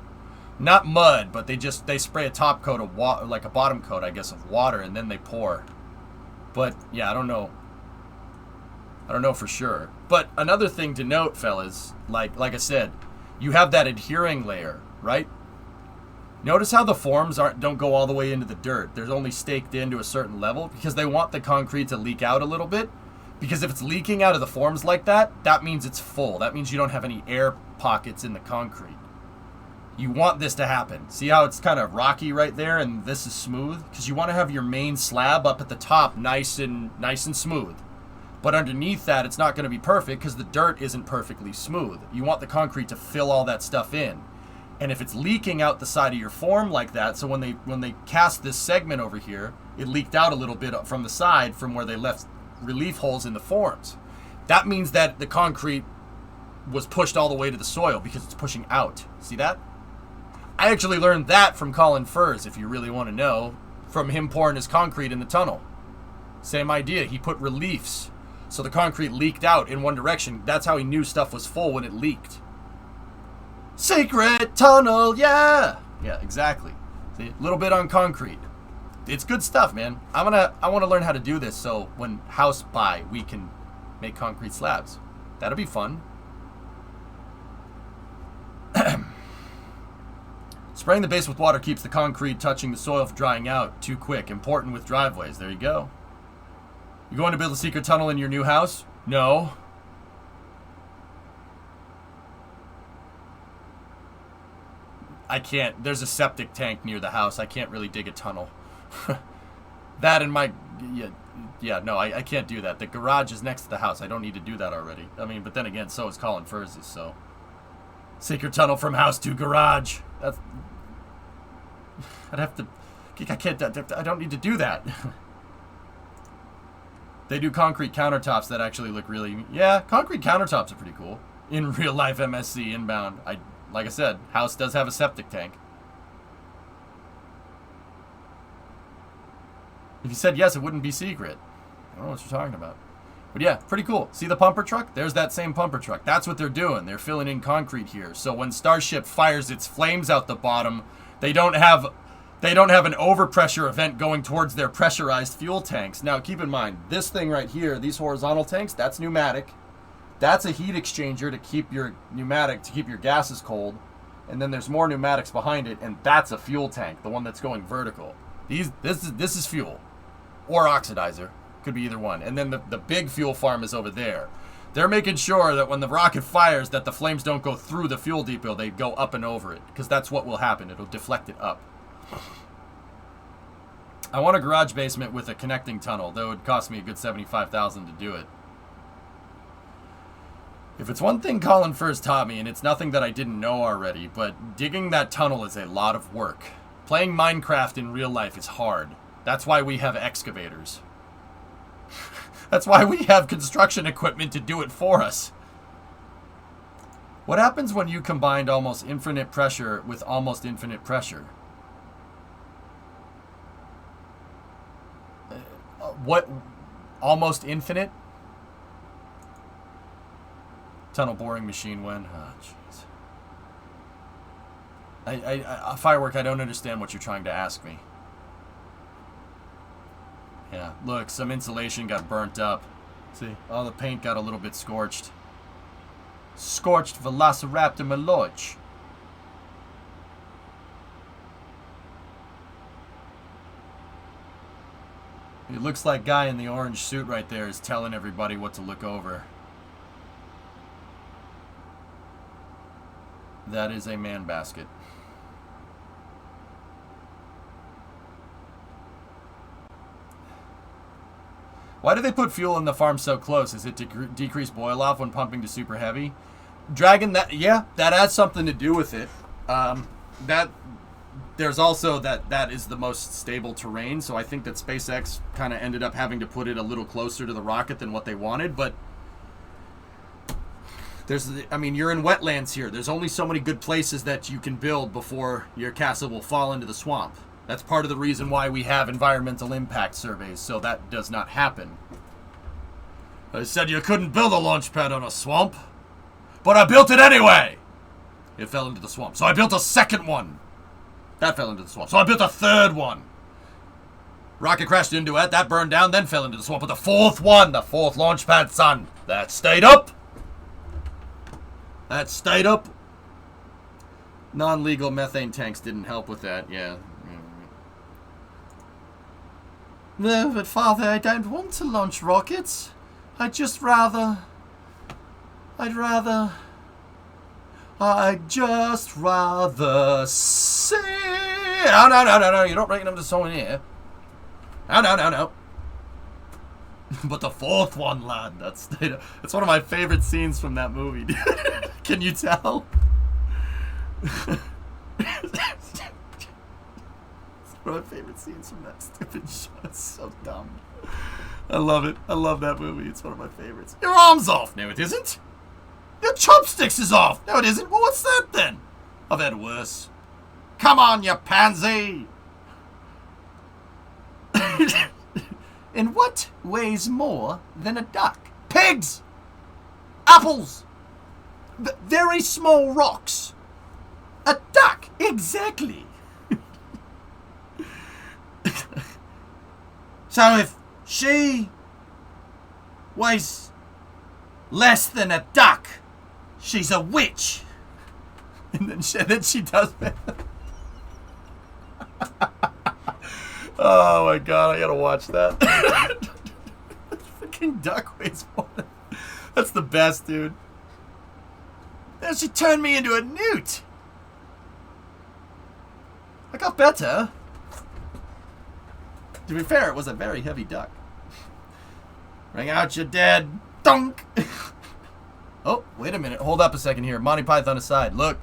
not mud, but they spray a top coat of water, like a bottom coat, I guess, of water, and then they pour. But yeah, I don't know for sure. But another thing to note, fellas, like I said, you have that adhering layer, right? Notice how the forms don't go all the way into the dirt. They're only staked into a certain level because they want the concrete to leak out a little bit. Because if it's leaking out of the forms like that, that means it's full. That means you don't have any air pockets in the concrete. You want this to happen. See how it's kind of rocky right there and this is smooth? Because you want to have your main slab up at the top nice and smooth. But underneath that, it's not going to be perfect because the dirt isn't perfectly smooth. You want the concrete to fill all that stuff in. And if it's leaking out the side of your form like that, so when they cast this segment over here, it leaked out a little bit from the side from where they left relief holes in the forms. That means that the concrete was pushed all the way to the soil because it's pushing out. See that? I actually learned that from Colin Furs, if you really want to know, from him pouring his concrete in the tunnel. Same idea. He put reliefs. So the concrete leaked out in one direction. That's how he knew stuff was full when it leaked. Secret tunnel, yeah! Yeah, exactly. See, a little bit on concrete. It's good stuff, man. I want to learn how to do this so when house buy, we can make concrete slabs. That'll be fun. Spraying the base with water keeps the concrete touching the soil from drying out too quick. Important with driveways. There you go. You going to build a secret tunnel in your new house? No. I can't. There's a septic tank near the house. I can't really dig a tunnel. That and my... Yeah, no, I can't do that. The garage is next to the house. I don't need to do that already. I mean, but then again, so is Colin Furs's, so... Secret tunnel from house to garage. That's... I'd have to... I can't... I don't need to do that. They do concrete countertops that actually look really... Yeah, concrete countertops are pretty cool. In real life MSC inbound. Like I said, house does have a septic tank. If you said yes, it wouldn't be secret. I don't know what you're talking about. But yeah, pretty cool. See the pumper truck? There's that same pumper truck. That's what they're doing. They're filling in concrete here. So when Starship fires its flames out the bottom, they don't have an overpressure event going towards their pressurized fuel tanks. Now keep in mind, this thing right here, these horizontal tanks, that's pneumatic. That's a heat exchanger to keep your gases cold. And then there's more pneumatics behind it, and that's a fuel tank, the one that's going vertical. This is fuel. Or oxidizer. Could be either one. And then the big fuel farm is over there. They're making sure that when the rocket fires that the flames don't go through the fuel depot, they go up and over it. Because that's what will happen. It'll deflect it up. I want a garage basement with a connecting tunnel, though it would cost me a good $75,000 to do it. If it's one thing Colin first taught me, and it's nothing that I didn't know already, but digging that tunnel is a lot of work. Playing Minecraft in real life is hard. That's why we have excavators. That's why we have construction equipment to do it for us. What happens when you combined almost infinite pressure with almost infinite pressure? What? Almost infinite? Tunnel boring machine when? Oh, jeez. Firework, I don't understand what you're trying to ask me. Yeah, look, some insulation got burnt up. See, all the paint got a little bit scorched. Scorched Velociraptor my lodge. It looks like guy in the orange suit right there is telling everybody what to look over. That is a man basket. Why do they put fuel in the farm so close? Is it to decrease boil off when pumping to super heavy? Dragon, that adds something to do with it. There's also that is the most stable terrain, so I think that SpaceX kind of ended up having to put it a little closer to the rocket than what they wanted, but you're in wetlands here. There's only so many good places that you can build before your castle will fall into the swamp. That's part of the reason why we have environmental impact surveys, so that does not happen. I said you couldn't build a launch pad on a swamp, but I built it anyway! It fell into the swamp, so I built a second one. That fell into the swamp, so I built a third one. Rocket crashed into it, that burned down, then fell into the swamp. But the fourth one, the fourth launch pad, son, that stayed up. That stayed up. Non-legal methane tanks didn't help with that, yeah. No, but Father, I don't want to launch rockets. I'd just rather say... No, you don't reckon I'm just sewing here. No. But the fourth one, lad, that's one of my favorite scenes from that movie, dude. Can you tell? One of my favorite scenes from that stupid show. It's so dumb. I love it. I love that movie. It's one of my favorites. Your arm's off. No, it isn't. Your chopsticks is off. No, it isn't. Well, what's that then? I've had worse. Come on, you pansy. And what weighs more than a duck? Pigs! Apples! Very small rocks. A duck, exactly. So if she weighs less than a duck, she's a witch. And then she does that. Oh my god, I gotta watch that. Freaking duck weighs more. That's the best, dude. Now she turned me into a newt. I got better. To be fair, it was a very heavy duck. Ring out your dead. Dunk. Oh, wait a minute. Hold up a second here. Monty Python aside. Look.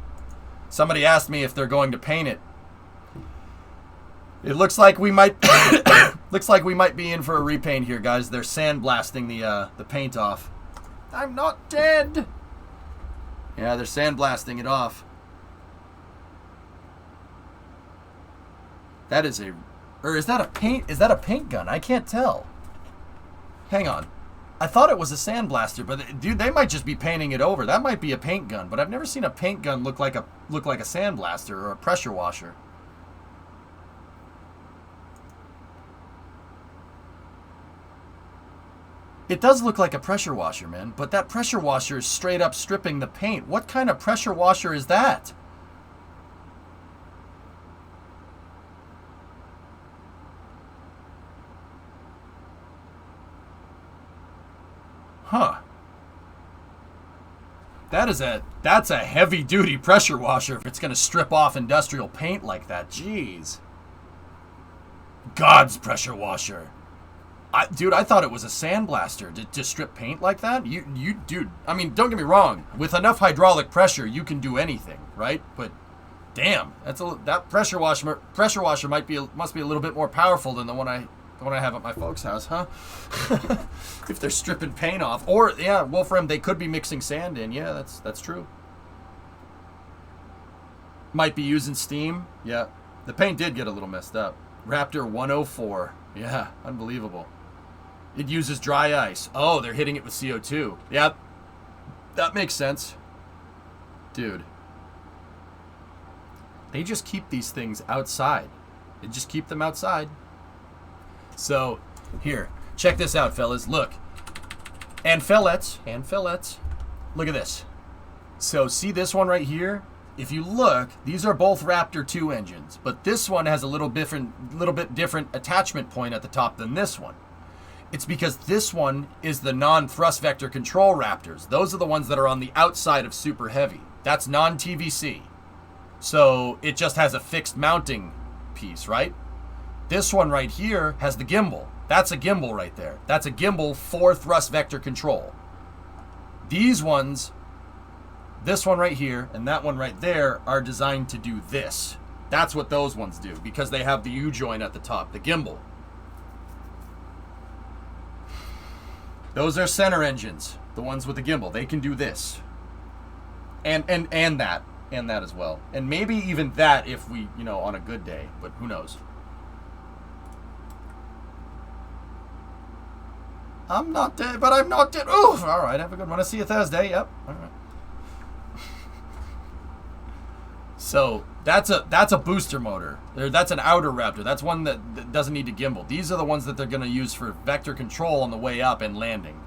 Somebody asked me if they're going to paint it. It looks like we might be in for a repaint here, guys. They're sandblasting the paint off. I'm not dead. Yeah, they're sandblasting it off. That is a Or is that a paint? Is that a paint gun? I can't tell. Hang on. I thought it was a sandblaster, but dude, they might just be painting it over. That might be a paint gun, but I've never seen a paint gun look like a sandblaster or a pressure washer. It does look like a pressure washer, man, but that pressure washer is straight up stripping the paint. What kind of pressure washer is that? Huh. That's a heavy duty pressure washer if it's going to strip off industrial paint like that. Jeez. God's pressure washer. Dude, I thought it was a sandblaster to strip paint like that. Dude, I mean, don't get me wrong. With enough hydraulic pressure, you can do anything, right? But damn, that pressure washer must be a little bit more powerful than the one I have at my folks' house, huh? If they're stripping paint off, or yeah, Wolfram, they could be mixing sand in. Yeah, that's true. Might be using steam. Yeah, the paint did get a little messed up. Raptor 104. Yeah, unbelievable. It uses dry ice. Oh, they're hitting it with CO2. Yeah, that makes sense. Dude. They just keep these things outside. They just keep them outside. So, here. Check this out, fellas. Look. And fillettes. Look at this. So, see this one right here? If you look, these are both Raptor 2 engines, but this one has a little bit different attachment point at the top than this one. It's because this one is the non-thrust vector control Raptors. Those are the ones that are on the outside of Super Heavy. That's non-TVC. So it just has a fixed mounting piece, right? This one right here has the gimbal. That's a gimbal right there. That's a gimbal for thrust vector control. These ones, this one right here and that one right there, are designed to do this. That's what those ones do because they have the U-joint at the top, the gimbal. Those are center engines, the ones with the gimbal. They can do this. And that as well. And maybe even that if we, on a good day, but who knows. I'm not dead, but I'm not dead. Ooh, all right, have a good one. I'll see you Thursday. Yep. All right. So that's a booster motor. That's an outer Raptor. That's one that doesn't need to gimbal. These are the ones that they're going to use for vector control on the way up and landing.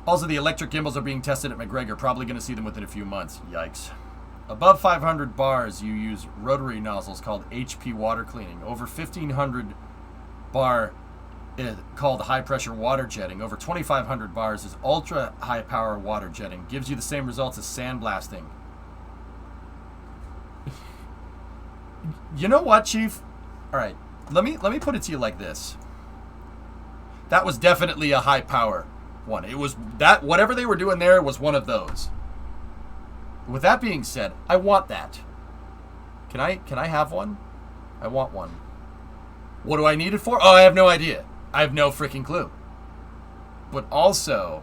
Also, the electric gimbals are being tested at McGregor. Probably going to see them within a few months. Yikes. Above 500 bars, you use rotary nozzles called HP water cleaning. Over 1,500 bar called high pressure water jetting. Over 2,500 bars is ultra high power water jetting. Gives you the same results as sandblasting. You know what, Chief? All right, let me put it to you like this. That was definitely a high power one. It was that whatever they were doing there was one of those. With that being said, I want that. Can I have one? I want one. What do I need it for? Oh, I have no idea. I have no freaking clue. But also,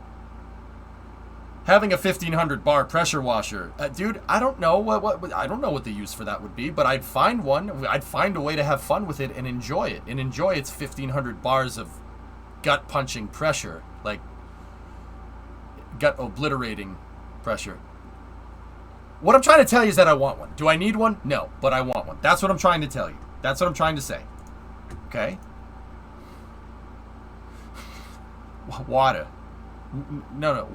having a 1,500 bar pressure washer, dude, I don't know what the use for that would be, but I'd find one. I'd find a way to have fun with it and enjoy it, and enjoy its 1,500 bars of gut punching pressure, like gut obliterating pressure. What I'm trying to tell you is that I want one. Do I need one? No, but I want one. That's what I'm trying to tell you. That's what I'm trying to say. Okay? Water. No,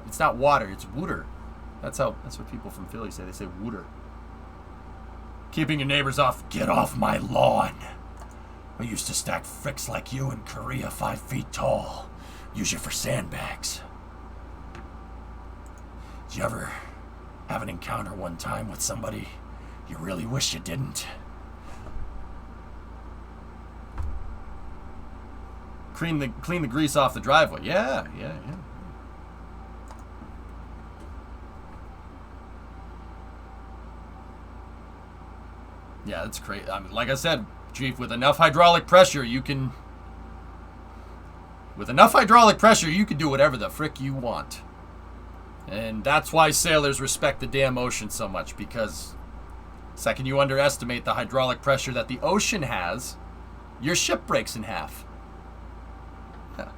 it's not water. It's wooter. That's what people from Philly say. They say wooter. Keeping your neighbors off. Get off my lawn. I used to stack fricks like you in Korea 5 feet tall. Use you for sandbags. Did you ever have an encounter one time with somebody you really wish you didn't? Clean the grease off the driveway. Yeah. Yeah, that's crazy. I mean, like I said, Chief, with enough hydraulic pressure, you can... With enough hydraulic pressure, you can do whatever the frick you want. And that's why sailors respect the damn ocean so much, because Second, you underestimate the hydraulic pressure that the ocean has, your ship breaks in half. Yeah.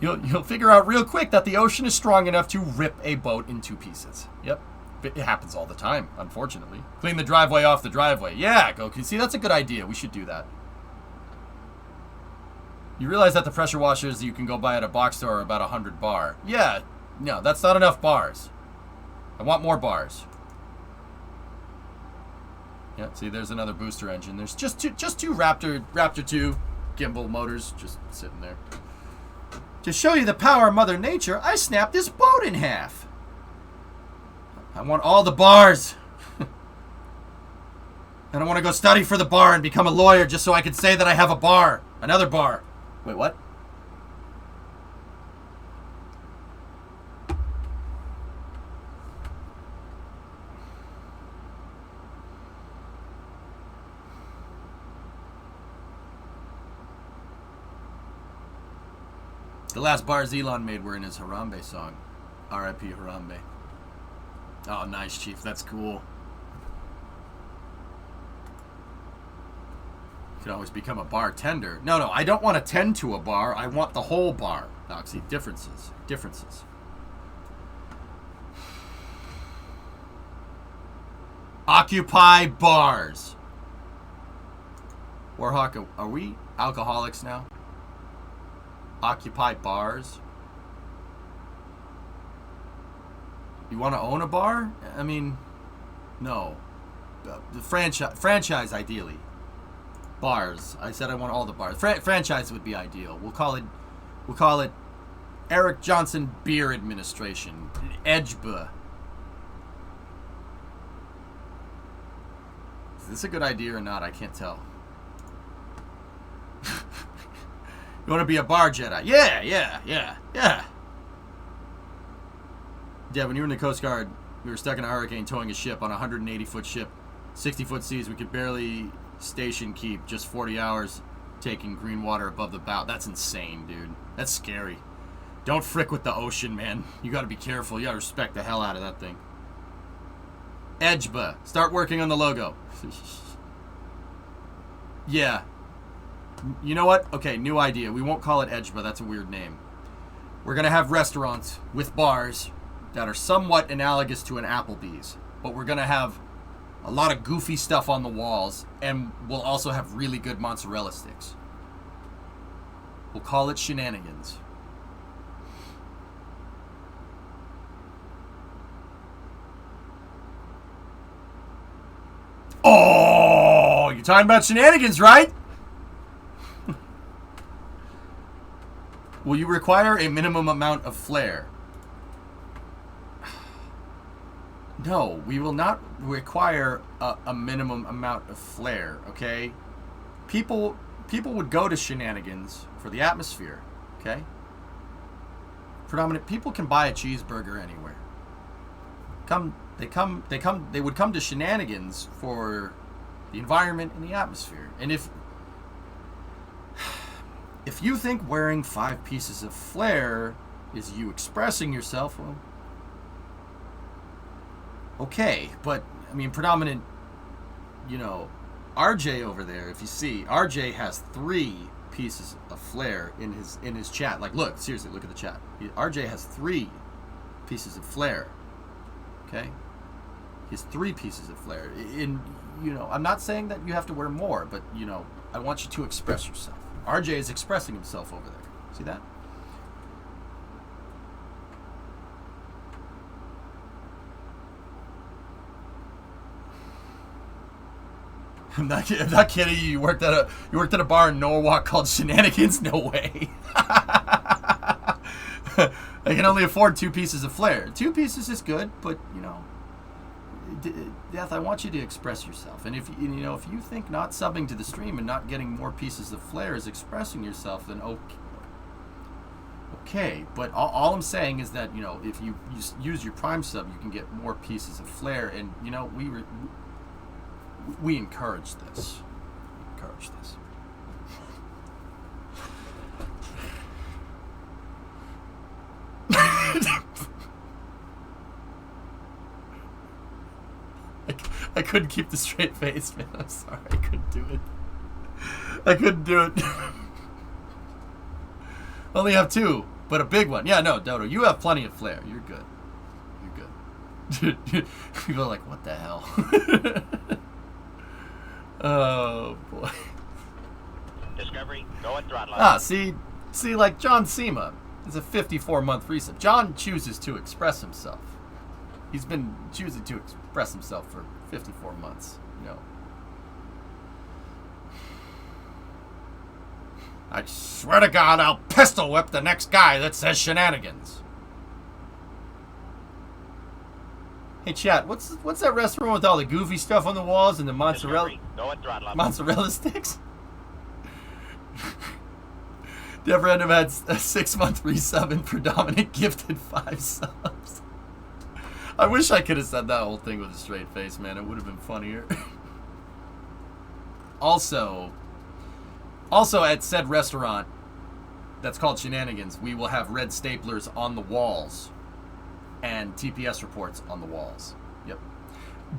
You'll figure out real quick that the ocean is strong enough to rip a boat in 2 pieces. Yep. It happens all the time, unfortunately. Clean the driveway off the driveway. Yeah, Goku. See, that's a good idea. We should do that. You realize that the pressure washers you can go buy at a box store are about 100 bar. Yeah. No, that's not enough bars. I want more bars. Yeah, see, there's another booster engine. There's just two Raptor 2 gimbal motors just sitting there. To show you the power of Mother Nature, I snapped this boat in half. I want all the bars. And I want to go study for the bar and become a lawyer just so I can say that I have a bar. Another bar. Wait, what? The last bars Elon made were in his Harambe song. R.I.P. Harambe. Oh, nice, Chief. That's cool. You can always become a bartender. No, I don't want to tend to a bar. I want the whole bar. Now, see, differences. Occupy bars. Warhawk, are we alcoholics now? Occupy bars? You want to own a bar? I mean, no. The franchise, ideally. Bars. I said I want all the bars. Franchise would be ideal. We'll call it Eric Johnson Beer Administration. EDGBA. Is this a good idea or not? I can't tell. You want to be a bar Jedi? Yeah. Yeah, when you were in the Coast Guard, we were stuck in a hurricane towing a ship on a 180-foot ship. 60-foot seas, we could barely station keep, just 40 hours taking green water above the bow. That's insane, dude. That's scary. Don't frick with the ocean, man. You gotta be careful. You gotta respect the hell out of that thing. EDGBA. Start working on the logo. Yeah. You know what? Okay, new idea. We won't call it EDGBA. That's a weird name. We're gonna have restaurants with bars that are somewhat analogous to an Applebee's, but we're gonna have a lot of goofy stuff on the walls, and we'll also have really good mozzarella sticks. We'll call it Shenanigans. Oh, you're talking about Shenanigans, right? Will you require a minimum amount of flair? No, we will not require a minimum amount of flair, okay? People would go to Shenanigans for the atmosphere, okay? Predominant people can buy a cheeseburger anywhere. They would come to Shenanigans for the environment and the atmosphere. And if you think wearing 5 pieces of flair is you expressing yourself, well, okay, but I mean, predominant, RJ over there, if you see, RJ has 3 pieces of flair in his chat. Like, look, seriously, look at the chat. RJ has 3 pieces of flair. Okay? He has 3 pieces of flair. I'm not saying that you have to wear more, but, I want you to express yourself. RJ is expressing himself over there. See that? I'm not kidding you. You worked at a bar in Norwalk called Shenanigans? No way. I can only afford 2 pieces of flair. 2 pieces is good, but Death, I want you to express yourself. And if you think not subbing to the stream and not getting more pieces of flair is expressing yourself, then okay. But all I'm saying is that if you use your Prime sub, you can get more pieces of flair, and we encourage this. I couldn't keep the straight face, man. I'm sorry. I couldn't do it. I couldn't do it. Only have two, but a big one. Yeah, no, Dodo, you have plenty of flair. You're good. You're good. People are like, what the hell? Oh, boy. Discovery, go at throttle. Ah, see, like John Cema is a 54-month recent. John chooses to express himself. He's been choosing to express himself for 54 months, you know. I swear to God, I'll pistol whip the next guy that says shenanigans. Hey, chat, what's that restaurant with all the goofy stuff on the walls and the mozzarella sticks? Referendum had a 6-month resub and predominant gifted 5 subs. I wish I could have said that whole thing with a straight face, man. It would have been funnier. Also, at said restaurant that's called Shenanigans, we will have red staplers on the walls and TPS reports on the walls. Yep.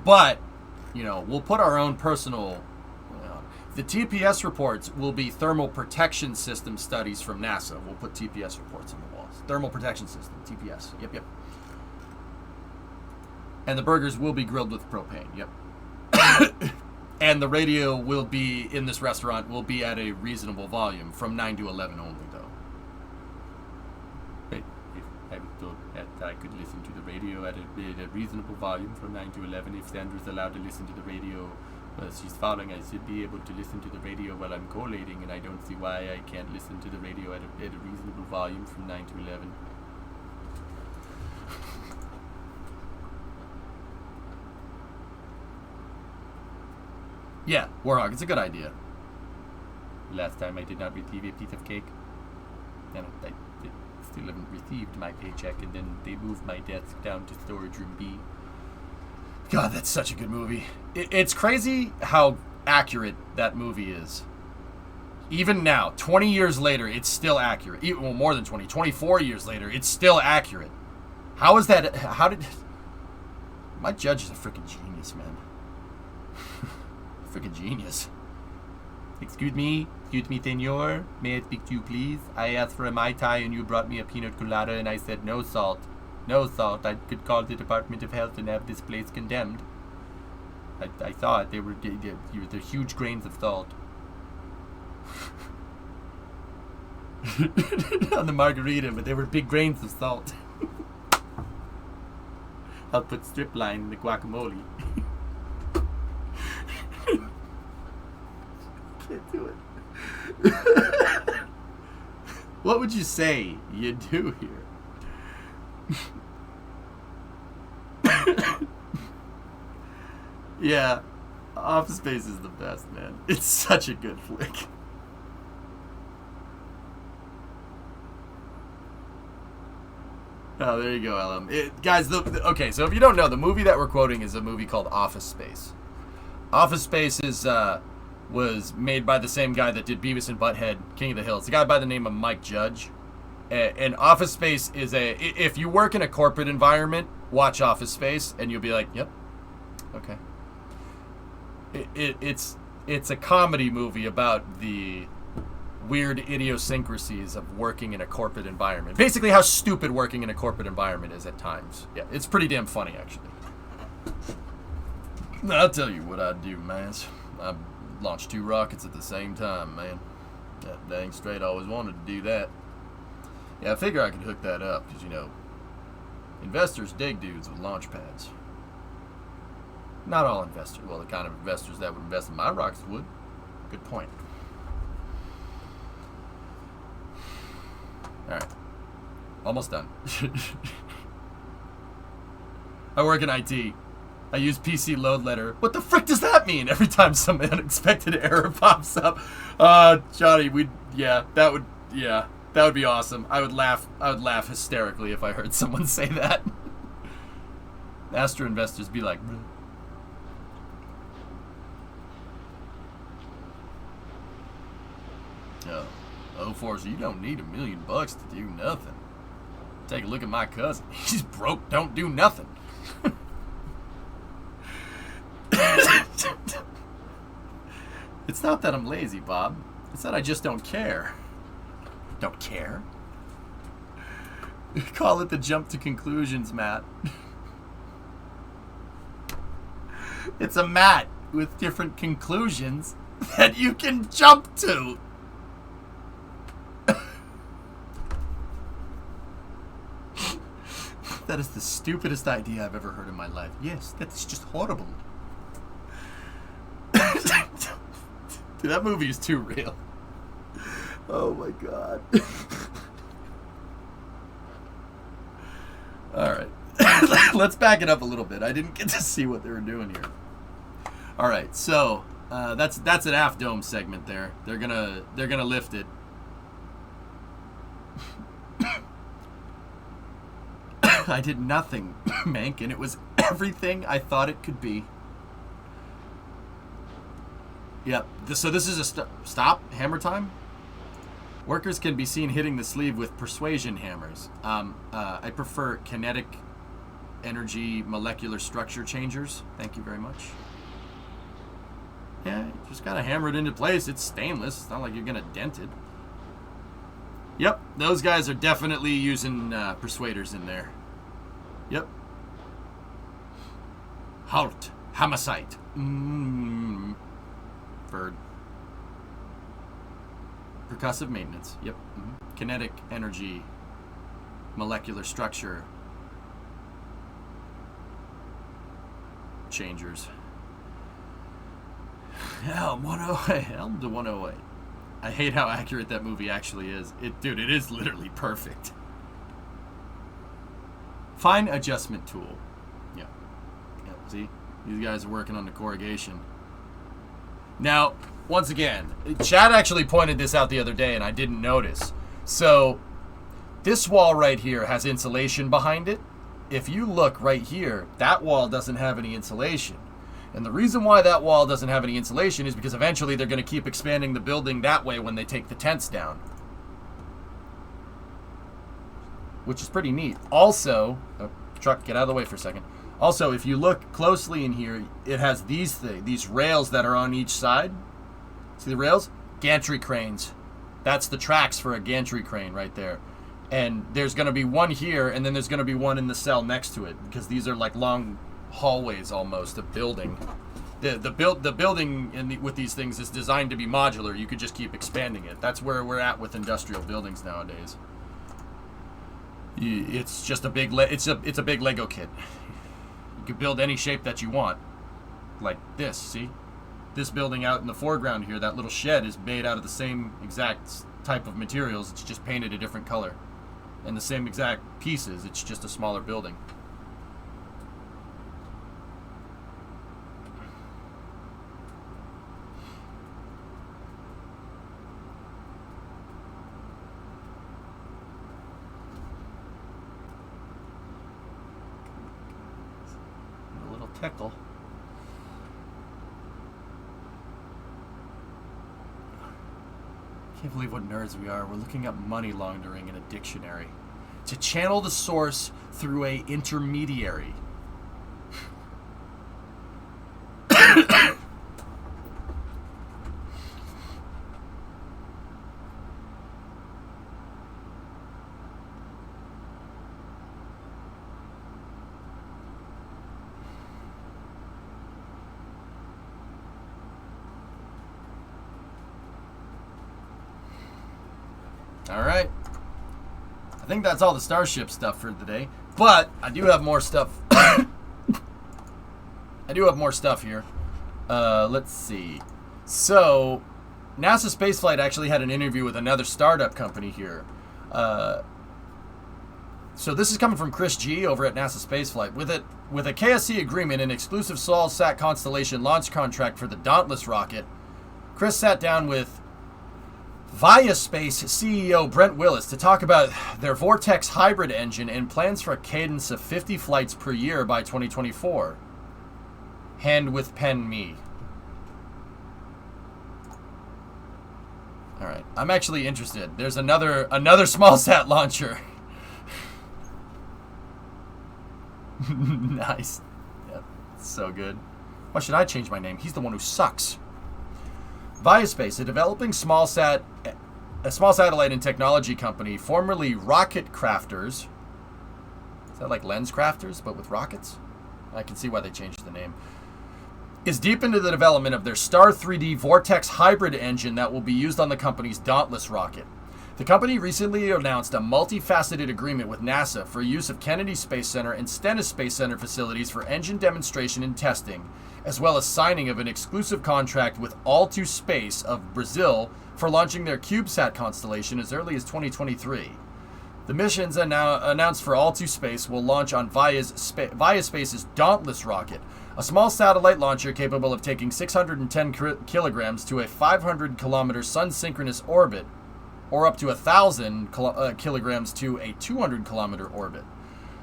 But, you know, we'll put our own personal... The TPS reports will be thermal protection system studies from NASA. We'll put TPS reports on the walls. Thermal protection system, TPS. Yep. And the burgers will be grilled with propane. Yep. And the radio will be, in this restaurant, will be at a reasonable volume from 9 to 11 only, though. Wait, I was told that I could listen to the radio at a reasonable volume from 9 to 11. If Sandra's allowed to listen to the radio as she's falling, I should be able to listen to the radio while I'm collating, and I don't see why I can't listen to the radio at a reasonable volume from 9 to 11. Yeah, Warhawk, it's a good idea. Last time I did not receive a piece of cake. And I still haven't received my paycheck, and then they moved my desk down to storage room B. God, that's such a good movie. It's crazy how accurate that movie is. Even now, 20 years later, it's still accurate. Well, more than 20, 24 years later, it's still accurate. How is that? How did... My judge is a freaking genius, man. Freaking genius. Excuse me, senor. May I speak to you, please? I asked for a Mai Tai and you brought me a peanut colada and I said no salt. No salt. I could call the Department of Health and have this place condemned. I saw it. They're huge grains of salt. On the margarita, but they were big grains of salt. I'll put strip line in the guacamole. Can't do it. What would you say you do here? Yeah, Office Space is the best, man. It's such a good flick. Oh, there you go, LM. Guys, okay, so if you don't know, the movie that we're quoting is a movie called Office Space. Office Space was made by the same guy that did Beavis and Butthead, King of the Hill. It's a guy by the name of Mike Judge. And Office Space is if you work in a corporate environment, watch Office Space, and you'll be like, yep, okay. It's a comedy movie about the weird idiosyncrasies of working in a corporate environment. Basically how stupid working in a corporate environment is at times. Yeah, it's pretty damn funny, actually. I'll tell you what I do, man. I launched 2 rockets at the same time, man. That dang straight, I always wanted to do that. Yeah, I figure I could hook that up, because, you know, investors dig dudes with launch pads. Not all investors. Well, the kind of investors that would invest in my rockets would. Good point. Alright. Almost done. I work in IT. I use PC load letter. What the frick does that mean? Every time some unexpected error pops up. Johnny, that would be awesome. I would laugh hysterically if I heard someone say that. Astro investors be like, bleh. Oh, Forza, you don't need $1 million to do nothing. Take a look at my cousin. He's broke, don't do nothing. It's not that I'm lazy, Bob. It's that I just don't care. Don't care? Call it the jump to conclusions, Matt. It's a mat with different conclusions that you can jump to. That is the stupidest idea I've ever heard in my life. Yes, that's just horrible. Dude, that movie is too real. Oh my god. Alright. Let's back it up a little bit. I didn't get to see what they were doing here. Alright, so that's an half dome segment there. They're gonna lift it. I did nothing, Mank, and it was everything I thought it could be. Yep. So this is a stop hammer time. Workers can be seen hitting the sleeve with persuasion hammers. I prefer kinetic energy molecular structure changers. Thank you very much. Yeah, you just gotta hammer it into place. It's stainless. It's not like you're gonna dent it. Yep, those guys are definitely using persuaders in there. Yep. Halt. Homicide. For percussive maintenance. Yep. Kinetic energy. Molecular structure. Changers. Helm 108. Helm to 108. I hate how accurate that movie actually is. Dude, it is literally perfect. Fine adjustment tool. Yeah. See? These guys are working on the corrugation. Now, once again, Chad actually pointed this out the other day and I didn't notice. So, this wall right here has insulation behind it. If you look right here, that wall doesn't have any insulation. And the reason why that wall doesn't have any insulation is because eventually they're going to keep expanding the building that way when they take the tents down. Which is pretty neat. Also, truck, get out of the way for a second. Also, if you look closely in here, it has these rails that are on each side. See the rails? Gantry cranes. That's the tracks for a gantry crane right there. And there's going to be one here, and then there's going to be one in the cell next to it, because these are like long hallways almost of building. The building with these things is designed to be modular. You could just keep expanding it. That's where we're at with industrial buildings nowadays. It's just a big it's a big Lego kit. You can build any shape that you want, like this. See, this building out in the foreground here, that little shed is made out of the same exact type of materials. It's just painted a different color, and the same exact pieces. It's just a smaller building. Tickle. Can't believe what nerds we are. We're looking up money laundering in a dictionary to channel the source through a intermediary. Alright. I think that's all the Starship stuff for today. But I do have more stuff. I do have more stuff here. Let's see. So, NASA Spaceflight actually had an interview with another startup company here. So this is coming from Chris G over at NASA Spaceflight. With a KSC agreement, an exclusive Sol-Sat Constellation launch contract for the Dauntless rocket, Chris sat down with Viaspace CEO Brent Willis to talk about their Vortex hybrid engine and plans for a cadence of 50 flights per year by 2024. Hand with pen me. Alright, I'm actually interested. There's another small sat launcher. Nice. Yep, so good. Why should I change my name? He's the one who sucks. Viaspace, a small satellite and technology company, formerly Rocket Crafters. Is that like Lens Crafters, but with rockets? I can see why they changed the name. Is deep into the development of their Star 3D Vortex hybrid engine that will be used on the company's Dauntless rocket. The company recently announced a multifaceted agreement with NASA for use of Kennedy Space Center and Stennis Space Center facilities for engine demonstration and testing, as well as signing of an exclusive contract with All2Space of Brazil for launching their CubeSat constellation as early as 2023. The missions announced for All2Space will launch on Viaspace's Dauntless rocket, a small satellite launcher capable of taking 610 kilograms to a 500-kilometer sun-synchronous orbit, or up to 1,000 kilograms to a 200-kilometer orbit.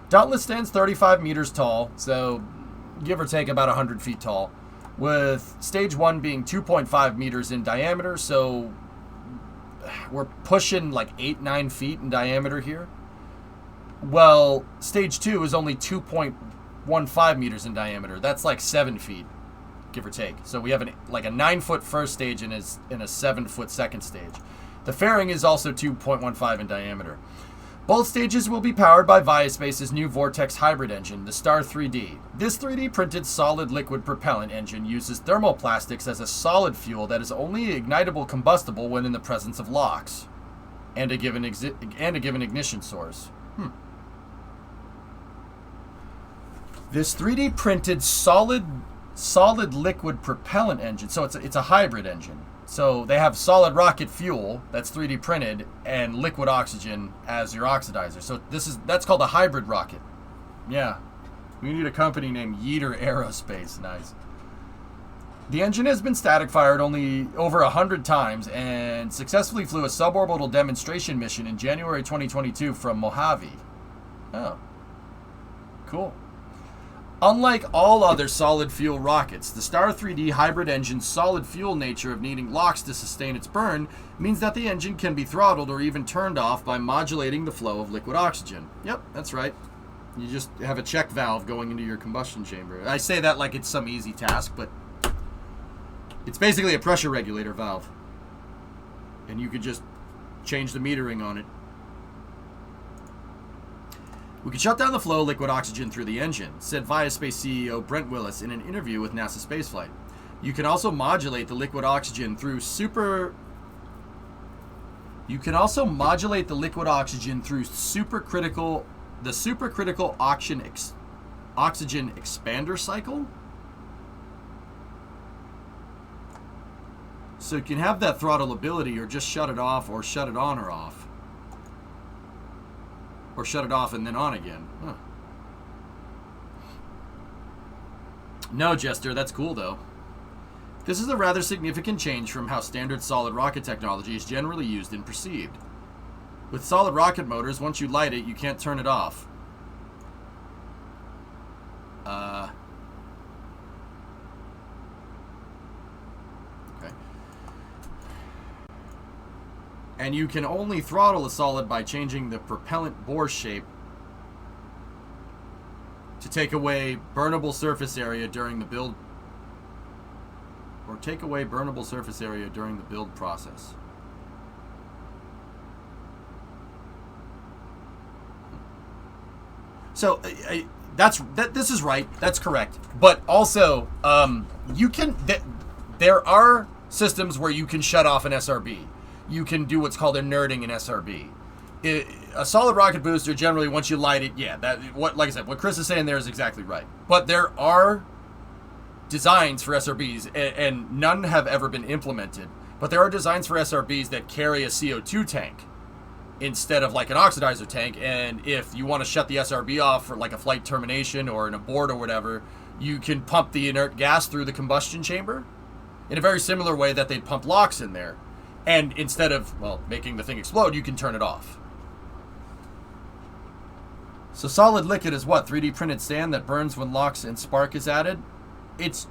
Dauntless stands 35 meters tall, so give or take about 100 feet tall, with stage 1 being 2.5 meters in diameter, so we're pushing like 8-9 feet in diameter here. Well, stage 2 is only 2.15 meters in diameter. That's like 7 feet, give or take. So we have a 9-foot first stage and a 7-foot second stage. The fairing is also 2.15 in diameter. Both stages will be powered by Viaspace's new Vortex hybrid engine, the Star 3D. This 3D printed solid liquid propellant engine uses thermoplastics as a solid fuel that is only ignitable combustible when in the presence of LOX and a given ignition source. This 3D printed solid liquid propellant engine, so it's a hybrid engine. So they have solid rocket fuel that's 3D printed and liquid oxygen as your oxidizer. So that's called a hybrid rocket. Yeah. We need a company named Yeater Aerospace. Nice. The engine has been static fired only over 100 times and successfully flew a suborbital demonstration mission in January 2022 from Mojave. Oh. Cool. Unlike all other solid fuel rockets, the Star 3D hybrid engine's solid fuel nature of needing LOX to sustain its burn means that the engine can be throttled or even turned off by modulating the flow of liquid oxygen. Yep, that's right. You just have a check valve going into your combustion chamber. I say that like it's some easy task, but it's basically a pressure regulator valve. And you could just change the metering on it. We can shut down the flow of liquid oxygen through the engine, said Viaspace CEO Brent Willis in an interview with NASA Spaceflight. You can also modulate the liquid oxygen through supercritical oxygen expander cycle. So you can have that throttle ability or just shut it off or shut it on or off. Or shut it off and then on again. Huh. No, Jester, that's cool though. This is a rather significant change from how standard solid rocket technology is generally used and perceived. With solid rocket motors, once you light it, you can't turn it off. Okay. And you can only throttle a solid by changing the propellant bore shape to take away burnable surface area during the build, or take away burnable surface area during the build process. So this is right. That's correct. But also, there are systems where you can shut off an SRB. You can do what's called inerting an SRB. A solid rocket booster, generally, once you light it, like I said, what Chris is saying there is exactly right. But there are designs for SRBs, and none have ever been implemented. But there are designs for SRBs that carry a CO2 tank instead of like an oxidizer tank. And if you want to shut the SRB off for like a flight termination or an abort or whatever, you can pump the inert gas through the combustion chamber in a very similar way that they'd pump LOX in there. And instead of, making the thing explode, you can turn it off. So solid liquid is what? 3D printed sand that burns when LOX and spark is added? It's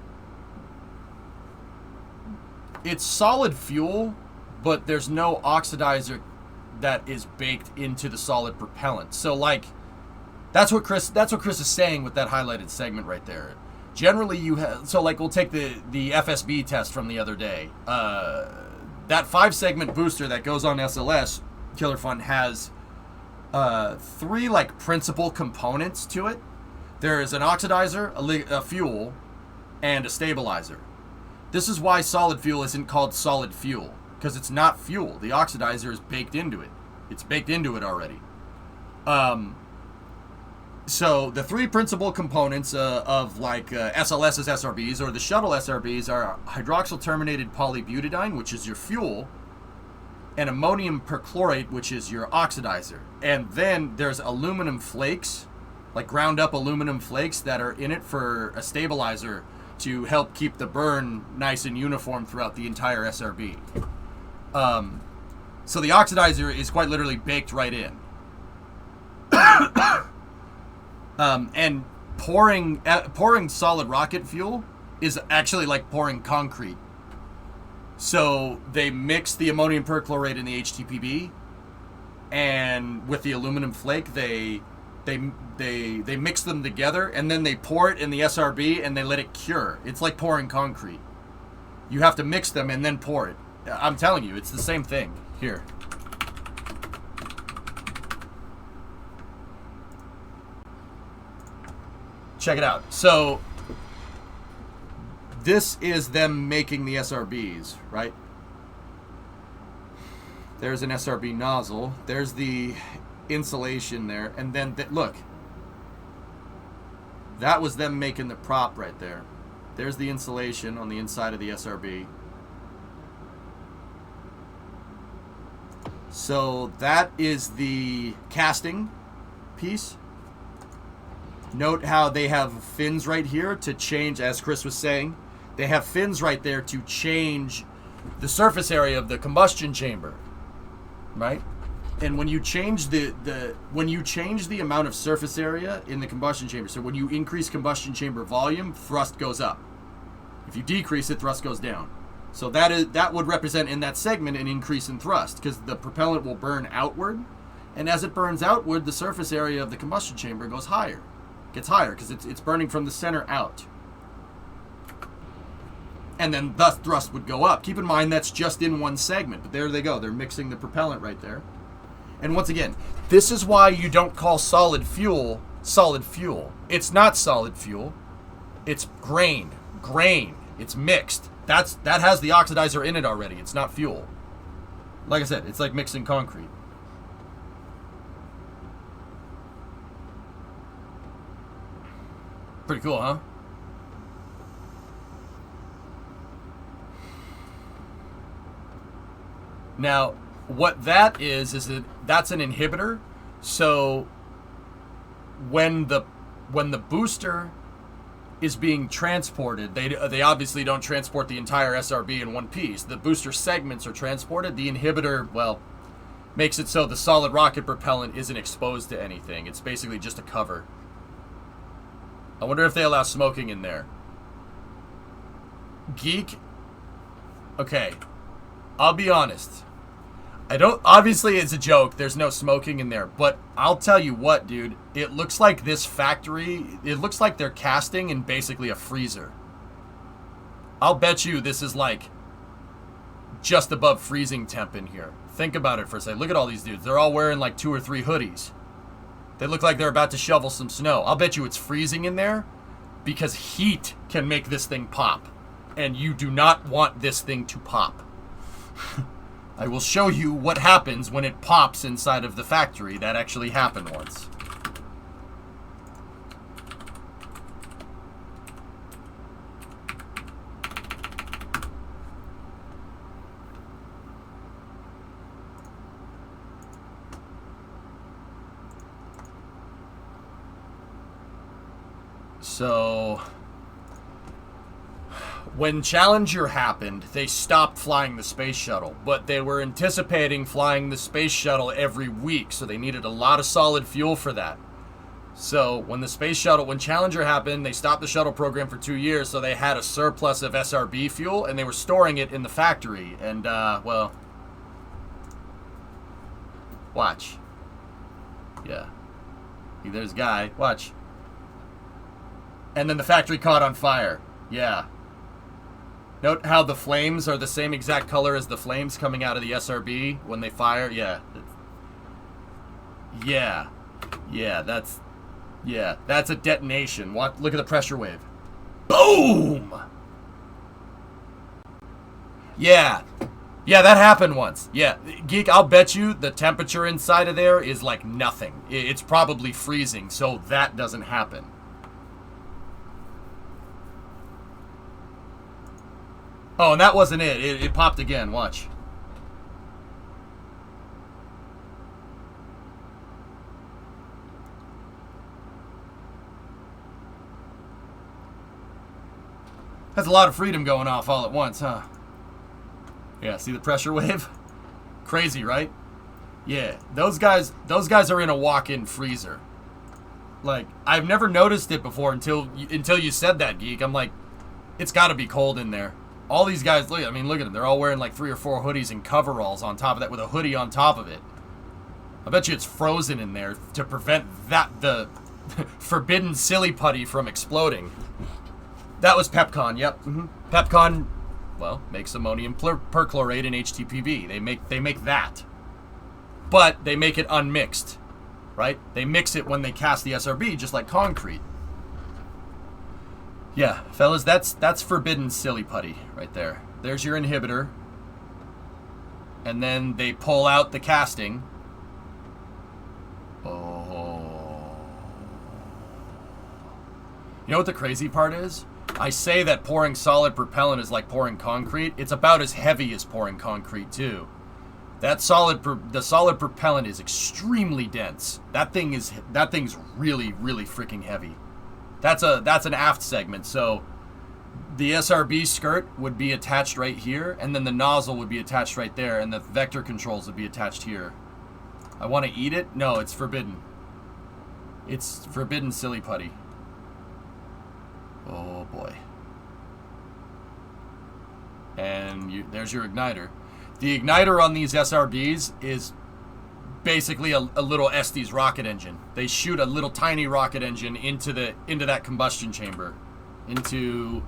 solid fuel, but there's no oxidizer that is baked into the solid propellant. So like, that's what Chris is saying with that highlighted segment right there. generally you have, so like we'll take the FSB test from the other day. That 5-segment booster that goes on SLS, Killer Fun, has 3 like principal components to it. There is an oxidizer, a fuel, and a stabilizer. This is why solid fuel isn't called solid fuel, because it's not fuel. The oxidizer is baked into it. It's baked into it already. So the 3 principal components of like SLS's SRBs or the shuttle SRBs are hydroxyl terminated polybutadiene, which is your fuel, and ammonium perchlorate, which is your oxidizer. And then there's aluminum flakes, like ground up aluminum flakes that are in it for a stabilizer to help keep the burn nice and uniform throughout the entire SRB. So the oxidizer is quite literally baked right in. And pouring solid rocket fuel is actually like pouring concrete. So they mix the ammonium perchlorate in the HTPB, and with the aluminum flake, they mix them together, and then they pour it in the SRB and they let it cure. It's like pouring concrete. You have to mix them and then pour it. I'm telling you, it's the same thing. Here. Check it out. So this is them making the SRBs, right? There's an SRB nozzle. There's the insulation there. And then, look. That was them making the prop right there. There's the insulation on the inside of the SRB. So that is the casting piece. Note how they have fins right here to change, as Chris was saying. They have fins right there to change the surface area of the combustion chamber, right? And when you change the amount of surface area in the combustion chamber, so when you increase combustion chamber volume, thrust goes up. If you decrease it, thrust goes down. So that would represent in that segment an increase in thrust, because the propellant will burn outward, and as it burns outward, the surface area of the combustion chamber gets higher because it's burning from the center out. And then thus thrust would go up. Keep in mind that's just in one segment, but there they go. They're mixing the propellant right there. And once again, this is why you don't call solid fuel solid fuel. It's not solid fuel. It's grain. It's mixed. That has the oxidizer in it already. It's not fuel. Like I said, it's like mixing concrete. Pretty cool, huh? Now, what that is that's an inhibitor. So when the booster is being transported, they obviously don't transport the entire SRB in one piece. The booster segments are transported. The inhibitor, well, makes it so the solid rocket propellant isn't exposed to anything. It's basically just a cover. I wonder if they allow smoking in there. Geek. Okay. I'll be honest. Obviously it's a joke. There's no smoking in there. But I'll tell you what, dude. It looks like this factory, it looks like they're casting in basically a freezer. I'll bet you this is like just above freezing temp in here. Think about it for a second. Look at all these dudes. They're all wearing like 2 or 3 hoodies. They look like they're about to shovel some snow. I'll bet you it's freezing in there because heat can make this thing pop. And you do not want this thing to pop. I will show you what happens when it pops inside of the factory. That actually happened once. So, when Challenger happened, they stopped flying the space shuttle, but they were anticipating flying the space shuttle every week, so they needed a lot of solid fuel for that. So, when Challenger happened, they stopped the shuttle program for 2 years, so they had a surplus of SRB fuel, and they were storing it in the factory, and, well, watch. Yeah. There's a guy. Watch. And then the factory caught on fire. Yeah. Note how the flames are the same exact color as the flames coming out of the SRB when they fire. Yeah. Yeah. Yeah, that's a detonation. Look at the pressure wave. Boom! Yeah. Yeah, that happened once. Yeah. Geek, I'll bet you the temperature inside of there is like nothing. It's probably freezing, so that doesn't happen. Oh, and that wasn't it. It popped again. Watch. Has a lot of freedom going off all at once, huh? Yeah, see the pressure wave? Crazy, right? Yeah, those guys are in a walk-in freezer. Like, I've never noticed it before until you said that, Geek. I'm like, it's got to be cold in there. All these guys, look at them. They're all wearing like 3 or 4 hoodies and coveralls on top of that with a hoodie on top of it. I bet you it's frozen in there to prevent the forbidden silly putty from exploding. That was Pepcon, yep. Pepcon, well, makes ammonium perchlorate and HTPB. They make that. But they make it unmixed, right? They mix it when they cast the SRB, just like concrete. Yeah, fellas, that's forbidden silly putty right there. There's your inhibitor. And then they pull out the casting. Oh. You know what the crazy part is? I say that pouring solid propellant is like pouring concrete. It's about as heavy as pouring concrete, too. The solid propellant is extremely dense. That thing's really, really freaking heavy. That's an aft segment, so the SRB skirt would be attached right here, and then the nozzle would be attached right there, and the vector controls would be attached here. I want to eat it? No, it's forbidden. It's forbidden silly putty. Oh boy. And there's your igniter. The igniter on these SRBs is basically a little Estes rocket engine. They shoot a little tiny rocket engine into that combustion chamber, into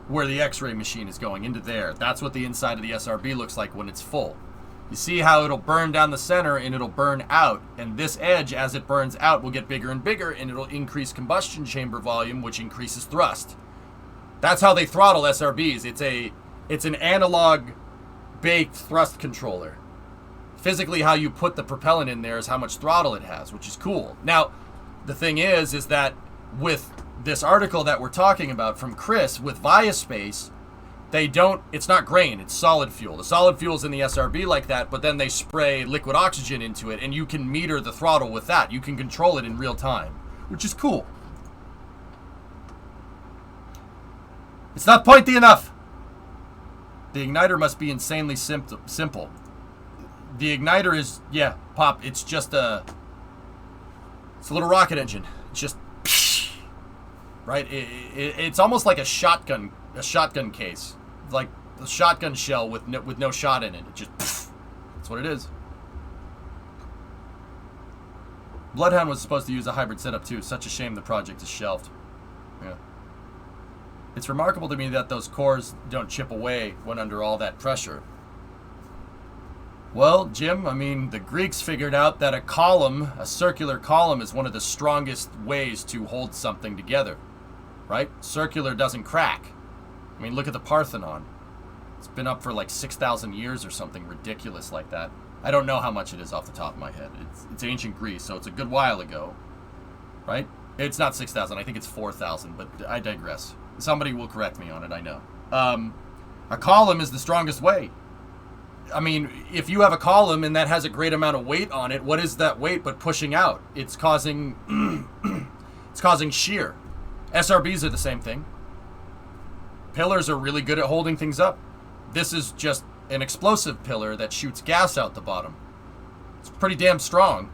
where the X-ray machine is going, into there. That's what the inside of the SRB looks like when it's full. You see how it'll burn down the center and it'll burn out, and this edge, as it burns out, will get bigger and bigger, and it'll increase combustion chamber volume, which increases thrust. That's how they throttle SRBs. It's an analog baked thrust controller. Physically, how you put the propellant in there is how much throttle it has, which is cool. Now, the thing is that with this article that we're talking about from Chris, with Viaspace, it's not grain, it's solid fuel. The solid fuel's in the SRB like that, but then they spray liquid oxygen into it, and you can meter the throttle with that. You can control it in real time, which is cool. It's not pointy enough. The igniter must be insanely simple. The igniter is, yeah, Pop, it's just it's a little rocket engine. It's just, right? It's almost like a shotgun case. It's like a shotgun shell with no shot in it. It just, that's what it is. Bloodhound was supposed to use a hybrid setup too. Such a shame the project is shelved. Yeah. It's remarkable to me that those cores don't chip away when under all that pressure. Well, Jim, I mean, the Greeks figured out that a circular column, is one of the strongest ways to hold something together, right? Circular doesn't crack. I mean, look at the Parthenon. It's been up for like 6,000 years or something ridiculous like that. I don't know how much it is off the top of my head. It's ancient Greece, so it's a good while ago, right? It's not 6,000. I think it's 4,000, but I digress. Somebody will correct me on it, I know. A column is the strongest way. I mean, if you have a column and that has a great amount of weight on it, what is that weight but pushing out? It's causing it's causing shear. SRBs are the same thing. Pillars are really good at holding things up. This is just an explosive pillar that shoots gas out the bottom. It's pretty damn strong.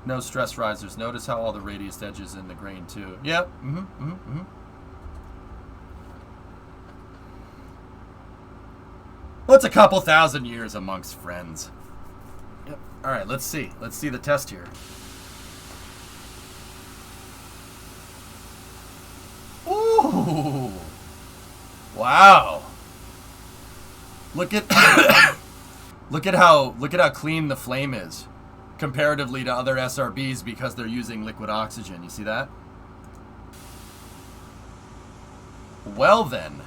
No stress risers. Notice how all the radius edges in the grain too. Yep. Well, it's a couple thousand years amongst friends. Yep. All right, let's see. Let's see the test here. Wow. Look at look at how clean the flame is comparatively to other SRBs because they're using liquid oxygen. You see that? Well then.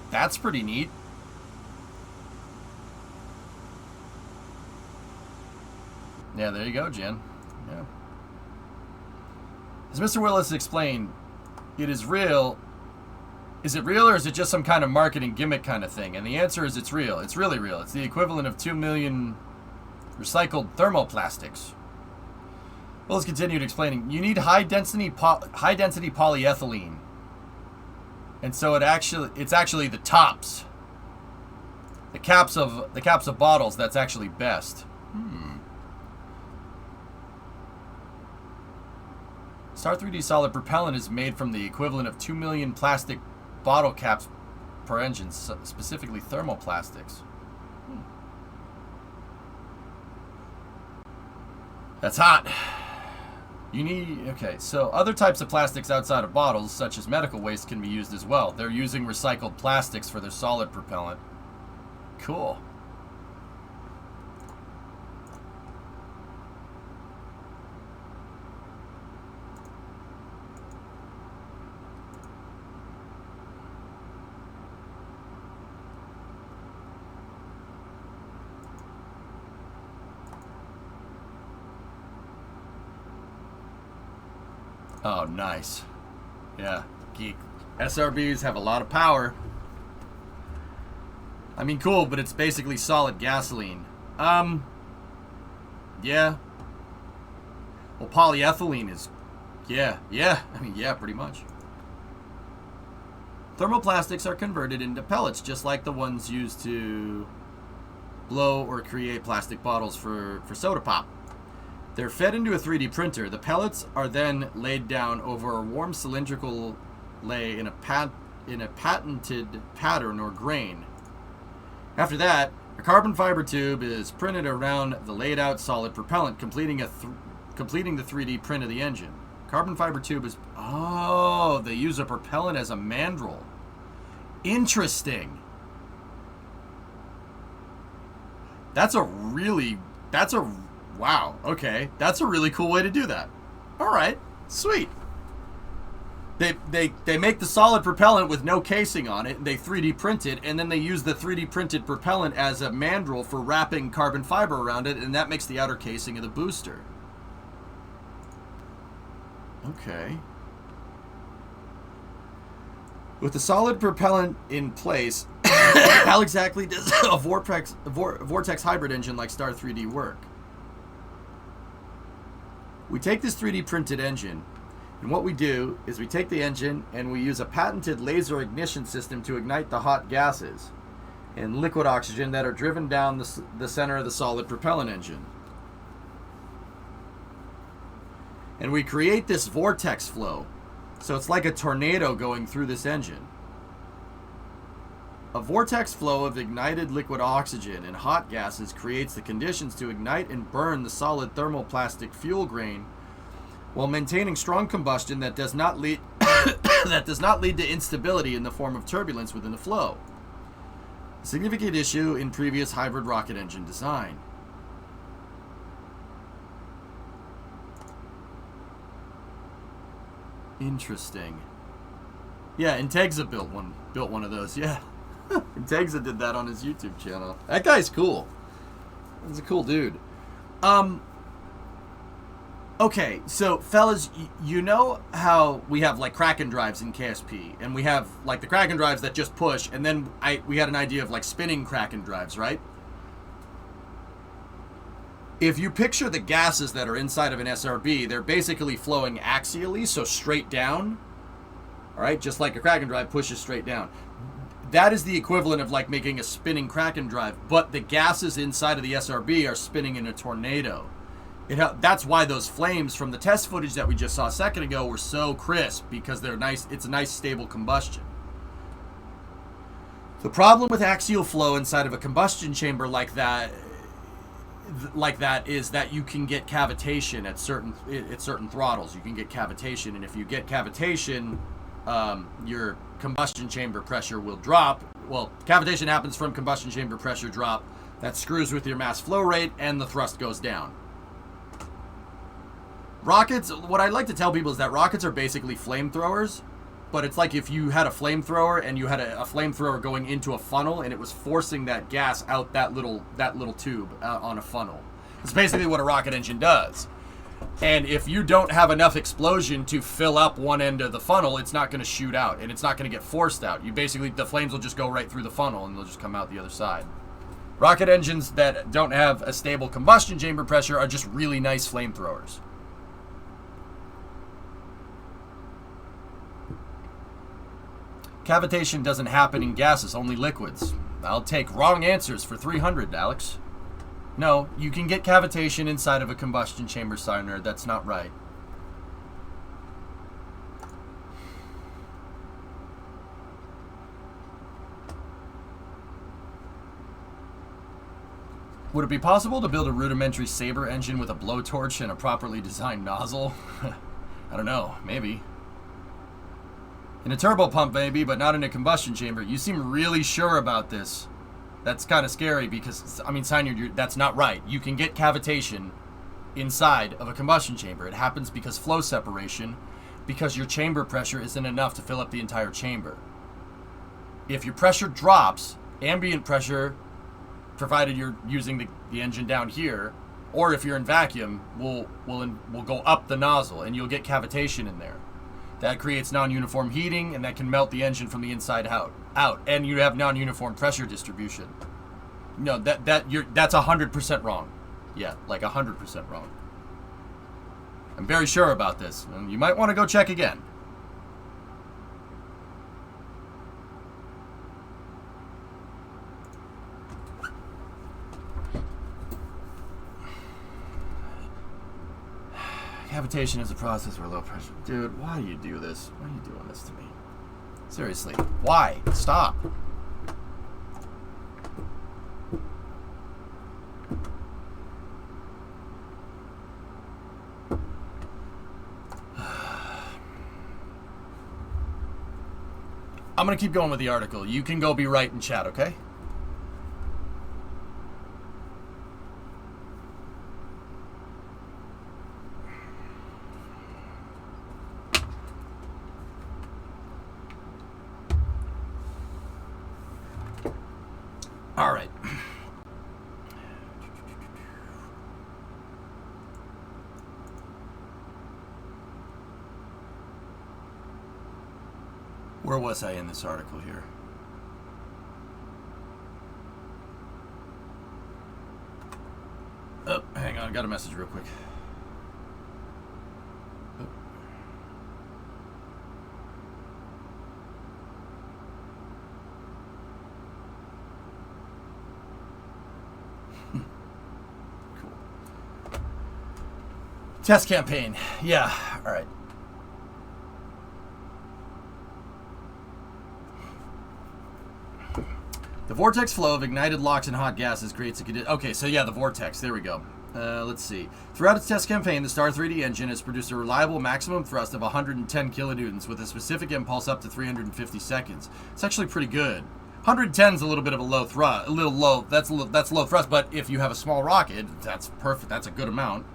That's pretty neat. Yeah, there you go, Jen. Yeah. As Mr. Willis explained, it is real. Is it real or is it just some kind of marketing gimmick kind of thing? And the answer is it's real. It's really real. It's the equivalent of 2 million recycled thermoplastics. Willis continued explaining, you need high density polyethylene. And so it's actually the tops. The caps of bottles that's actually best. Star 3D solid propellant is made from the equivalent of 2 million plastic bottle caps per engine, specifically thermoplastics. That's hot. Okay, so other types of plastics outside of bottles, such as medical waste, can be used as well. They're using recycled plastics for their solid propellant. Cool. Oh, nice. Yeah, geek. SRBs have a lot of power. I mean, cool, but it's basically solid gasoline. Yeah. Well, polyethylene is... Yeah. I mean, yeah, pretty much. Thermoplastics are converted into pellets, just like the ones used to blow or create plastic bottles for soda pop. They're fed into a 3D printer. The pellets are then laid down over a warm cylindrical lay in a patented pattern or grain. After that, a carbon fiber tube is printed around the laid out solid propellant, completing the 3D print of the engine. Carbon fiber tube is... Oh, they use a propellant as a mandrel. Interesting. Wow, okay. That's a really cool way to do that. Alright, sweet. They make the solid propellant with no casing on it, they 3D print it, and then they use the 3D printed propellant as a mandrel for wrapping carbon fiber around it, and that makes the outer casing of the booster. Okay. With the solid propellant in place, how exactly does a vortex hybrid engine like Star 3D work? We take this 3D printed engine, and what we do is we take the engine and we use a patented laser ignition system to ignite the hot gases and liquid oxygen that are driven down the center of the solid propellant engine. And we create this vortex flow, so it's like a tornado going through this engine. A vortex flow of ignited liquid oxygen and hot gases creates the conditions to ignite and burn the solid thermoplastic fuel grain while maintaining strong combustion that does not lead to instability in the form of turbulence within the flow. A significant issue in previous hybrid rocket engine design. Interesting. Yeah, Integza built one of those, yeah. Integza did that on his YouTube channel. That guy's cool. He's a cool dude. Okay, so fellas, you know how we have like Kraken drives in KSP, and we have like the Kraken drives that just push, and then we had an idea of like spinning Kraken drives, right? If you picture the gases that are inside of an SRB, they're basically flowing axially, so straight down. All right, just like a Kraken drive pushes straight down. That is the equivalent of like making a spinning Kraken drive, but the gases inside of the SRB are spinning in a tornado. That's why those flames from the test footage that we just saw a second ago were so crisp, because they're nice. It's a nice stable combustion. The problem with axial flow inside of a combustion chamber like that is that you can get cavitation at certain throttles. You can get cavitation, and if you get cavitation, your combustion chamber pressure will drop. Well, cavitation happens from combustion chamber pressure drop. That screws with your mass flow rate, and the thrust goes down. Rockets, what I like to tell people is that rockets are basically flamethrowers, but it's like if you had a flamethrower and you had a flamethrower going into a funnel and it was forcing that gas out that little tube on a funnel. It's basically what a rocket engine does. And if you don't have enough explosion to fill up one end of the funnel, it's not going to shoot out, and it's not going to get forced out. You basically, the flames will just go right through the funnel, and they'll just come out the other side. Rocket engines that don't have a stable combustion chamber pressure are just really nice flamethrowers. Cavitation doesn't happen in gases, only liquids. I'll take wrong answers for 300, Alex. No, you can get cavitation inside of a combustion chamber, Signer. That's not right. Would it be possible to build a rudimentary Sabre engine with a blowtorch and a properly designed nozzle? I don't know, maybe. In a turbo pump, maybe, but not in a combustion chamber. You seem really sure about this. That's kind of scary because, I mean, Signer, that's not right. You can get cavitation inside of a combustion chamber. It happens because flow separation, because your chamber pressure isn't enough to fill up the entire chamber. If your pressure drops, ambient pressure, provided you're using the engine down here, or if you're in vacuum, will go up the nozzle, and you'll get cavitation in there. That creates non-uniform heating, and that can melt the engine from the inside out. And you have non-uniform pressure distribution. No, that's 100% wrong. Yeah, like 100% wrong. I'm very sure about this. You might want to go check again. Cavitation is a process where low pressure... Dude, why do you do this? Why are you doing this to me? Seriously, why? Stop. I'm going to keep going with the article. You can go be right in chat, okay? All right. Where was I in this article here? Oh, hang on. I got a message real quick. Oh. Cool. Test campaign. Yeah. All right. The vortex flow of ignited LOX and hot gases creates a condition. Okay, so yeah, the vortex. There we go. Let's see. Throughout its test campaign, the Star 3D engine has produced a reliable maximum thrust of 110 kilonewtons with a specific impulse up to 350 seconds. It's actually pretty good. 110 is a little bit of a low thrust. A little low. That's low thrust. But if you have a small rocket, that's perfect. That's a good amount.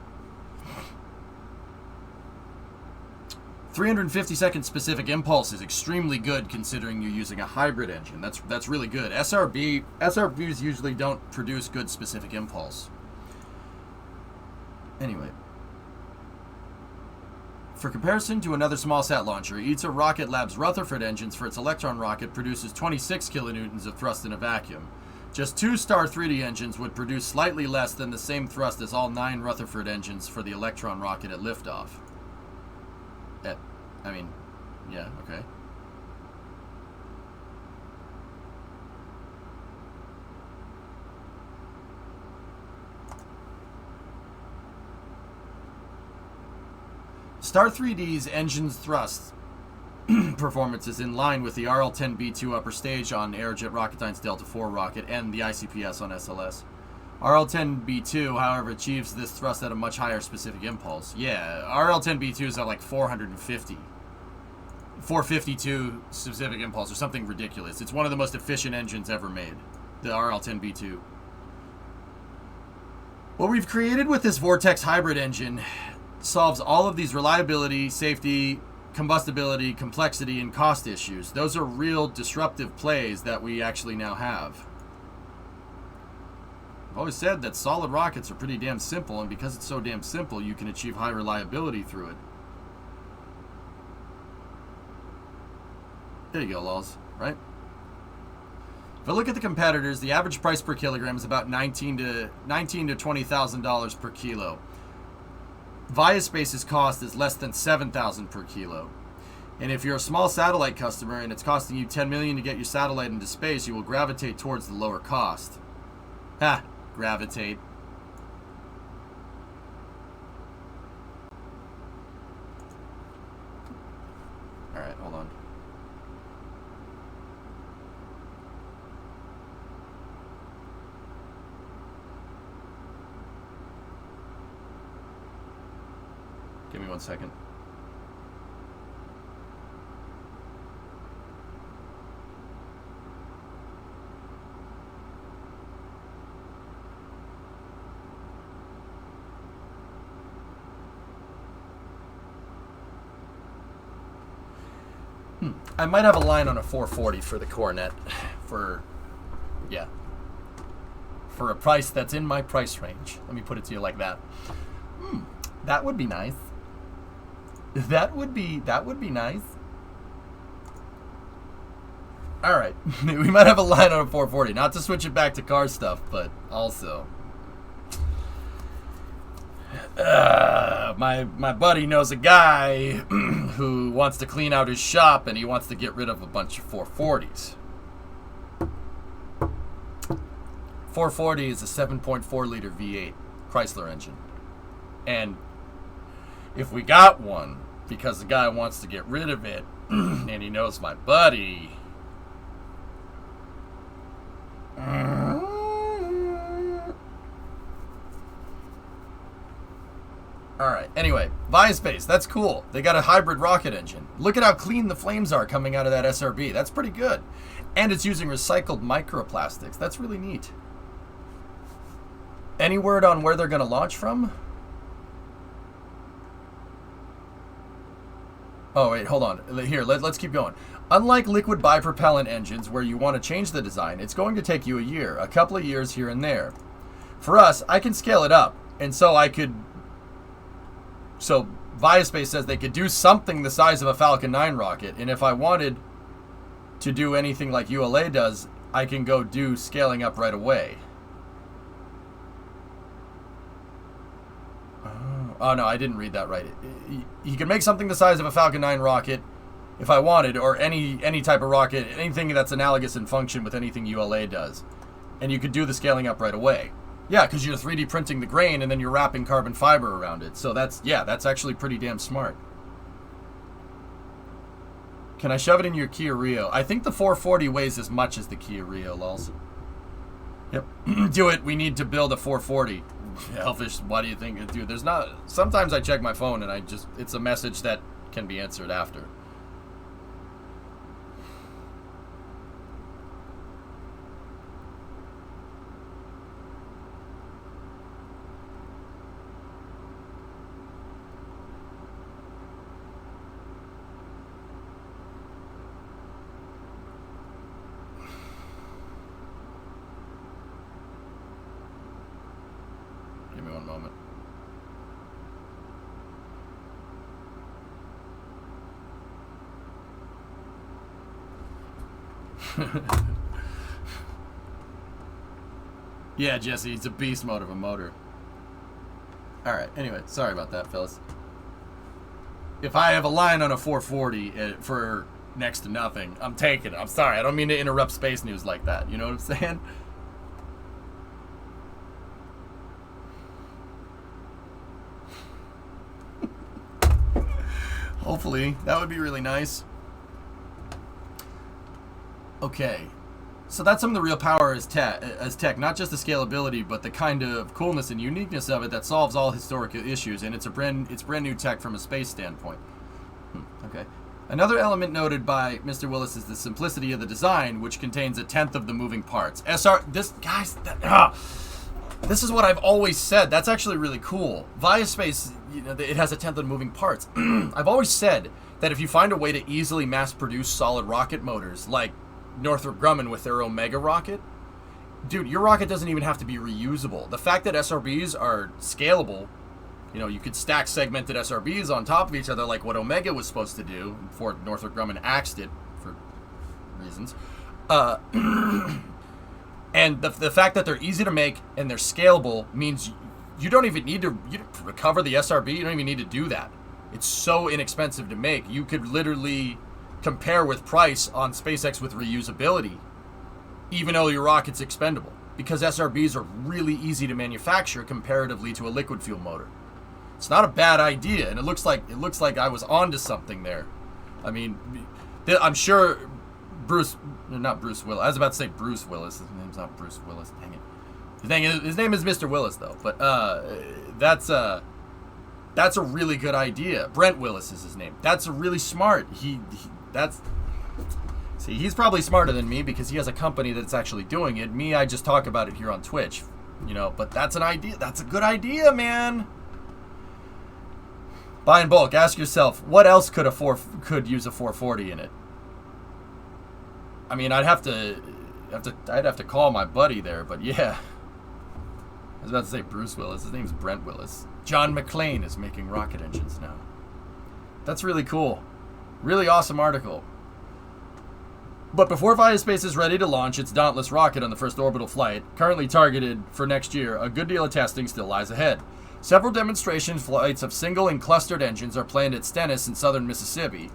350-second specific impulse is extremely good considering you're using a hybrid engine. That's really good. SRBs usually don't produce good specific impulse. Anyway. For comparison to another small sat launcher, ETA Rocket Lab's Rutherford engines for its Electron rocket produces 26 kilonewtons of thrust in a vacuum. Just 2 Star 3D engines would produce slightly less than the same thrust as all 9 Rutherford engines for the Electron rocket at liftoff. I mean, yeah, okay. Star 3D's engine's thrust performance is in line with the RL-10B2 upper stage on Aerojet Rocketdyne's Delta IV rocket and the ICPS on SLS. RL-10B2, however, achieves this thrust at a much higher specific impulse. Yeah, RL-10B2 is at like 450. 452 specific impulse or something ridiculous. It's one of the most efficient engines ever made, the RL10B2. What we've created with this Vortex hybrid engine solves all of these reliability, safety, combustibility, complexity, and cost issues. Those are real disruptive plays that we actually now have. I've always said that solid rockets are pretty damn simple, and because it's so damn simple, you can achieve high reliability through it. There you go, lols, right? If I look at the competitors, the average price per kilogram is about $19,000 to $20,000 per kilo. Viaspace's cost is less than $7,000 per kilo. And if you're a small satellite customer and it's costing you $10 million to get your satellite into space, you will gravitate towards the lower cost. Ha! Gravitate. Alright, hold on. Give me 1 second. I might have a line on a 440 for the Coronet for a price that's in my price range. Let me put it to you like that. That would be nice. That would be nice. All right, we might have a line on a 440. Not to switch it back to car stuff, but also, my buddy knows a guy who wants to clean out his shop, and he wants to get rid of a bunch of 440s. 440 is a 7.4 liter V8 Chrysler engine, and if we got one, because the guy wants to get rid of it, and he knows my buddy. Alright, anyway, Viaspace, that's cool. They got a hybrid rocket engine. Look at how clean the flames are coming out of that SRB. That's pretty good. And it's using recycled microplastics. That's really neat. Any word on where they're going to launch from? Oh, wait, hold on. Here, let's keep going. Unlike liquid bipropellant engines where you want to change the design, it's going to take you a year, a couple of years here and there. For us, I can scale it up, and so Viaspace says they could do something the size of a Falcon 9 rocket, and if I wanted to do anything like ULA does, I can go do scaling up right away. Oh, no, I didn't read that right. He could make something the size of a Falcon 9 rocket if I wanted, or any type of rocket, anything that's analogous in function with anything ULA does. And you could do the scaling up right away. Yeah, because you're 3D printing the grain and then you're wrapping carbon fiber around it. So that's actually pretty damn smart. Can I shove it in your Kia Rio? I think the 440 weighs as much as the Kia Rio, lols. Yep. Do it. We need to build a 440. Elfish, why do you think? Dude, there's not... Sometimes I check my phone and it's a message that can be answered after. Give me 1 moment. Yeah, Jesse, it's a beast mode of a motor. Alright, anyway, sorry about that, fellas. If I have a line on a 440 for next to nothing, I'm taking it. I'm sorry, I don't mean to interrupt space news like that. You know what I'm saying? Hopefully, that would be really nice. Okay, so that's some of the real power as tech, not just the scalability, but the kind of coolness and uniqueness of it that solves all historical issues, and it's brand new tech from a space standpoint. Okay, Another element noted by Mr. Willis is the simplicity of the design, which contains 1/10 of the moving parts. This is what I've always said. That's actually really cool. Viaspace, it has 1/10 of the moving parts. I've always said that if you find a way to easily mass-produce solid rocket motors, like Northrop Grumman with their Omega rocket, dude, your rocket doesn't even have to be reusable. The fact that SRBs are scalable, you could stack segmented SRBs on top of each other like what Omega was supposed to do before Northrop Grumman axed it for reasons. And the fact that they're easy to make and they're scalable means you don't even need to recover the SRB. You don't even need to do that. It's so inexpensive to make. You could literally compare with price on SpaceX with reusability, even though your rocket's expendable, because SRBs are really easy to manufacture comparatively to a liquid fuel motor. It's not a bad idea, and it looks like I was onto something there. I mean, I'm sure not Bruce Willis. I was about to say Bruce Willis. His name's not Bruce Willis. Dang it. His name is Mr. Willis, though. But that's a really good idea. Brent Willis is his name. That's really smart. He's probably smarter than me because he has a company that's actually doing it. Me, I just talk about it here on Twitch. But that's an idea. That's a good idea, man. Buy in bulk. Ask yourself, what else could use a 440 in it? I mean, I'd have to call my buddy there, but yeah. I was about to say Bruce Willis. His name's Brent Willis. John McClane is making rocket engines now. That's really cool. Really awesome article. But before Viaspace is ready to launch its Dauntless rocket on the first orbital flight, currently targeted for next year, a good deal of testing still lies ahead. Several demonstration flights of single and clustered engines are planned at Stennis in southern Mississippi.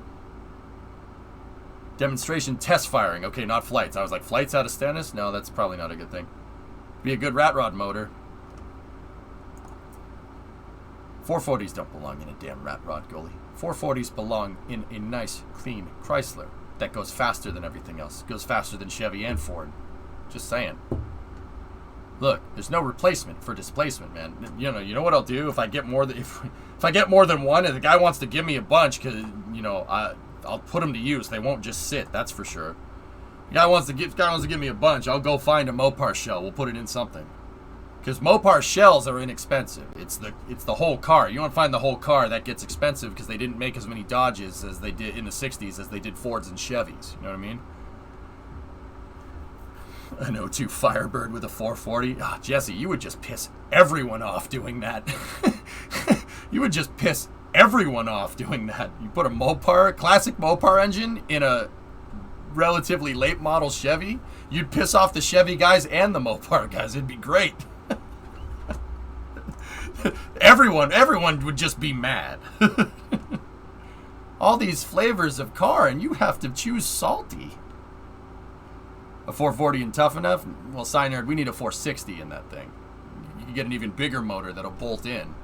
Demonstration test firing. Okay, not flights. I was like, flights out of Stennis? No, that's probably not a good thing. Be a good rat rod motor. 440s don't belong in a damn rat rod, goalie. 440s belong in a nice, clean Chrysler that goes faster than everything else. Goes faster than Chevy and Ford. Just saying. Look, there's no replacement for displacement, man. You know what I'll do if I get more than if I get more than one, and the guy wants to give me a bunch, because I'll put them to use. They won't just sit, that's for sure. The guy wants to give me a bunch. I'll go find a Mopar shell. We'll put it in something. Because Mopar shells are inexpensive. It's the whole car. You don't find the whole car, that gets expensive because they didn't make as many Dodges as they did in the 60s as they did Fords and Chevys. You know what I mean? An 02 Firebird with a 440. Ah, Jesse, you would just piss everyone off doing that. You would just piss everyone off doing that. You put a classic Mopar engine in a relatively late model Chevy, you'd piss off the Chevy guys and the Mopar guys. It'd be great. Everyone would just be mad. All these flavors of car, and you have to choose salty. A 440 and tough enough? Well, Synerd, we need a 460 in that thing. You can get an even bigger motor that'll bolt in.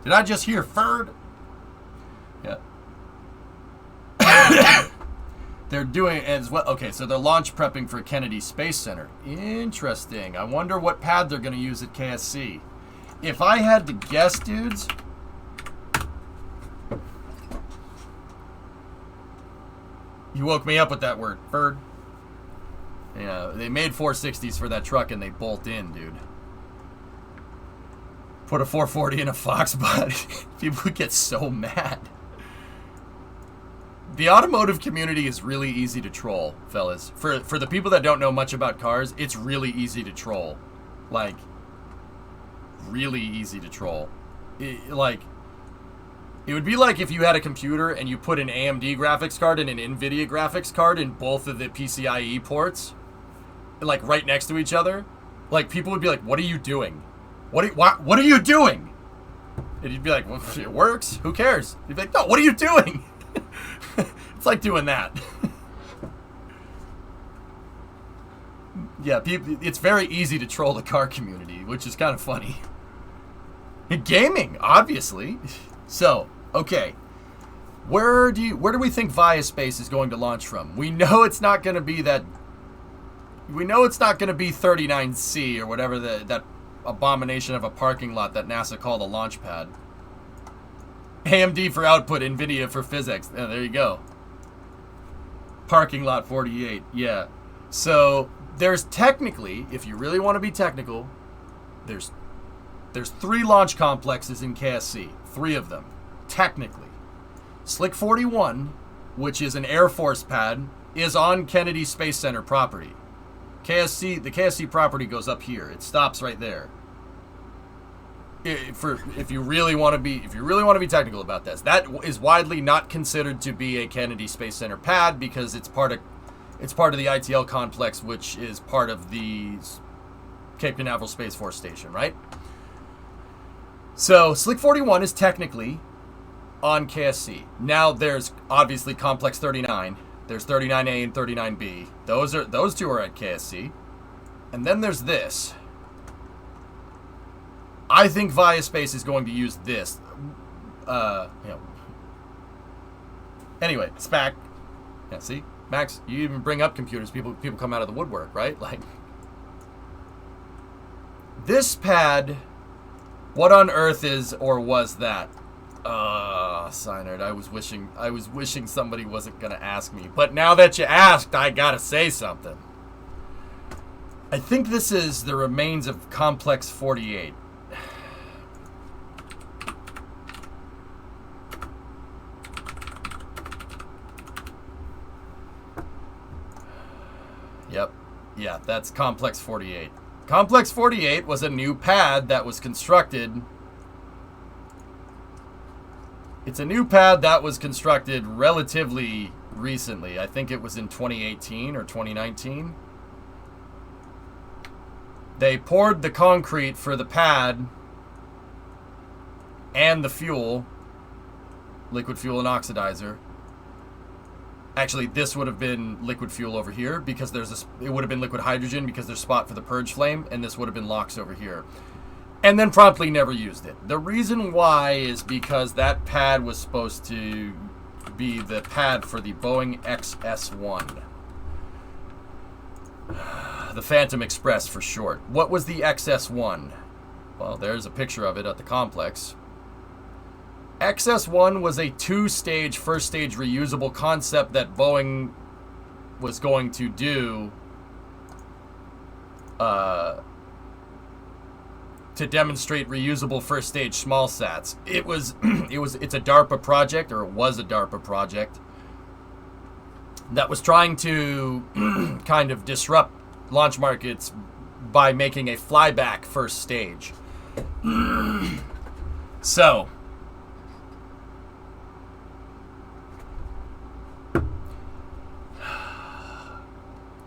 Did I just hear Ferd? Yeah. They're doing as well. Okay, so they're launch prepping for Kennedy Space Center. Interesting. I wonder what pad they're going to use at KSC. If I had to guess, dudes, you woke me up with that word, Ferd. Yeah, they made 460s for that truck and they bolt in, dude. Put a 440 in a Fox body. People would get so mad. The automotive community is really easy to troll, fellas. For the people that don't know much about cars, it's really easy to troll. Like, really easy to troll. It would be like if you had a computer and you put an AMD graphics card and an NVIDIA graphics card in both of the PCIe ports, like right next to each other. Like, people would be like, "What are you doing? What are you doing?" And you'd be like, "Well, it works. Who cares?" You'd be like, "No, what are you doing?" It's like doing that. Yeah, it's very easy to troll the car community, which is kind of funny. In gaming, obviously. So, okay. Where do we think Viaspace is going to launch from? We know it's not going to be that. We know it's not going to be 39C or whatever that abomination of a parking lot that NASA called a launch pad. AMD for output, NVIDIA for physics. Yeah, there you go. Parking lot 48. Yeah. So there's technically, if you really want to be technical, there's 3 launch complexes in KSC. 3 of them, technically. Slick 41, which is an Air Force pad, is on Kennedy Space Center property. The KSC property goes up here. It stops right there. If you really want to be technical about this, that is widely not considered to be a Kennedy Space Center pad because it's part of the ITL complex, which is part of the Cape Canaveral Space Force Station, right? So Slick 41 is technically on KSC. Now there's obviously Complex 39. There's 39A and 39B. Those 2 are at KSC. And then there's this. I think Viaspace is going to use this. Anyway, SPAC. Yeah, see? Max, you even bring up computers. People come out of the woodwork, right? Like, this pad, what on earth is or was that? Synerd, I was wishing somebody wasn't gonna ask me. But now that you asked, I gotta say something. I think this is the remains of Complex 48. Yep. Yeah, that's Complex 48. Complex 48 was a new pad that was constructed. It's a new pad that was constructed relatively recently. I think it was in 2018 or 2019. They poured the concrete for the pad and the fuel, liquid fuel and oxidizer. Actually, this would have been liquid fuel over here because it would have been liquid hydrogen because there's a spot for the purge flame, and this would have been LOX over here. And then promptly never used it. The reason why is because that pad was supposed to be the pad for the Boeing XS-1. The Phantom Express for short. What was the XS-1? Well, there's a picture of it at the complex. XS-1 was a 2-stage, first-stage reusable concept that Boeing was going to do to demonstrate reusable first-stage small sats. It's a DARPA project, or it was a DARPA project, that was trying to kind of disrupt launch markets by making a flyback first stage. So,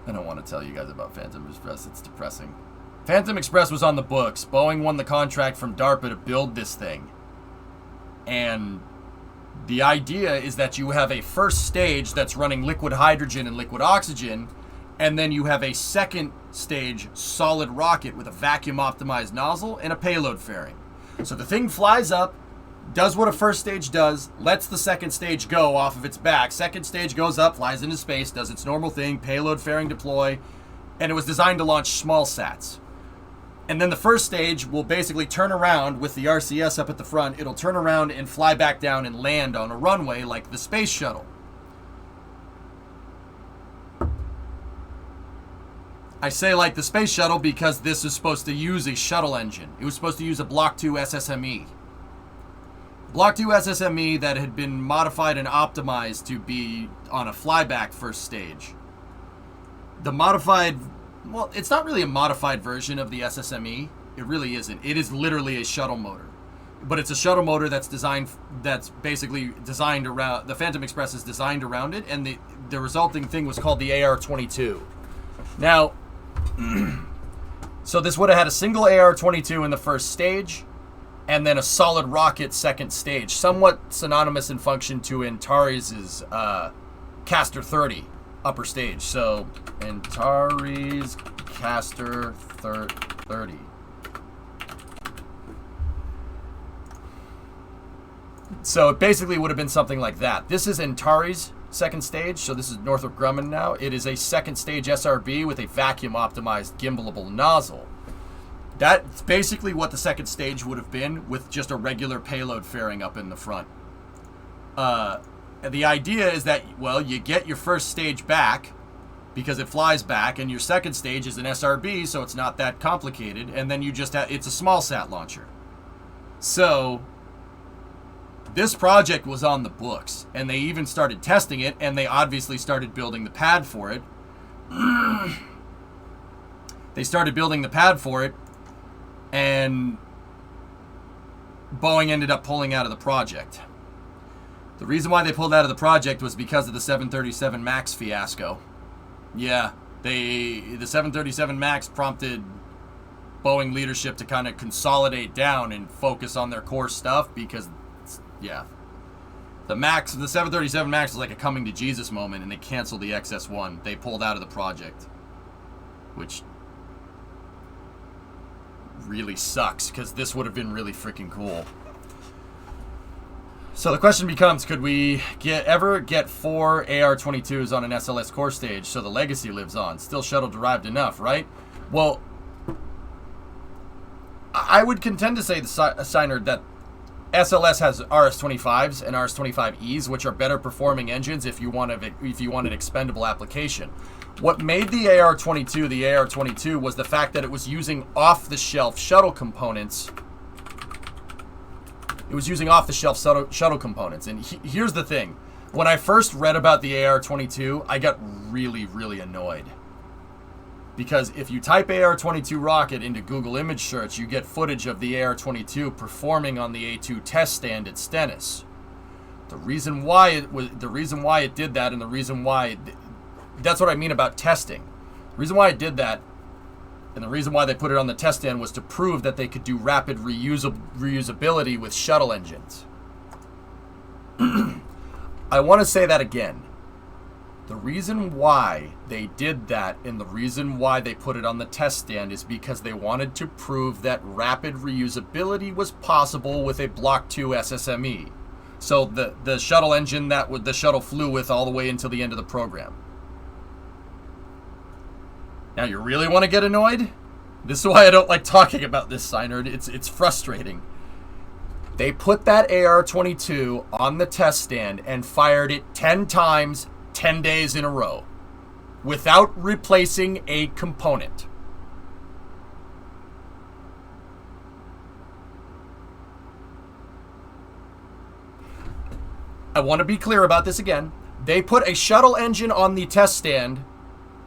I don't want to tell you guys about Phantom Express. It's depressing. Phantom Express was on the books. Boeing won the contract from DARPA to build this thing. And the idea is that you have a first stage that's running liquid hydrogen and liquid oxygen, and then you have a second stage solid rocket with a vacuum optimized nozzle and a payload fairing. So the thing flies up, does what a first stage does, lets the second stage go off of its back. Second stage goes up, flies into space, does its normal thing, payload fairing deploy, and it was designed to launch small sats. And then the first stage will basically turn around with the RCS up at the front. It'll turn around and fly back down and land on a runway like the space shuttle. I say like the space shuttle because this is supposed to use a shuttle engine. It was supposed to use a Block 2 SSME. Block 2 SSME that had been modified and optimized to be on a flyback first stage. The modified... Well, it's not really a modified version of the SSME. It really isn't. It is literally a shuttle motor. But it's a shuttle motor that's basically designed around... The Phantom Express is designed around it, and the resulting thing was called the AR-22. Now, so this would have had a single AR-22 in the first stage, and then a solid rocket second stage, somewhat synonymous in function to Antares' Castor 30 upper stage. So Antares Castor 30. So it basically would have been something like that. This is Antares second stage, so this is Northrop Grumman now. It is a second stage SRB with a vacuum optimized gimbalable nozzle. That's basically what the second stage would have been with just a regular payload fairing up in the front. the idea is that, well, you get your first stage back because it flies back, and your second stage is an SRB, so it's not that complicated, and then you just have, it's a small sat launcher. So this project was on the books, and they even started testing it, and they obviously started building the pad for it. They started building the pad for it, and Boeing ended up pulling out of the project. The reason why they pulled out of the project was because of the 737 MAX fiasco. Yeah, the 737 MAX prompted Boeing leadership to kind of consolidate down and focus on their core stuff because, yeah, the 737 MAX was like a coming to Jesus moment, and they canceled the XS-1. They pulled out of the project, which really sucks because this would have been really freaking cool. So the question becomes, could we ever get 4 AR-22s on an SLS core stage so the legacy lives on? Still shuttle-derived enough, right? Well, I would contend to say, Signer, that SLS has RS-25s and RS-25Es, which are better performing engines if you want an expendable application. What made the AR-22 was the fact that it was using off-the-shelf shuttle components. It was using off-the-shelf shuttle components. And here's the thing. When I first read about the AR-22, I got really, really annoyed. Because if you type AR-22 rocket into Google image search, you get footage of the AR-22 performing on the A2 test stand at Stennis. The reason why it did that, and the reason why that's what I mean about testing. The reason why it did that, and the reason why they put it on the test stand, was to prove that they could do rapid reusability with shuttle engines. I want to say that again. The reason why they did that and the reason why they put it on the test stand is because they wanted to prove that rapid reusability was possible with a Block 2 SSME. So the shuttle engine that the shuttle flew with all the way until the end of the program. Now, you really want to get annoyed? This is why I don't like talking about this, Signer. It's frustrating. They put that AR-22 on the test stand and fired it 10 times, 10 days in a row, without replacing a component. I want to be clear about this again. They put a shuttle engine on the test stand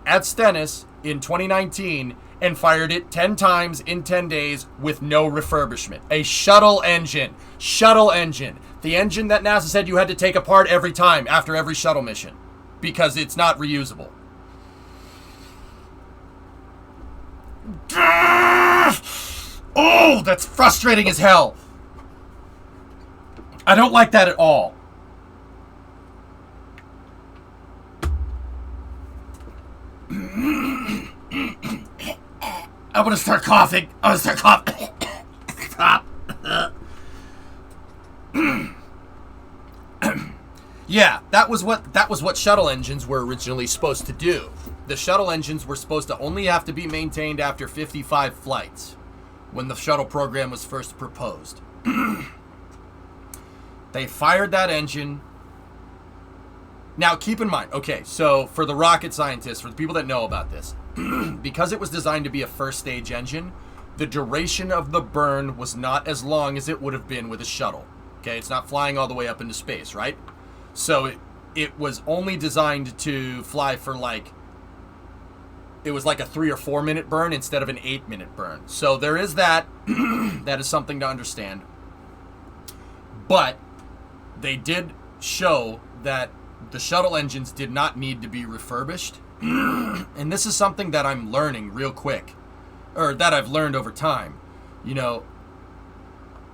at Stennis in 2019 and fired it 10 times in 10 days with no refurbishment. A shuttle engine. Shuttle engine. The engine that NASA said you had to take apart every time after every shuttle mission because it's not reusable. Oh, that's frustrating as hell. I don't like that at all. I'm gonna start coughing. Stop. Yeah, that was what shuttle engines were originally supposed to do. The shuttle engines were supposed to only have to be maintained after 55 flights when the shuttle program was first proposed. They fired that engine. Now, keep in mind, okay, so for the rocket scientists, for the people that know about this, because it was designed to be a first stage engine, the duration of the burn was not as long as it would have been with a shuttle. Okay, it's not flying all the way up into space, right? So it was only designed to fly for it was like a 3 or 4 minute burn instead of an 8 minute burn. So there is that. That is something to understand. But they did show that the shuttle engines did not need to be refurbished. And this is something that I'm learning real quick, or that I've learned over time. You know,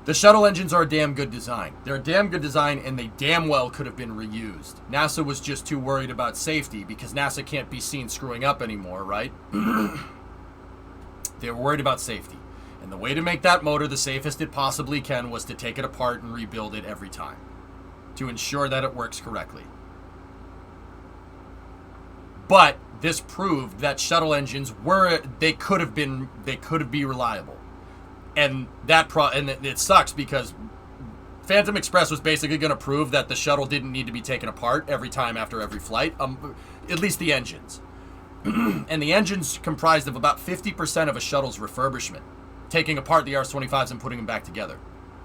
the shuttle engines are a damn good design. They're a damn good design, and they damn well could have been reused. NASA was just too worried about safety because NASA can't be seen screwing up anymore, right? They were worried about safety. And the way to make that motor the safest it possibly can was to take it apart and rebuild it every time to ensure that it works correctly. But this proved that shuttle engines could be reliable. And and it sucks because Phantom Express was basically going to prove that the shuttle didn't need to be taken apart every time after every flight, at least the engines. And the engines comprised of about 50% of a shuttle's refurbishment, taking apart the RS-25s and putting them back together.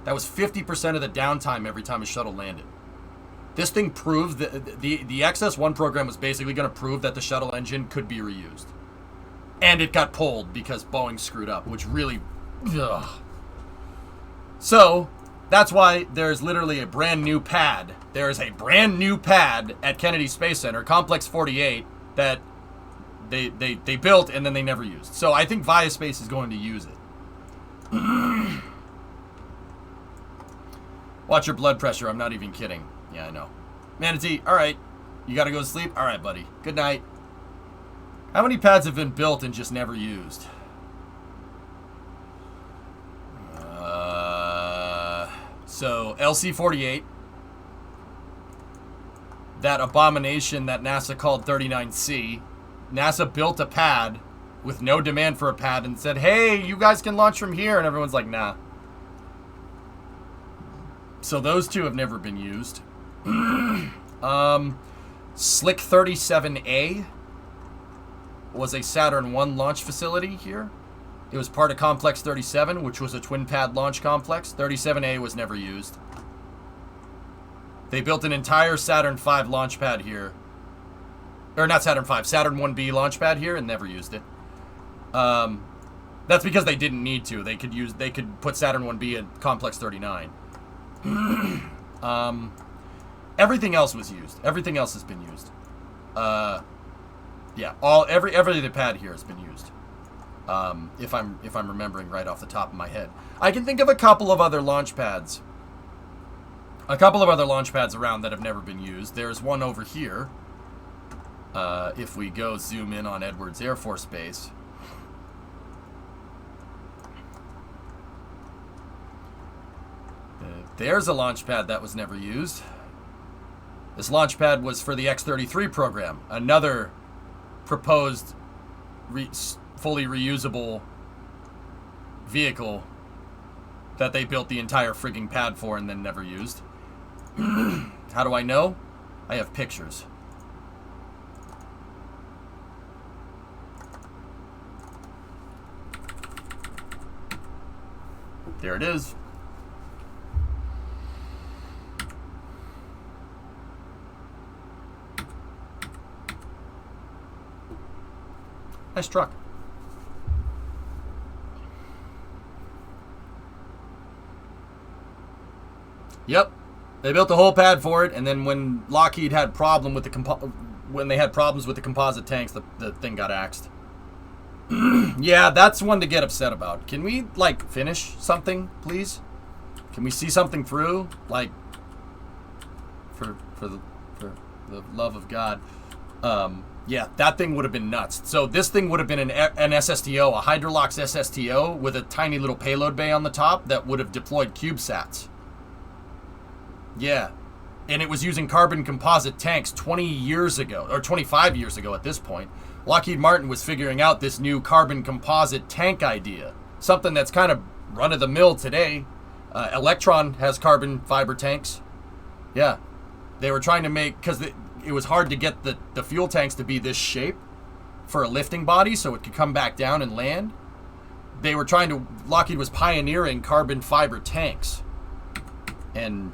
That was 50% of the downtime every time a shuttle landed. This thing proved that the XS-1 program was basically going to prove that the shuttle engine could be reused. And it got pulled because Boeing screwed up, which really... Ugh. So, that's why there's literally a brand new pad. There is a brand new pad at Kennedy Space Center, Complex 48, that they built and then they never used. So I think Viaspace is going to use it. Watch your blood pressure. I'm not even kidding. Yeah, I know. Manatee, all right. You got to go to sleep? All right, buddy. Good night. How many pads have been built and just never used? So, LC-48. That abomination that NASA called 39C. NASA built a pad with no demand for a pad and said, hey, you guys can launch from here. And everyone's like, nah. So those two have never been used. Slick 37A was a Saturn 1 launch facility here. It was part of Complex 37, which was a twin pad launch complex. 37A was never used. They built an entire Saturn 5 launch pad here. Or not Saturn 5, Saturn 1B launch pad here and never used it. That's because they didn't need to. They could put Saturn 1B at Complex 39. Everything else was used. Everything else has been used. Yeah, every other pad here has been used. If I'm remembering right off the top of my head. I can think of a couple of other launch pads. A couple of other launch pads around that have never been used. There's one over here. If we go zoom in on Edwards Air Force Base. There's a launch pad that was never used. This launch pad was for the X-33 program. Another proposed fully reusable vehicle that they built the entire frigging pad for and then never used. How do I know? I have pictures. There it is. Nice truck. Yep, they built a whole pad for it, and then when Lockheed had problem with when they had problems with the composite tanks, the thing got axed. Yeah, that's one to get upset about. Can we like finish something, please? Can we see something through? Like, for the love of God. Yeah, that thing would have been nuts. So this thing would have been an SSTO, a Hydrolox SSTO with a tiny little payload bay on the top that would have deployed CubeSats. Yeah, and it was using carbon composite tanks 20 years ago, or 25 years ago at this point. Lockheed Martin was figuring out this new carbon composite tank idea, something that's kind of run-of-the-mill today. Electron has carbon fiber tanks. Yeah, they were trying to make, because it was hard to get the fuel tanks to be this shape for a lifting body so it could come back down and land. They were trying to, Lockheed was pioneering carbon fiber tanks. And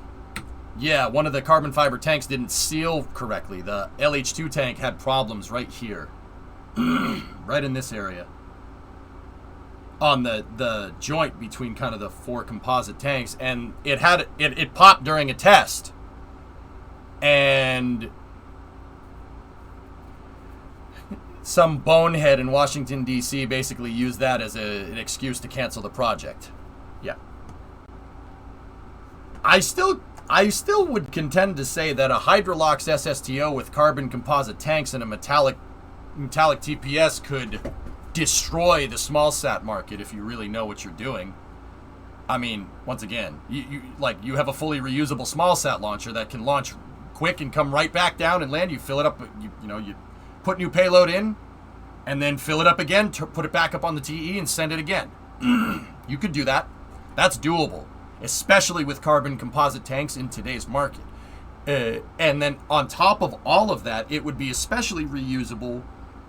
yeah, one of the carbon fiber tanks didn't seal correctly. The LH2 tank had problems right here. Right in this area. On the joint between kind of the four composite tanks. And it popped during a test. And some bonehead in Washington, D.C. basically used that as an excuse to cancel the project. Yeah. I still would contend to say that a Hydrolox SSTO with carbon composite tanks and a metallic TPS could destroy the small sat market if you really know what you're doing. I mean, once again, you have a fully reusable small sat launcher that can launch quick and come right back down and land. You fill it up, you put new payload in, and then fill it up again, put it back up on the TE and send it again. You could do that. That's doable. especially with carbon composite tanks in today's market. And then on top of all of that, it would be especially reusable,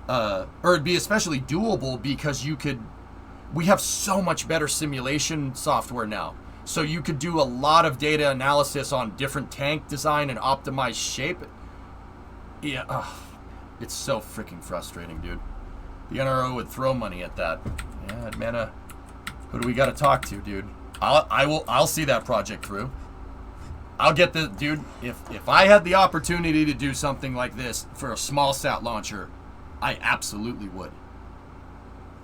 or it'd be especially doable because we have so much better simulation software now. So you could do a lot of data analysis on different tank design and optimized shape. Yeah, it's so freaking frustrating, dude. The NRO would throw money at that. Yeah, man, who do we got to talk to, dude? I'll see that project through. I'll get the dude. If I had the opportunity to do something like this for a small sat launcher, I absolutely would.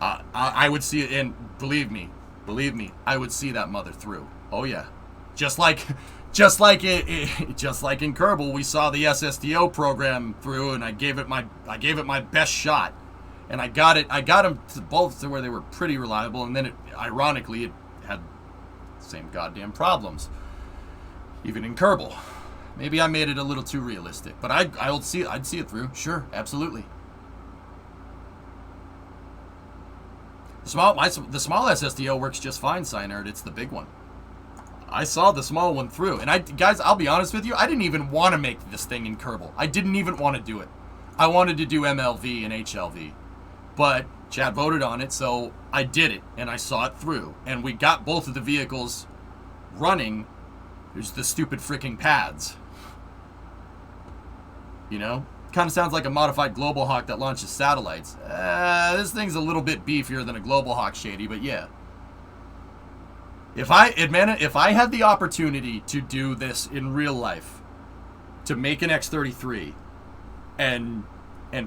I would see it, and believe me, I would see that mother through. Oh yeah, just like in Kerbal, we saw the SSTO program through, and I gave it my best shot, and I got them to both to where they were pretty reliable, and then ironically it had the same goddamn problems. Even in Kerbal. Maybe I made it a little too realistic, but I'd see it through. Sure, absolutely. The small SSDO works just fine, Cynerd. It's the big one. I saw the small one through, and guys, I'll be honest with you, I didn't even want to make this thing in Kerbal. I didn't even want to do it. I wanted to do MLV and HLV, but Chad voted on it, so I did it, and I saw it through, and we got both of the vehicles running. There's the stupid freaking pads. You know? Kind of sounds like a modified Global Hawk that launches satellites. This thing's a little bit beefier than a Global Hawk, Shady, but yeah. If I had the opportunity to do this in real life, to make an X-33 and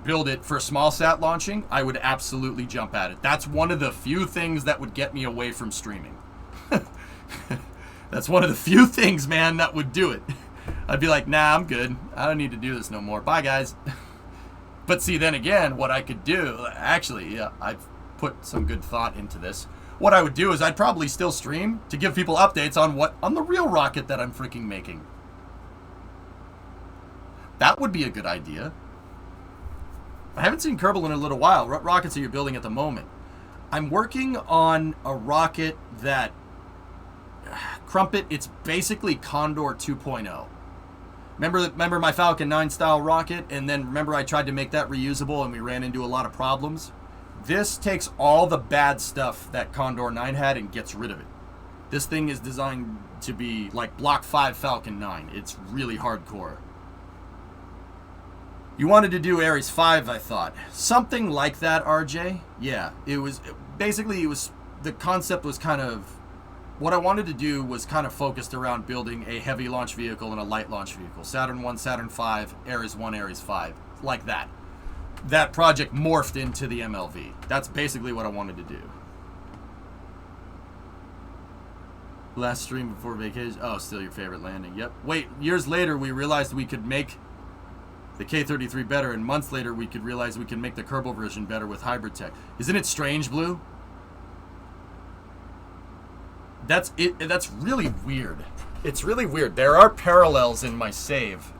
build it for small sat launching, I would absolutely jump at it. That's one of the few things that would get me away from streaming. That's one of the few things, man, that would do it. I'd be like, nah, I'm good. I don't need to do this no more. Bye, guys. But see, then again, what I could do, actually, yeah, I've put some good thought into this. What I would do is I'd probably still stream to give people updates on the real rocket that I'm freaking making. That would be a good idea. I haven't seen Kerbal in a little while. What rockets are you building at the moment? I'm working on a rocket that... Crumpet, it's basically Condor 2.0. Remember my Falcon 9 style rocket, and then remember I tried to make that reusable and we ran into a lot of problems? This takes all the bad stuff that Condor 9 had and gets rid of it. This thing is designed to be like Block 5 Falcon 9. It's really hardcore. You wanted to do Ares 5, I thought. Something like that, RJ? Yeah, it was the concept was kind of... What I wanted to do was kind of focused around building a heavy launch vehicle and a light launch vehicle. Saturn 1, Saturn 5, Ares 1, Ares 5. Like that. That project morphed into the MLV. That's basically what I wanted to do. Last stream before vacation. Oh, still your favorite landing. Yep. Wait, years later we realized we could make the K-33 better, and months later we could realize we can make the Kerbal version better with hybrid tech. Isn't it strange, Blue? That's really weird. It's really weird. There are parallels in my save,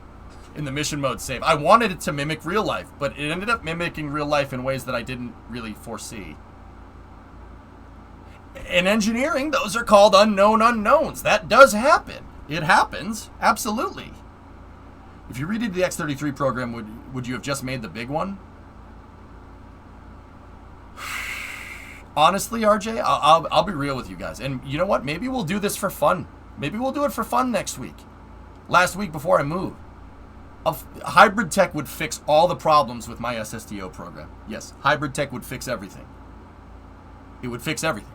in the mission mode save. I wanted it to mimic real life, but it ended up mimicking real life in ways that I didn't really foresee. In engineering, those are called unknown unknowns. That does happen. It happens. Absolutely. If you redid the X-33 program, would you have just made the big one? Honestly, RJ, I'll be real with you guys. And you know what? Maybe we'll do this for fun. Maybe we'll do it for fun next week. Last week before I move. Hybrid tech would fix all the problems with my SSTO program. Yes, hybrid tech would fix everything. It would fix everything.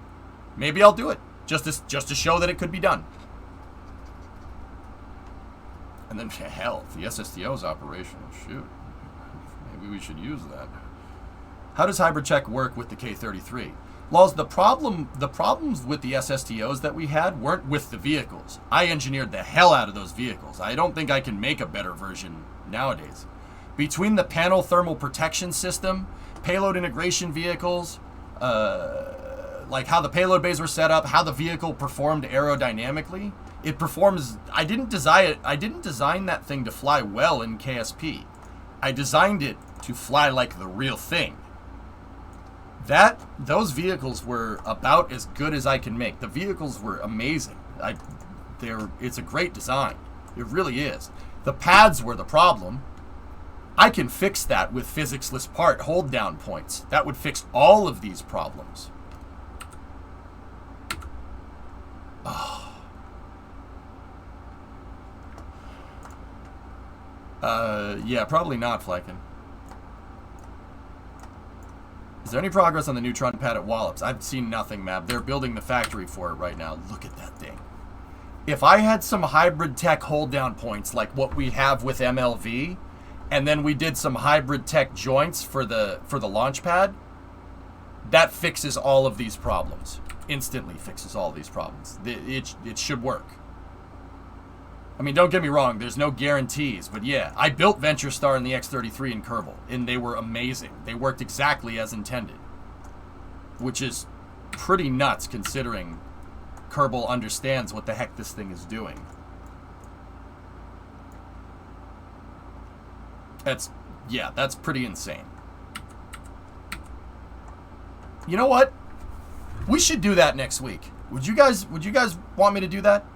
Maybe I'll do it. Just to show that it could be done. And then, hell, if the SSTO is operational, shoot. Maybe we should use that. How does hybrid tech work with the K-33? Laws, the problems with the SSTOs that we had weren't with the vehicles. I engineered the hell out of those vehicles. I don't think I can make a better version nowadays. Between the panel thermal protection system, payload integration vehicles, like how the payload bays were set up, how the vehicle performed aerodynamically, it performs... I didn't design that thing to fly well in KSP. I designed it to fly like the real thing. Those vehicles were about as good as I can make. The vehicles were amazing. It's a great design. It really is. The pads were the problem. I can fix that with physics-less part hold down points. That would fix all of these problems. Oh. Yeah, probably not, Flykin. Is there any progress on the neutron pad at Wallops? I've seen nothing, Mab. They're building the factory for it right now. Look at that thing. If I had some hybrid tech hold down points like what we have with MLV, and then we did some hybrid tech joints for the launch pad, that fixes all of these problems. Instantly fixes all these problems. It should work. I mean, don't get me wrong, there's no guarantees, but yeah, I built Venture Star and the X-33 in Kerbal, and they were amazing. They worked exactly as intended, which is pretty nuts considering Kerbal understands what the heck this thing is doing. That's pretty insane. You know what? We should do that next week. Would you guys want me to do that?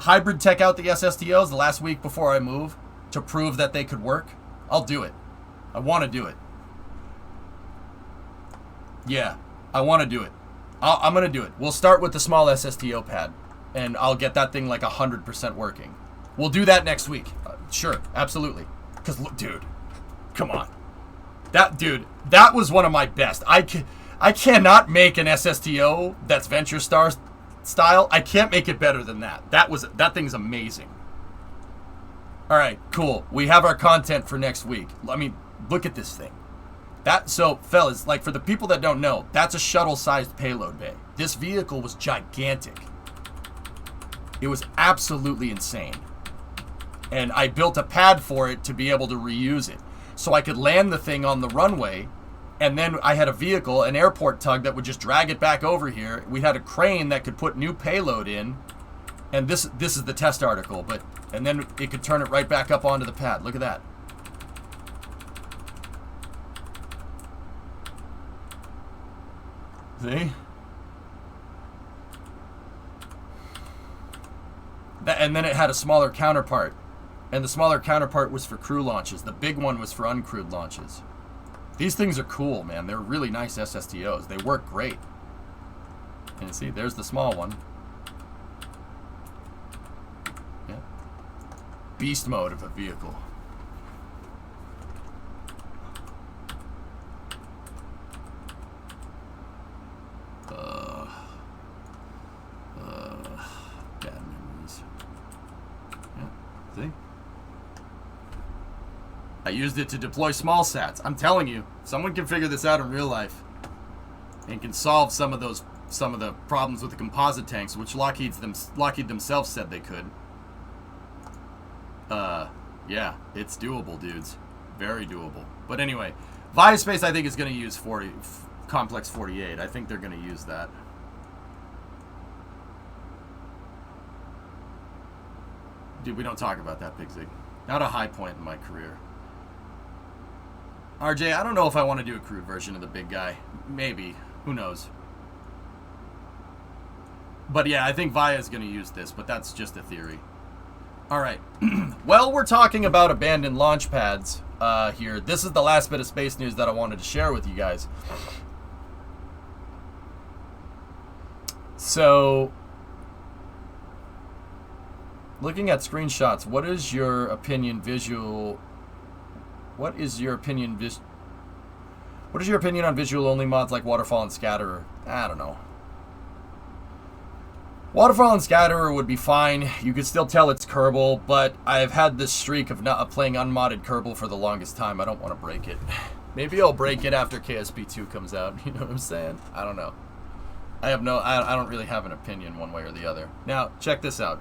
Hybrid tech out the SSTOs the last week before I move to prove that they could work? I'll do it. I want to do it. Yeah, I want to do it. I'm going to do it. We'll start with the small SSTO pad, and I'll get that thing like 100% working. We'll do that next week. Sure, absolutely. Because, look, dude, come on. That was one of my best. I cannot make an SSTO that's Venture Star style. I can't make it better than that. That thing's amazing. All right, cool. We have our content for next week. I mean, look at this thing. So, fellas, like for the people that don't know, that's a shuttle-sized payload bay. This vehicle was gigantic. It was absolutely insane. And I built a pad for it to be able to reuse it. So I could land the thing on the runway, and then I had a vehicle, an airport tug, that would just drag it back over here. We had a crane that could put new payload in. And this is the test article, and then it could turn it right back up onto the pad. Look at that. See? And then it had a smaller counterpart. And the smaller counterpart was for crew launches. The big one was for uncrewed launches. These things are cool, man. They're really nice SSTOs. They work great. And see, there's the small one. Yeah. Beast mode of a vehicle. Bad memories. Yeah, see? I used it to deploy small sats. I'm telling you, someone can figure this out in real life and can solve some of the problems with the composite tanks, which Lockheed themselves said they could. Yeah, it's doable, dudes. Very doable. But anyway, Viaspace I think is going to use Complex 48. I think they're going to use that. Dude, we don't talk about that, Big Zig. Not a high point in my career. RJ, I don't know if I want to do a crude version of the big guy. Maybe. Who knows? But yeah, I think Via is going to use this, but that's just a theory. All right. Well, we're talking about abandoned launch pads here. This is the last bit of space news that I wanted to share with you guys. So, looking at screenshots, what is your opinion on visual-only mods like Waterfall and Scatterer? I don't know. Waterfall and Scatterer would be fine. You could still tell it's Kerbal, but I've had this streak of not playing unmodded Kerbal for the longest time. I don't want to break it. Maybe I'll break it after KSP2 comes out. You know what I'm saying? I don't know. I don't really have an opinion one way or the other. Now, check this out.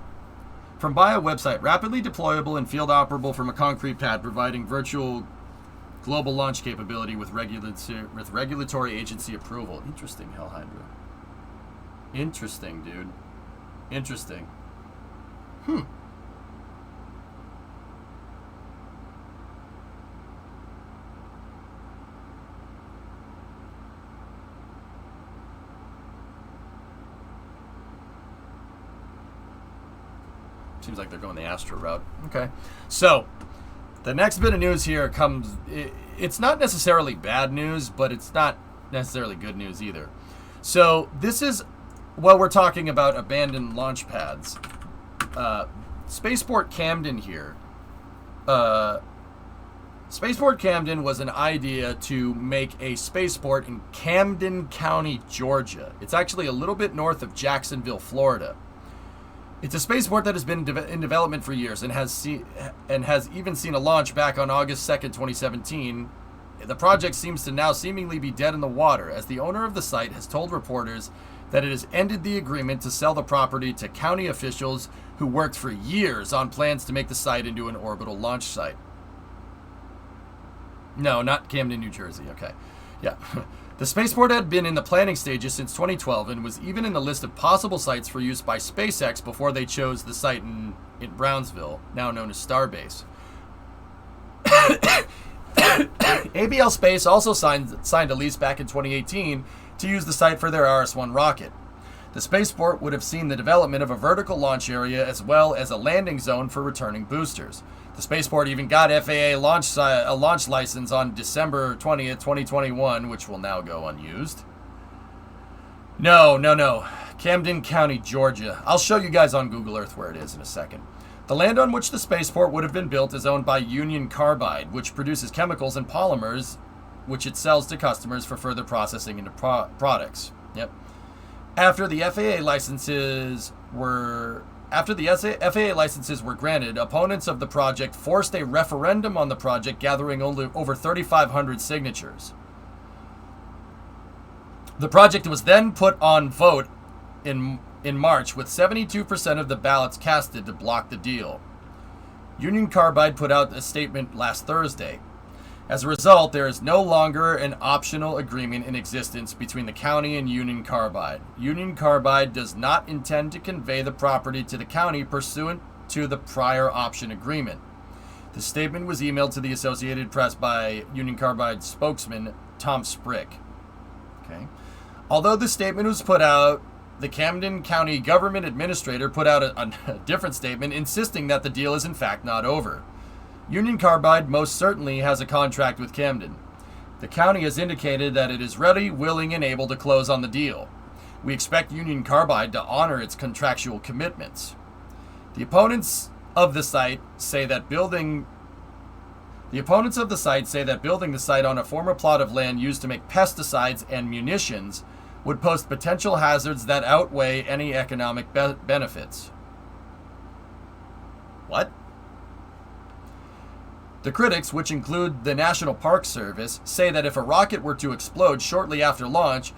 From Bio website, rapidly deployable and field operable from a concrete pad, providing virtual global launch capability with regulatory agency approval. Interesting, Hell Hydra. Interesting, dude. Interesting. Seems like they're going the Astra route. Okay. So, the next bit of news here comes... It's not necessarily bad news, but it's not necessarily good news either. So, this is... Well, we're talking about abandoned launch pads. Spaceport Camden here. Spaceport Camden was an idea to make a spaceport in Camden County, Georgia. It's actually a little bit north of Jacksonville, Florida. It's a spaceport that has been in development for years and has even seen a launch back on August 2nd, 2017. The project seems to now seemingly be dead in the water, as the owner of the site has told reporters that it has ended the agreement to sell the property to county officials who worked for years on plans to make the site into an orbital launch site. No, not Camden, New Jersey. Okay. Yeah. The spaceport had been in the planning stages since 2012 and was even in the list of possible sites for use by SpaceX before they chose the site in Brownsville, now known as Starbase. ABL Space also signed a lease back in 2018 to use the site for their RS-1 rocket. The spaceport would have seen the development of a vertical launch area as well as a landing zone for returning boosters. The spaceport even got FAA a launch license on December 20th, 2021, which will now go unused. No. Camden County, Georgia. I'll show you guys on Google Earth where it is in a second. The land on which the spaceport would have been built is owned by Union Carbide, which produces chemicals and polymers, which it sells to customers for further processing into products. Yep. After the FAA licenses were granted, opponents of the project forced a referendum on the project, gathering over 3,500 signatures. The project was then put on vote in March, with 72% of the ballots casted to block the deal. Union Carbide put out a statement last Thursday. As a result, there is no longer an optional agreement in existence between the county and Union Carbide. Union Carbide does not intend to convey the property to the county pursuant to the prior option agreement. The statement was emailed to the Associated Press by Union Carbide spokesman Tom Sprick. Okay. Although the statement was put out, the Camden County government administrator put out a different statement insisting that the deal is in fact not over. Union Carbide most certainly has a contract with Camden. The county has indicated that it is ready, willing, and able to close on the deal. We expect Union Carbide to honor its contractual commitments. The opponents of the site say that building the site on a former plot of land used to make pesticides and munitions would pose potential hazards that outweigh any economic benefits. What? The critics, which include the National Park Service, say that if a rocket were to explode shortly after launch,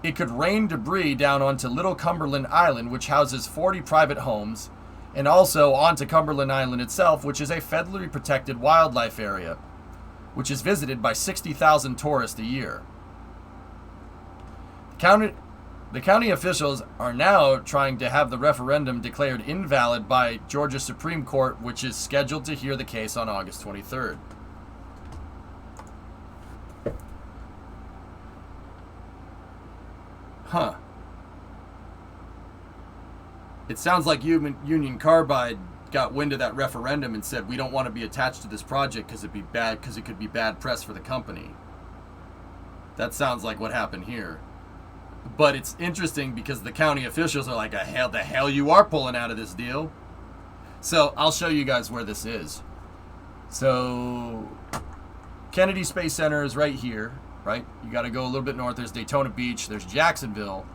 it could rain debris down onto Little Cumberland Island, which houses 40 private homes, and also onto Cumberland Island itself, which is a federally protected wildlife area, which is visited by 60,000 tourists a year. The county officials are now trying to have the referendum declared invalid by Georgia Supreme Court, which is scheduled to hear the case on August 23rd. Huh. It sounds like Union Carbide got wind of that referendum and said, we don't want to be attached to this project because it could be bad press for the company. That sounds like what happened here. But it's interesting because the county officials are like, the hell you are pulling out of this deal. So I'll show you guys where this is. So Kennedy Space Center is right here, right? You got to go a little bit north. There's Daytona Beach. There's Jacksonville.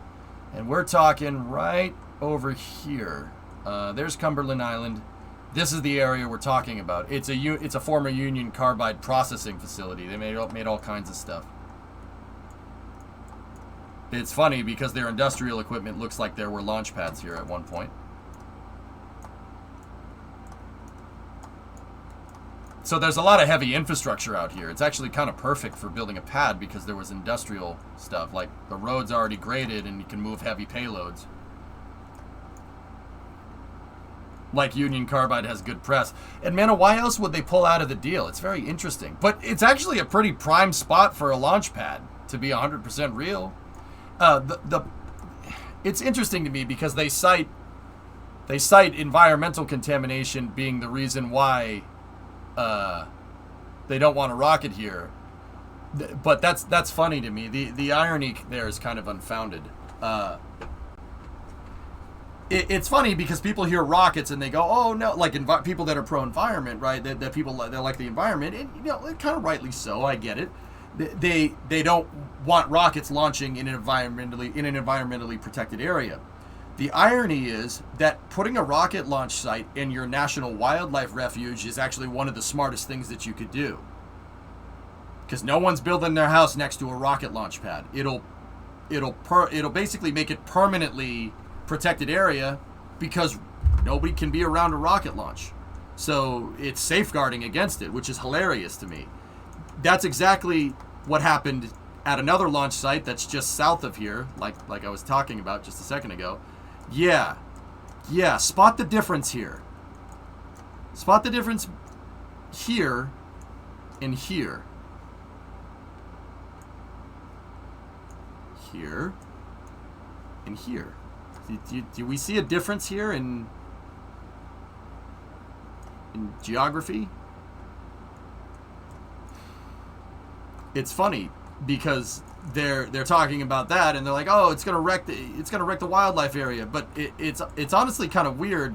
And we're talking right over here. There's Cumberland Island. This is the area we're talking about. It's a former Union Carbide processing facility. They made all kinds of stuff. It's funny because their industrial equipment looks like there were launch pads here at one point. So there's a lot of heavy infrastructure out here. It's actually kind of perfect for building a pad because there was industrial stuff. Like the road's already graded and you can move heavy payloads. Like Union Carbide has good press. And man, why else would they pull out of the deal? It's very interesting. But it's actually a pretty prime spot for a launch pad, to be 100% real. It's interesting to me because they cite they cite environmental contamination being the reason why they don't want a rocket here. But that's funny to me. The irony there is kind of unfounded. It's funny because people hear rockets and they go, oh no, like people that are pro-environment, right? That people that like the environment, and you know, kind of rightly so. I get it. They don't want rockets launching in an environmentally protected area. The irony is that putting a rocket launch site in your national wildlife refuge is actually one of the smartest things that you could do. Because no one's building their house next to a rocket launch pad. It'll basically make it permanently protected area because nobody can be around a rocket launch. So it's safeguarding against it, which is hilarious to me. That's exactly what happened at another launch site that's just south of here, like I was talking about just a second ago. Yeah, spot the difference here. Spot the difference here and here. Here and here. Do we see a difference here in geography? It's funny because they're talking about that and they're like, oh, it's gonna wreck the wildlife area, but it's honestly kind of weird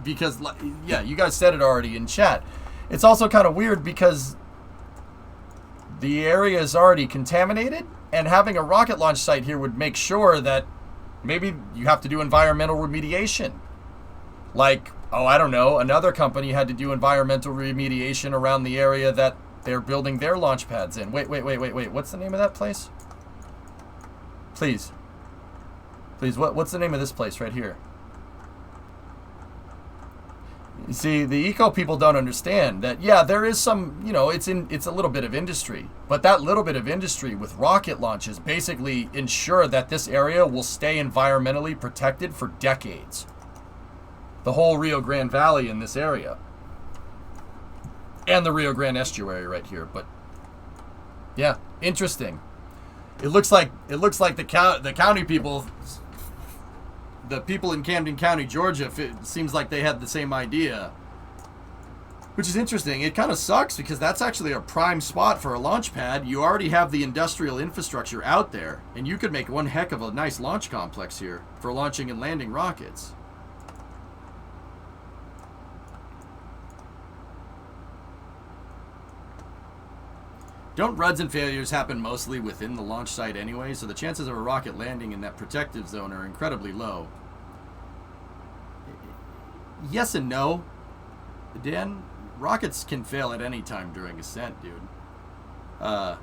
because, yeah, you guys said it already in chat. It's also kind of weird because the area is already contaminated, and having a rocket launch site here would make sure that maybe you have to do environmental remediation. Like, oh, I don't know, another company had to do environmental remediation around the area that they're building their launch pads in. Wait. What's the name of that place? Please, what's the name of this place right here? You see, the eco people don't understand that, yeah, there is some, you know, it's a little bit of industry. But that little bit of industry with rocket launches basically ensure that this area will stay environmentally protected for decades. The whole Rio Grande Valley in this area. And the Rio Grande estuary right here. But, yeah, interesting. It looks like the county people... The people in Camden County, Georgia, it seems like they had the same idea. Which is interesting. It kind of sucks because that's actually a prime spot for a launch pad. You already have the industrial infrastructure out there. And you could make one heck of a nice launch complex here for launching and landing rockets. Don't runs and failures happen mostly within the launch site anyway, so the chances of a rocket landing in that protective zone are incredibly low? Yes and no. Dan, rockets can fail at any time during ascent, dude. I'm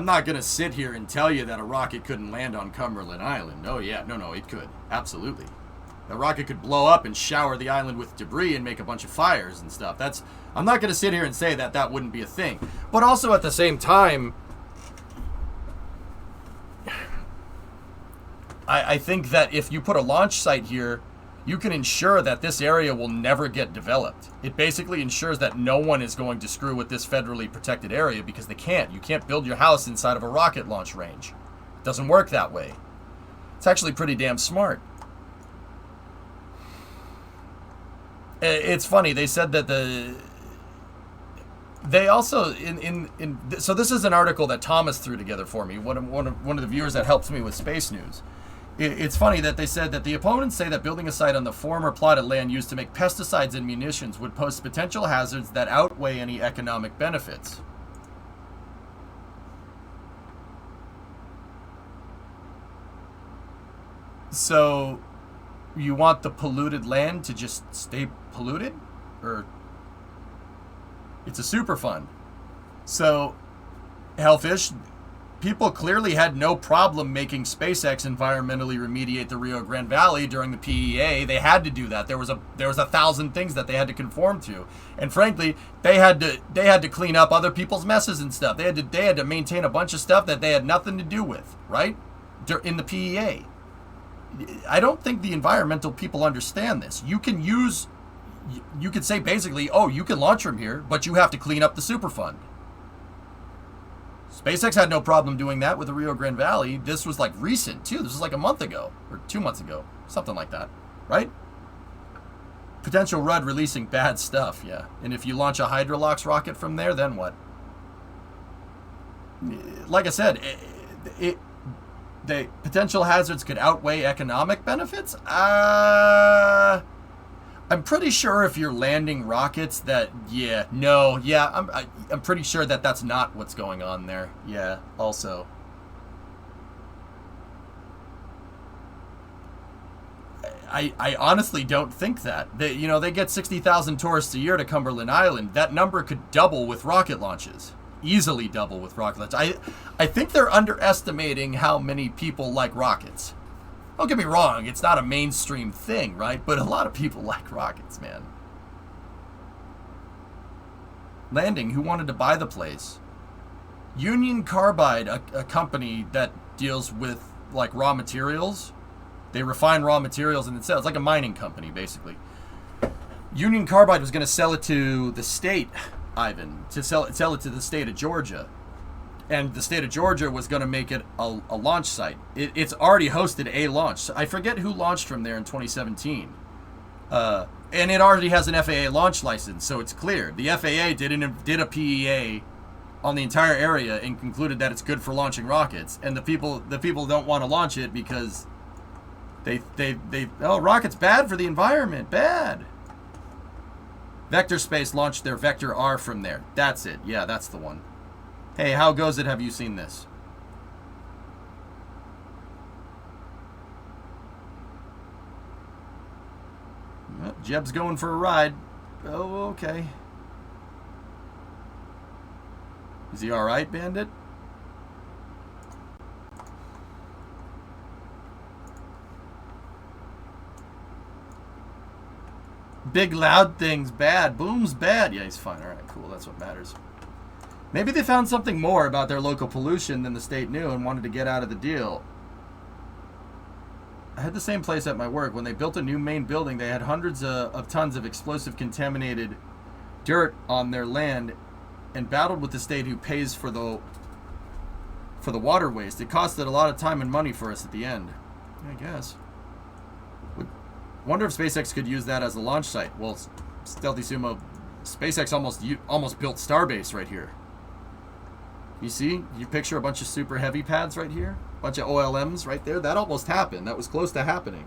not going to sit here and tell you that a rocket couldn't land on Cumberland Island. Oh, yeah. No, it could. Absolutely. A rocket could blow up and shower the island with debris and make a bunch of fires and stuff. I'm not going to sit here and say that wouldn't be a thing. But also at the same time, I think that if you put a launch site here, you can ensure that this area will never get developed. It basically ensures that no one is going to screw with this federally protected area because they can't. You can't build your house inside of a rocket launch range. It doesn't work that way. It's actually pretty damn smart. It's funny. They said that they also so this is an article that Thomas threw together for me. One of the viewers that helps me with space news. It's funny that they said that the opponents say that building a site on the former plotted land used to make pesticides and munitions would pose potential hazards that outweigh any economic benefits. So, you want the polluted land to just stay polluted? Or it's a super fund. So, Hellfish, people clearly had no problem making SpaceX environmentally remediate the Rio Grande Valley during the PEA. They had to do that. There was 1,000 things that they had to conform to, and frankly, they had to clean up other people's messes and stuff. They had to maintain a bunch of stuff that they had nothing to do with, right? In the PEA. I don't think the environmental people understand this. You could say basically, oh, you can launch from here, but you have to clean up the Superfund. SpaceX had no problem doing that with the Rio Grande Valley. This was like recent too. This was like a month ago or 2 months ago, something like that. right? Potential Rudd releasing bad stuff, yeah. And if you launch a Hydrolox rocket from there, then what? Like I said, the potential hazards could outweigh economic benefits. I'm pretty sure if you're landing rockets that, I'm pretty sure that that's not what's going on there. Yeah, also. I honestly don't think that. They get 60,000 tourists a year to Cumberland Island. That number could double with rocket launches. Easily double with rocket launches. I think they're underestimating how many people like rockets. Don't get me wrong, it's not a mainstream thing, right? But a lot of people like rockets, man. Landing, who wanted to buy the place? Union Carbide, a company that deals with like raw materials. They refine raw materials and then sell. It's like a mining company, basically. Union Carbide was going to sell it to the state, Ivan, to sell it to the state of Georgia. And the state of Georgia was going to make it a launch site. It's already hosted a launch. I forget who launched from there in 2017. And it already has an FAA launch license, so it's clear. The FAA did a PEA on the entire area and concluded that it's good for launching rockets. And the people don't want to launch it because rocket's bad for the environment. Bad. Vector Space launched their Vector R from there. That's it. Yeah, that's the one. Hey, how goes it? Have you seen this? Well, Jeb's going for a ride. Oh, okay. Is he alright, Bandit? Big loud things bad. Boom's bad. Yeah, he's fine. Alright, cool. That's what matters. Maybe they found something more about their local pollution than the state knew and wanted to get out of the deal. I had the same place at my work. When they built a new main building, they had hundreds of tons of explosive contaminated dirt on their land and battled with the state who pays for the water waste. It costed a lot of time and money for us at the end. I guess. Wonder if SpaceX could use that as a launch site. Well, Stealthy Sumo, SpaceX almost built Starbase right here. You see? You picture a bunch of super heavy pads right here? A bunch of OLMs right there? That almost happened. That was close to happening.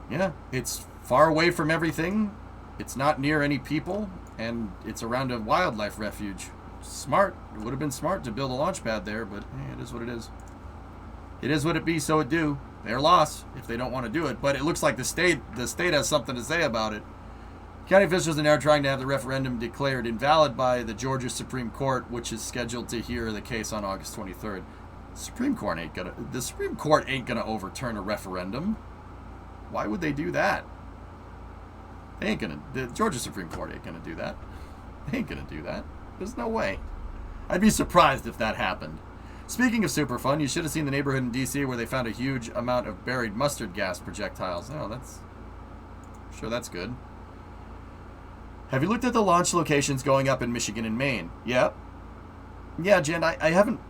Yeah, it's far away from everything. It's not near any people. And it's around a wildlife refuge. Smart. It would have been smart to build a launch pad there, but hey, it is what it is. It is what it be, so it do. Their loss if they don't want to do it. But it looks like the state has something to say about it. County officials are now trying to have the referendum declared invalid by the Georgia Supreme Court, which is scheduled to hear the case on August 23rd. The Supreme Court ain't gonna overturn a referendum. Why would they do that? The Georgia Supreme Court ain't gonna do that. They ain't gonna do that. There's no way. I'd be surprised if that happened. Speaking of super fun, you should have seen the neighborhood in D.C. where they found a huge amount of buried mustard gas projectiles. Oh, that's good. Have you looked at the launch locations going up in Michigan and Maine? Yep. Yeah, Jen, I haven't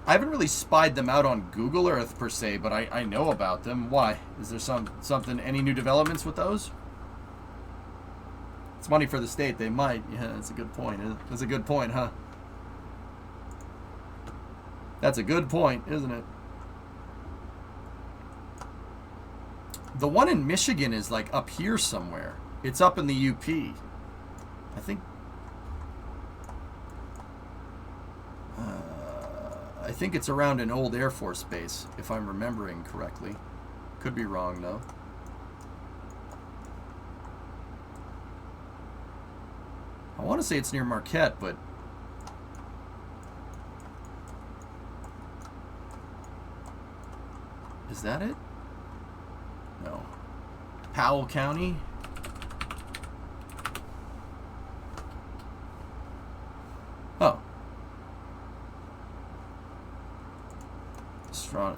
really spied them out on Google Earth per se, but I know about them. Why? Is there something, any new developments with those? It's money for the state. They might. Yeah, that's a good point. That's a good point, huh? That's a good point, isn't it? The one in Michigan is like up here somewhere. It's up in the UP. I think it's around an old Air Force base, if I'm remembering correctly. Could be wrong, though. I want to say it's near Marquette, but... Is that it? No. Powell County? Oh.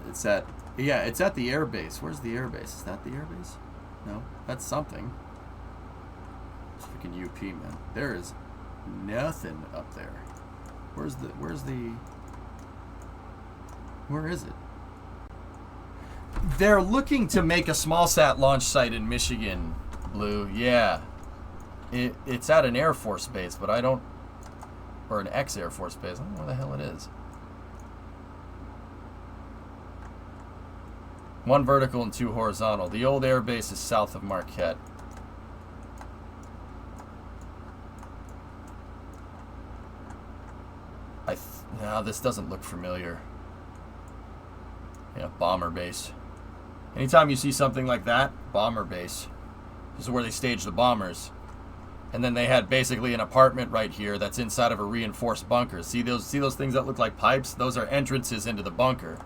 It's at the air base. Where's the air base? Is that the air base? No, that's something. It's freaking UP, man. There is nothing up there. Where is it? They're looking to make a small sat launch site in Michigan, Blue. Yeah. It's at an Air Force base, but I don't... Or an ex-Air Force base. I don't know where the hell it is. 1 vertical and 2 horizontal. The old air base is south of Marquette. No, this doesn't look familiar. Yeah, bomber base. Anytime you see something like that, bomber base. This is where they stage the bombers. And then they had basically an apartment right here that's inside of a reinforced bunker. See those things that look like pipes? Those are entrances into the bunker.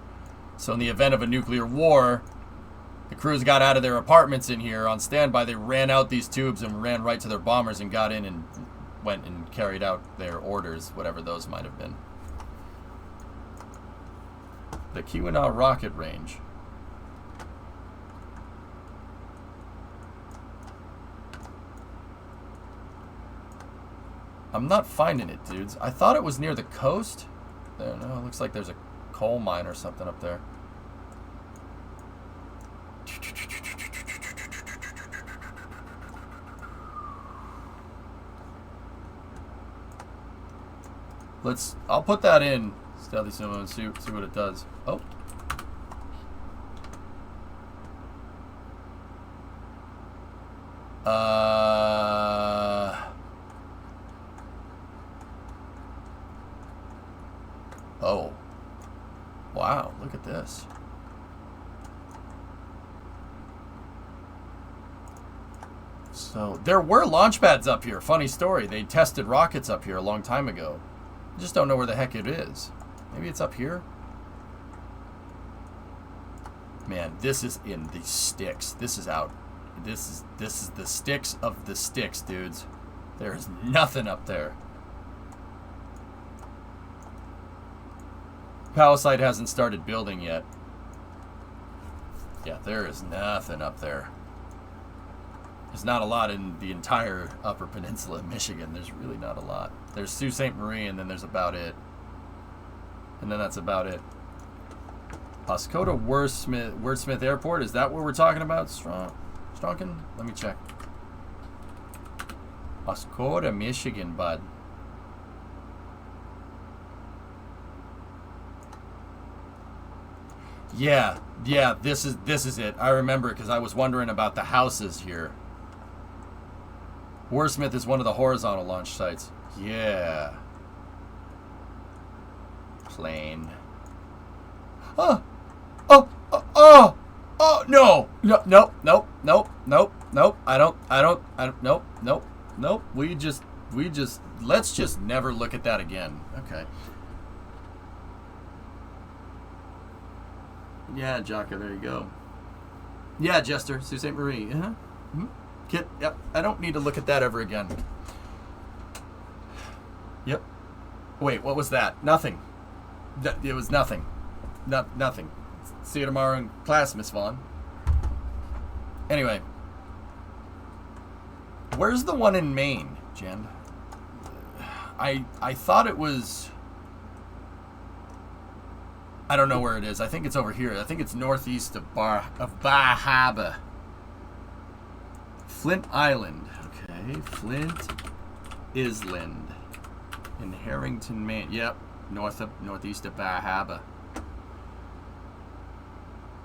So in the event of a nuclear war, the crews got out of their apartments in here on standby. They ran out these tubes and ran right to their bombers and got in and went and carried out their orders, whatever those might have been. The Keweenaw Rocket Range. I'm not finding it, dudes. I thought it was near the coast. There, no, it looks like there's a coal mine or something up there. I'll put that in Stealthy Sumo and see what it does. Oh. Oh. Wow, look at this. So, there were launch pads up here. Funny story. They tested rockets up here a long time ago. I just don't know where the heck it is. Maybe it's up here? Man, this is in the sticks. This is out. This is the sticks of the sticks, dudes. There is nothing up there. Palisade hasn't started building yet. Yeah, there is nothing up there. There's not a lot in the entire Upper Peninsula of Michigan. There's really not a lot. There's Sault Ste. Marie, and then there's about it. And then that's about it. Oscoda Wordsmith Airport, is that what we're talking about? Stronken? Let me check. Oscoda, Michigan, bud. Yeah, this is it. I remember it because I was wondering about the houses here. Wordsmith is one of the horizontal launch sites. Yeah. Plane. Oh, no. Nope. I don't, nope. We just, let's just never look at that again. Okay. Yeah, Jocka, there you go. Yeah, Jester, Sault Ste. Marie. Kit, yep. I don't need to look at that ever again. Yep. Wait, what was that? Nothing. It was nothing. Nothing. See you tomorrow in class, Miss Vaughn. Anyway. Where's the one in Maine, Jen? I thought it was... I don't know where it is. I think it's over here. I think it's northeast of Bar Harbor. Flint Island. Okay, Flint Island. In Harrington, Maine. Yep, northeast of Bar Harbor.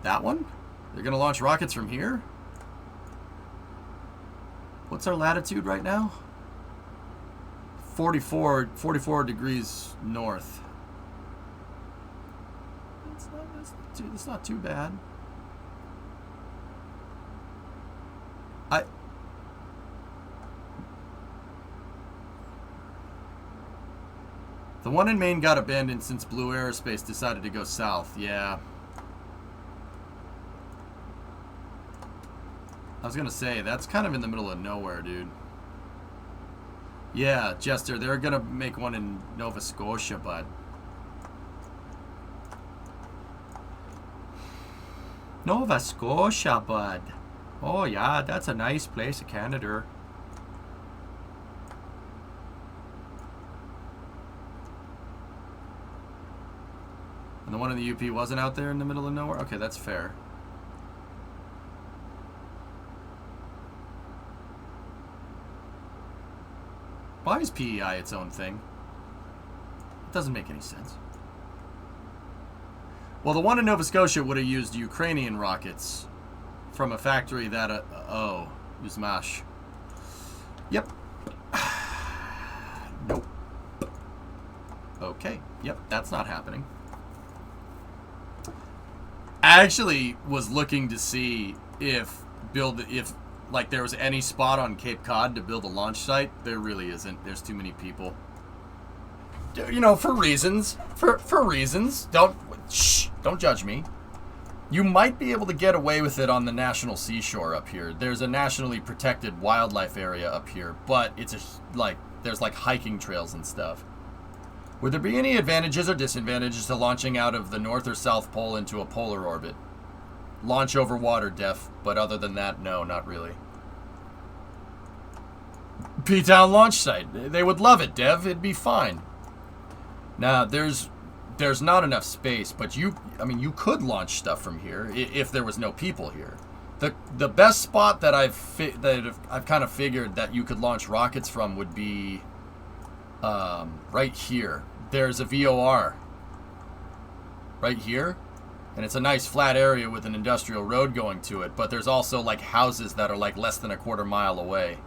That one? They're going to launch rockets from here? What's our latitude right now? 44 degrees north. It's not too bad. The one in Maine got abandoned since Blue Aerospace decided to go south. Yeah. I was gonna say, that's kind of in the middle of nowhere, dude. Yeah, Jester, they're gonna make one in Nova Scotia, bud. Nova Scotia, bud. Oh, yeah, that's a nice place in Canada. And the one in the UP wasn't out there in the middle of nowhere? Okay, that's fair. Why is PEI its own thing? It doesn't make any sense. Well, the one in Nova Scotia would have used Ukrainian rockets from a factory that, oh, Uzmash. Yep. Nope. Okay. Yep, that's not happening. I actually was looking to see if like there was any spot on Cape Cod to build a launch site. There really isn't. There's too many people. You know, for reasons. For reasons. Don't judge me. You might be able to get away with it on the national seashore up here. There's a nationally protected wildlife area up here, but it's there's like hiking trails and stuff. Would there be any advantages or disadvantages to launching out of the North or South Pole into a polar orbit? Launch over water, Def, but other than that, no, not really. P-Town launch site. They would love it, Dev. It'd be fine. Now, there's not enough space, but you could launch stuff from here if there was no people here. The best spot that I've kind of figured that you could launch rockets from would be right here. There's a VOR right here, and it's a nice flat area with an industrial road going to it, but there's also like houses that are like less than a quarter mile away.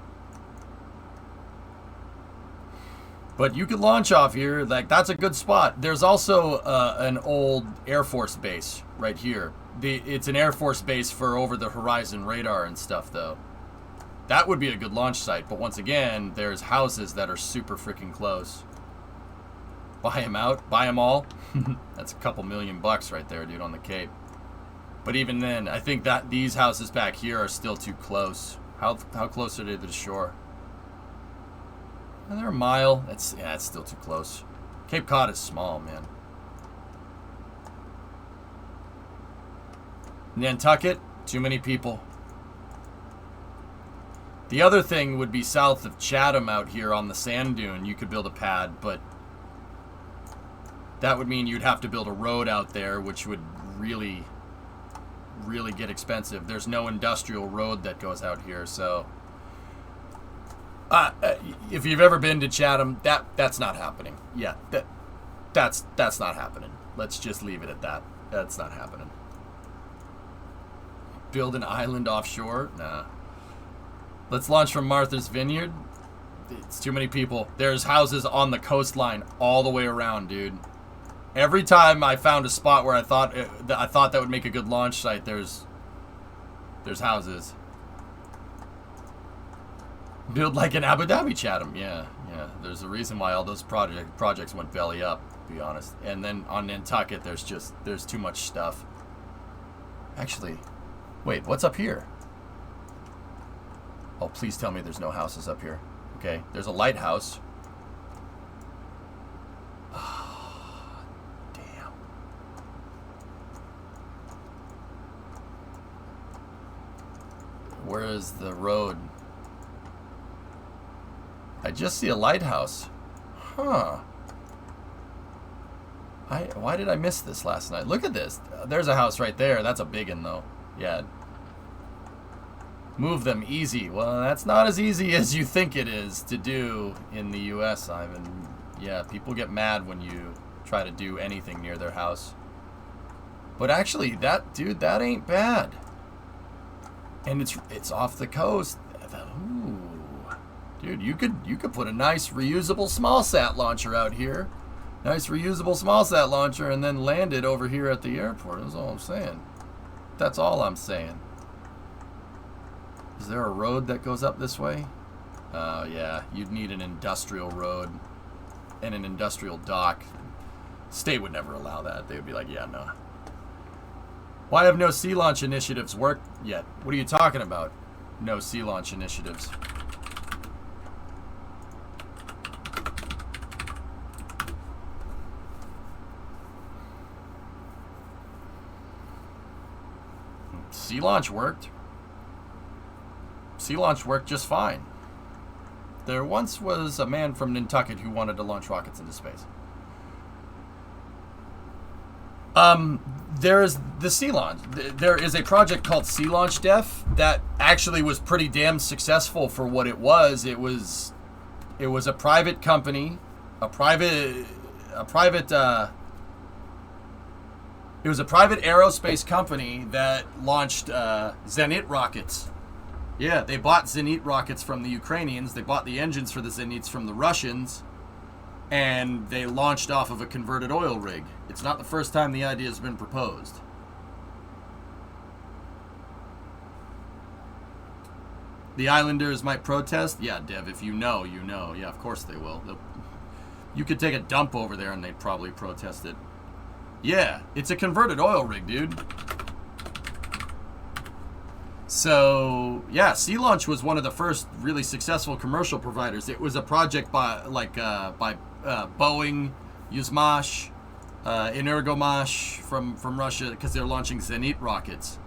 But you could launch off here. Like, that's a good spot. There's also an old Air Force base right here. It's an Air Force base for over-the-horizon radar and stuff, though. That would be a good launch site. But once again, there's houses that are super freaking close. Buy them out. Buy them all. That's a couple $1,000,000 right there, dude, on the Cape. But even then, I think that these houses back here are still too close. How close are they to the shore? They're a mile. It's still too close. Cape Cod is small, man. Nantucket, too many people. The other thing would be south of Chatham out here on the sand dune. You could build a pad, but that would mean you'd have to build a road out there, which would really, really get expensive. There's no industrial road that goes out here, so... if you've ever been to Chatham, that's not happening. Yeah, that's not happening. Let's just leave it at that. That's not happening. Build an island offshore? Nah. Let's launch from Martha's Vineyard. It's too many people. There's houses on the coastline all the way around, dude. Every time I found a spot where I thought that would make a good launch site, there's houses. Build like an Abu Dhabi Chatham. Yeah. There's a reason why all those projects went belly up, to be honest. And then on Nantucket, there's too much stuff. Actually, wait, what's up here? Oh, please tell me there's no houses up here. Okay, there's a lighthouse. Oh, damn. Where is the road? I just see a lighthouse. Huh. Why did I miss this last night? Look at this. There's a house right there. That's a big one, though. Yeah. Move them easy. Well, that's not as easy as you think it is to do in the U.S., Ivan. Yeah, people get mad when you try to do anything near their house. But actually, that ain't bad. And it's off the coast. Ooh. Dude, you could put a nice reusable small sat launcher out here. Nice reusable small sat launcher and then land it over here at the airport. That's all I'm saying. That's all I'm saying. Is there a road that goes up this way? Oh, yeah. You'd need an industrial road and an industrial dock. State would never allow that. They would be like, yeah, no. Why have no sea launch initiatives worked yet? What are you talking about? No sea launch initiatives. Sea launch worked. Sea launch worked just fine. There once was a man from Nantucket who wanted to launch rockets into space. There is the Sea Launch. There is a project called Sea Launch Def that actually was pretty damn successful for what it was. It was It was a private company, it was a private aerospace company that launched Zenit rockets. Yeah, they bought Zenit rockets from the Ukrainians. They bought the engines for the Zenits from the Russians. And they launched off of a converted oil rig. It's not the first time the idea has been proposed. The Islanders might protest? Yeah, Dev, if you know, you know. Yeah, of course they will. You could take a dump over there and they'd probably protest it. Yeah, it's a converted oil rig, dude. So, yeah, Sea Launch was one of the first really successful commercial providers. It was a project by Boeing, Yuzmash, Energomash from Russia, because they're launching Zenit rockets.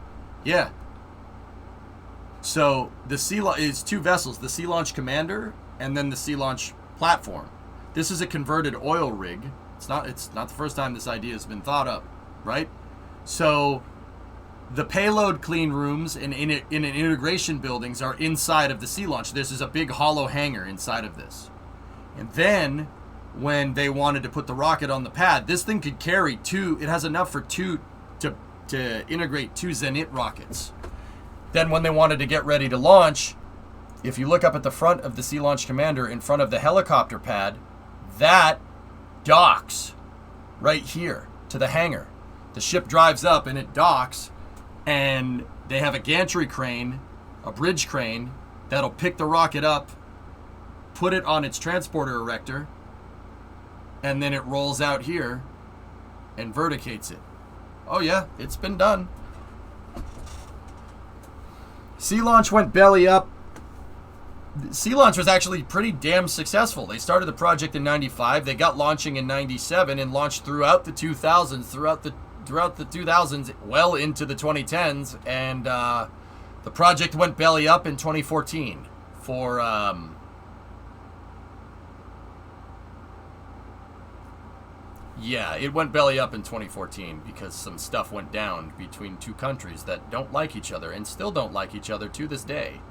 Yeah. So the it's two vessels, the Sea Launch Commander and then the Sea Launch Platform. This is a converted oil rig. It's not the first time this idea has been thought up, right? So the payload clean rooms in integration buildings are inside of the Sea Launch. This is a big hollow hangar inside of this. And then when they wanted to put the rocket on the pad, this thing could carry two. It has enough for two to integrate two Zenit rockets. Then when they wanted to get ready to launch, if you look up at the front of the Sea Launch Commander in front of the helicopter pad, that docks right here to the hangar. The ship drives up and it docks, and they have a gantry crane, a bridge crane, that'll pick the rocket up, put it on its transporter erector, and then it rolls out here and verticates it. Oh yeah, it's been done. Sea Launch went belly up. Sea Launch was actually pretty damn successful. They started the project in 95. They got launching in 97 and launched throughout the 2000s, throughout the 2000s, well into the 2010s. And the project went belly up in 2014 for yeah, it went belly up in 2014 because some stuff went down between two countries that don't like each other and still don't like each other to this day.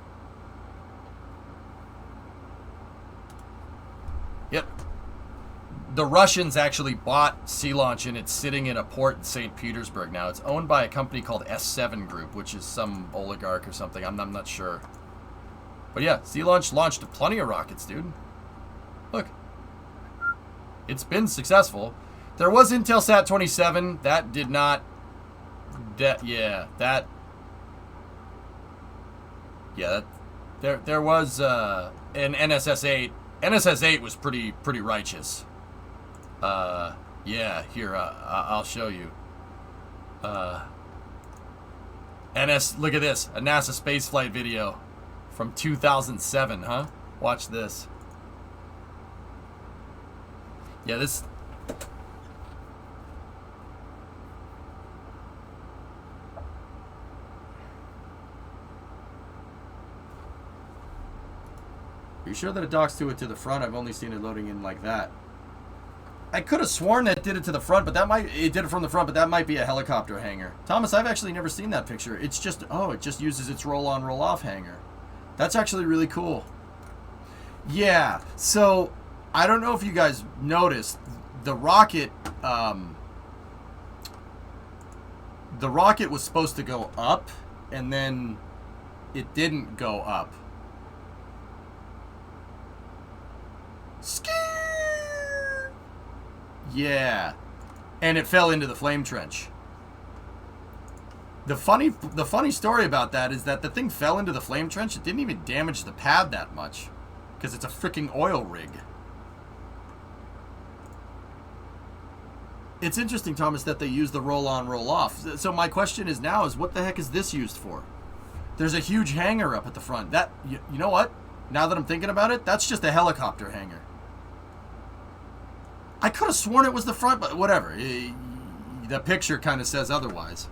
Yep. The Russians actually bought Sea Launch, and it's sitting in a port in St. Petersburg now. It's owned by a company called S7 Group, which is some oligarch or something. I'm not sure. But yeah, Sea Launch launched plenty of rockets, dude. Look. It's been successful. There was Intelsat 27. That did not... There was an NSS 8. NSS 8 was pretty righteous. Yeah, here, I'll show you. Look at this, a NASA spaceflight video from 2007, huh? Watch this. Yeah, this... Are you sure that it docks to the front? I've only seen it loading in like that. I could have sworn that it did it to the front, but it did it from the front, but that might be a helicopter hangar. Thomas, I've actually never seen that picture. It's just, it just uses its roll-on, roll-off hangar. That's actually really cool. Yeah, so I don't know if you guys noticed, the rocket was supposed to go up, and then it didn't go up. Yeah, and it fell into the flame trench. The funny story about that is that the thing fell into the flame trench. It didn't even damage the pad that much because it's a freaking oil rig. It's interesting, Thomas, that they use the roll-on, roll-off. So my question is now is what the heck is this used for? There's a huge hangar up at the front. That you know what? Now that I'm thinking about it, that's just a helicopter hangar. I could have sworn it was the front, but whatever. The picture kind of says otherwise.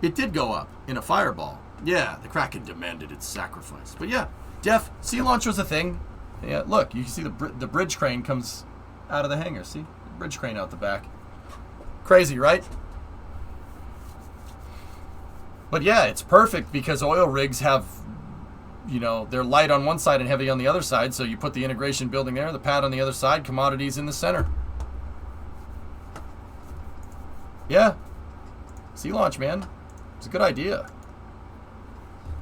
It did go up in a fireball. Yeah, the Kraken demanded its sacrifice. But yeah, Sea Launch was a thing. Yeah, look, you can see the bridge crane comes out of the hangar. See? The bridge crane out the back. Crazy, right? But yeah, it's perfect because oil rigs have you know, they're light on one side and heavy on the other side, so you put the integration building there, the pad on the other side, commodities in the center. Yeah. Sea launch, man. It's a good idea.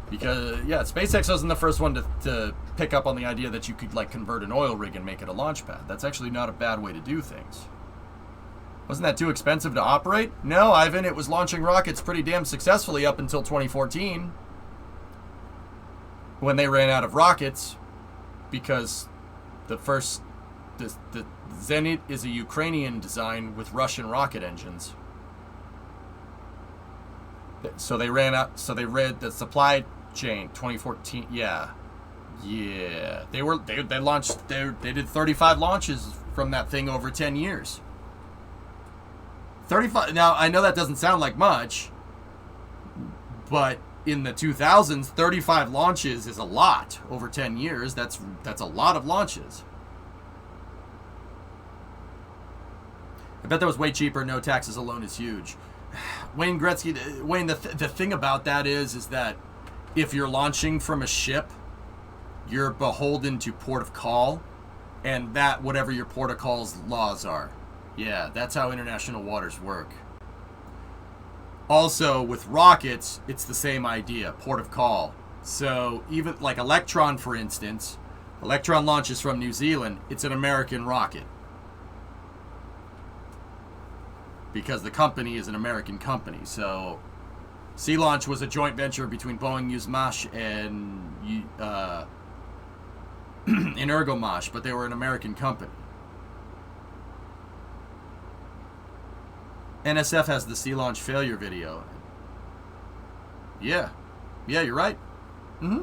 Because, yeah, SpaceX wasn't the first one to pick up on the idea that you could, like, convert an oil rig and make it a launch pad. That's actually not a bad way to do things. Wasn't that too expensive to operate? No, Ivan, it was launching rockets pretty damn successfully up until 2014. When they ran out of rockets. Because the Zenit is a Ukrainian design with Russian rocket engines. So they ran out, so they read the supply chain 2014. Yeah. They launched, they did 35 launches from that thing over 10 years. 35. Now, I know that doesn't sound like much, but in the 2000s, 35 launches is a lot over 10 years. That's a lot of launches. I bet that was way cheaper. No taxes alone is huge. Wayne Gretzky, Wayne, the thing about that is that if you're launching from a ship, you're beholden to port of call, and that whatever your port of call's laws are. Yeah, that's how international waters work. Also, with rockets, it's the same idea, port of call. So even like Electron, for instance, Electron launches from New Zealand. It's an American rocket. Because the company is an American company. So Sea Launch was a joint venture between Boeing Yuzmash and Energomash, but they were an American company. NSF has the Sea Launch failure video. Yeah, you're right. Mm-hmm.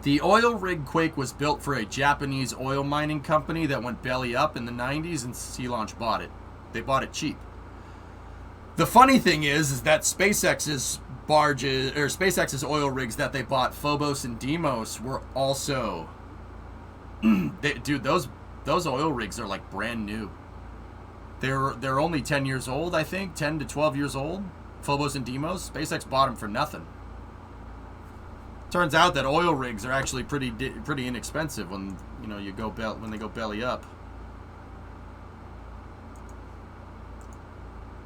The oil rig Quake was built for a Japanese oil mining company that went belly up in the 90s, and Sea Launch bought it. They bought it cheap. The funny thing is that SpaceX's barges, or SpaceX's oil rigs that they bought, Phobos and Deimos, were also... dude, those oil rigs are like brand new. They're only 10 years old, I think, 10 to 12 years old. Phobos and Deimos. SpaceX bought them for nothing. Turns out that oil rigs are actually pretty inexpensive when when they go belly up.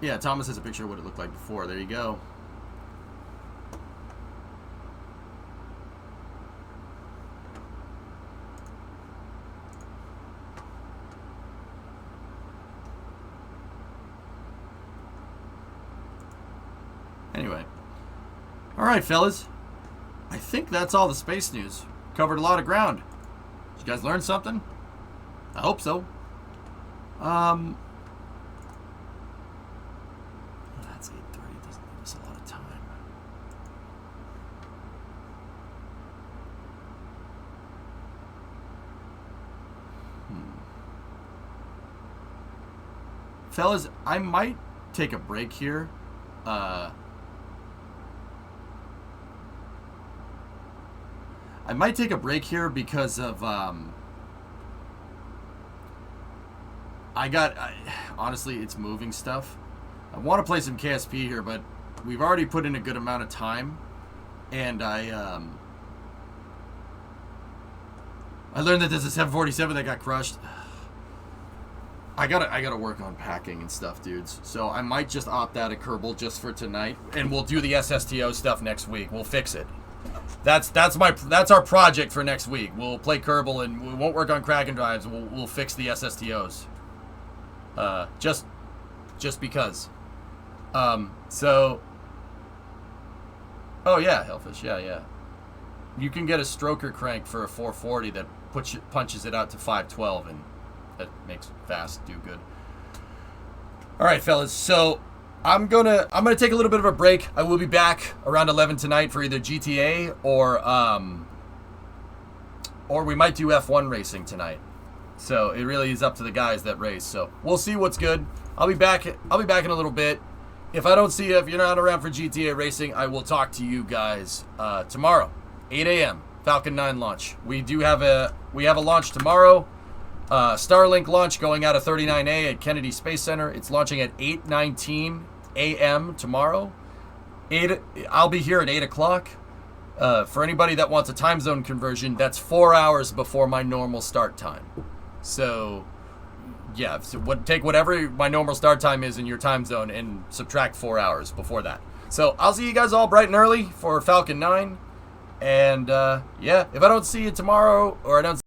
Yeah, Thomas has a picture of what it looked like before. There you go. Anyway. All right, fellas. I think that's all the space news. Covered a lot of ground. Did you guys learn something? I hope so. That's 8:30. Doesn't give us a lot of time. Fellas, I might take a break here. I might take a break here because of, honestly, it's moving stuff. I want to play some KSP here, but we've already put in a good amount of time, and I learned that there's a 747 that got crushed. I gotta work on packing and stuff, dudes. So I might just opt out of Kerbal just for tonight, and we'll do the SSTO stuff next week. We'll fix it. That's our project for next week. We'll play Kerbal and we won't work on Kraken drives. We'll fix the SSTOs. Just because. So. Oh yeah, Hellfish. Yeah. You can get a stroker crank for a 440 that punches it out to 512, and that makes fast do good. All right, fellas. So. I'm gonna take a little bit of a break. I will be back around 11 tonight for either GTA or we might do F1 racing tonight. So it really is up to the guys that race. So we'll see what's good. I'll be back in a little bit. If I don't see you, if you're not around for GTA racing, I will talk to you guys tomorrow, 8 a.m. Falcon 9 launch. We have a launch tomorrow. Starlink launch going out of 39A at Kennedy Space Center. It's launching at 8:19 a.m. tomorrow. I'll be here at 8 o'clock. For anybody that wants a time zone conversion, that's 4 hours before my normal start time. So, yeah, take whatever my normal start time is in your time zone and subtract 4 hours before that. So, I'll see you guys all bright and early for Falcon 9. And, yeah, if I don't see you tomorrow, or I don't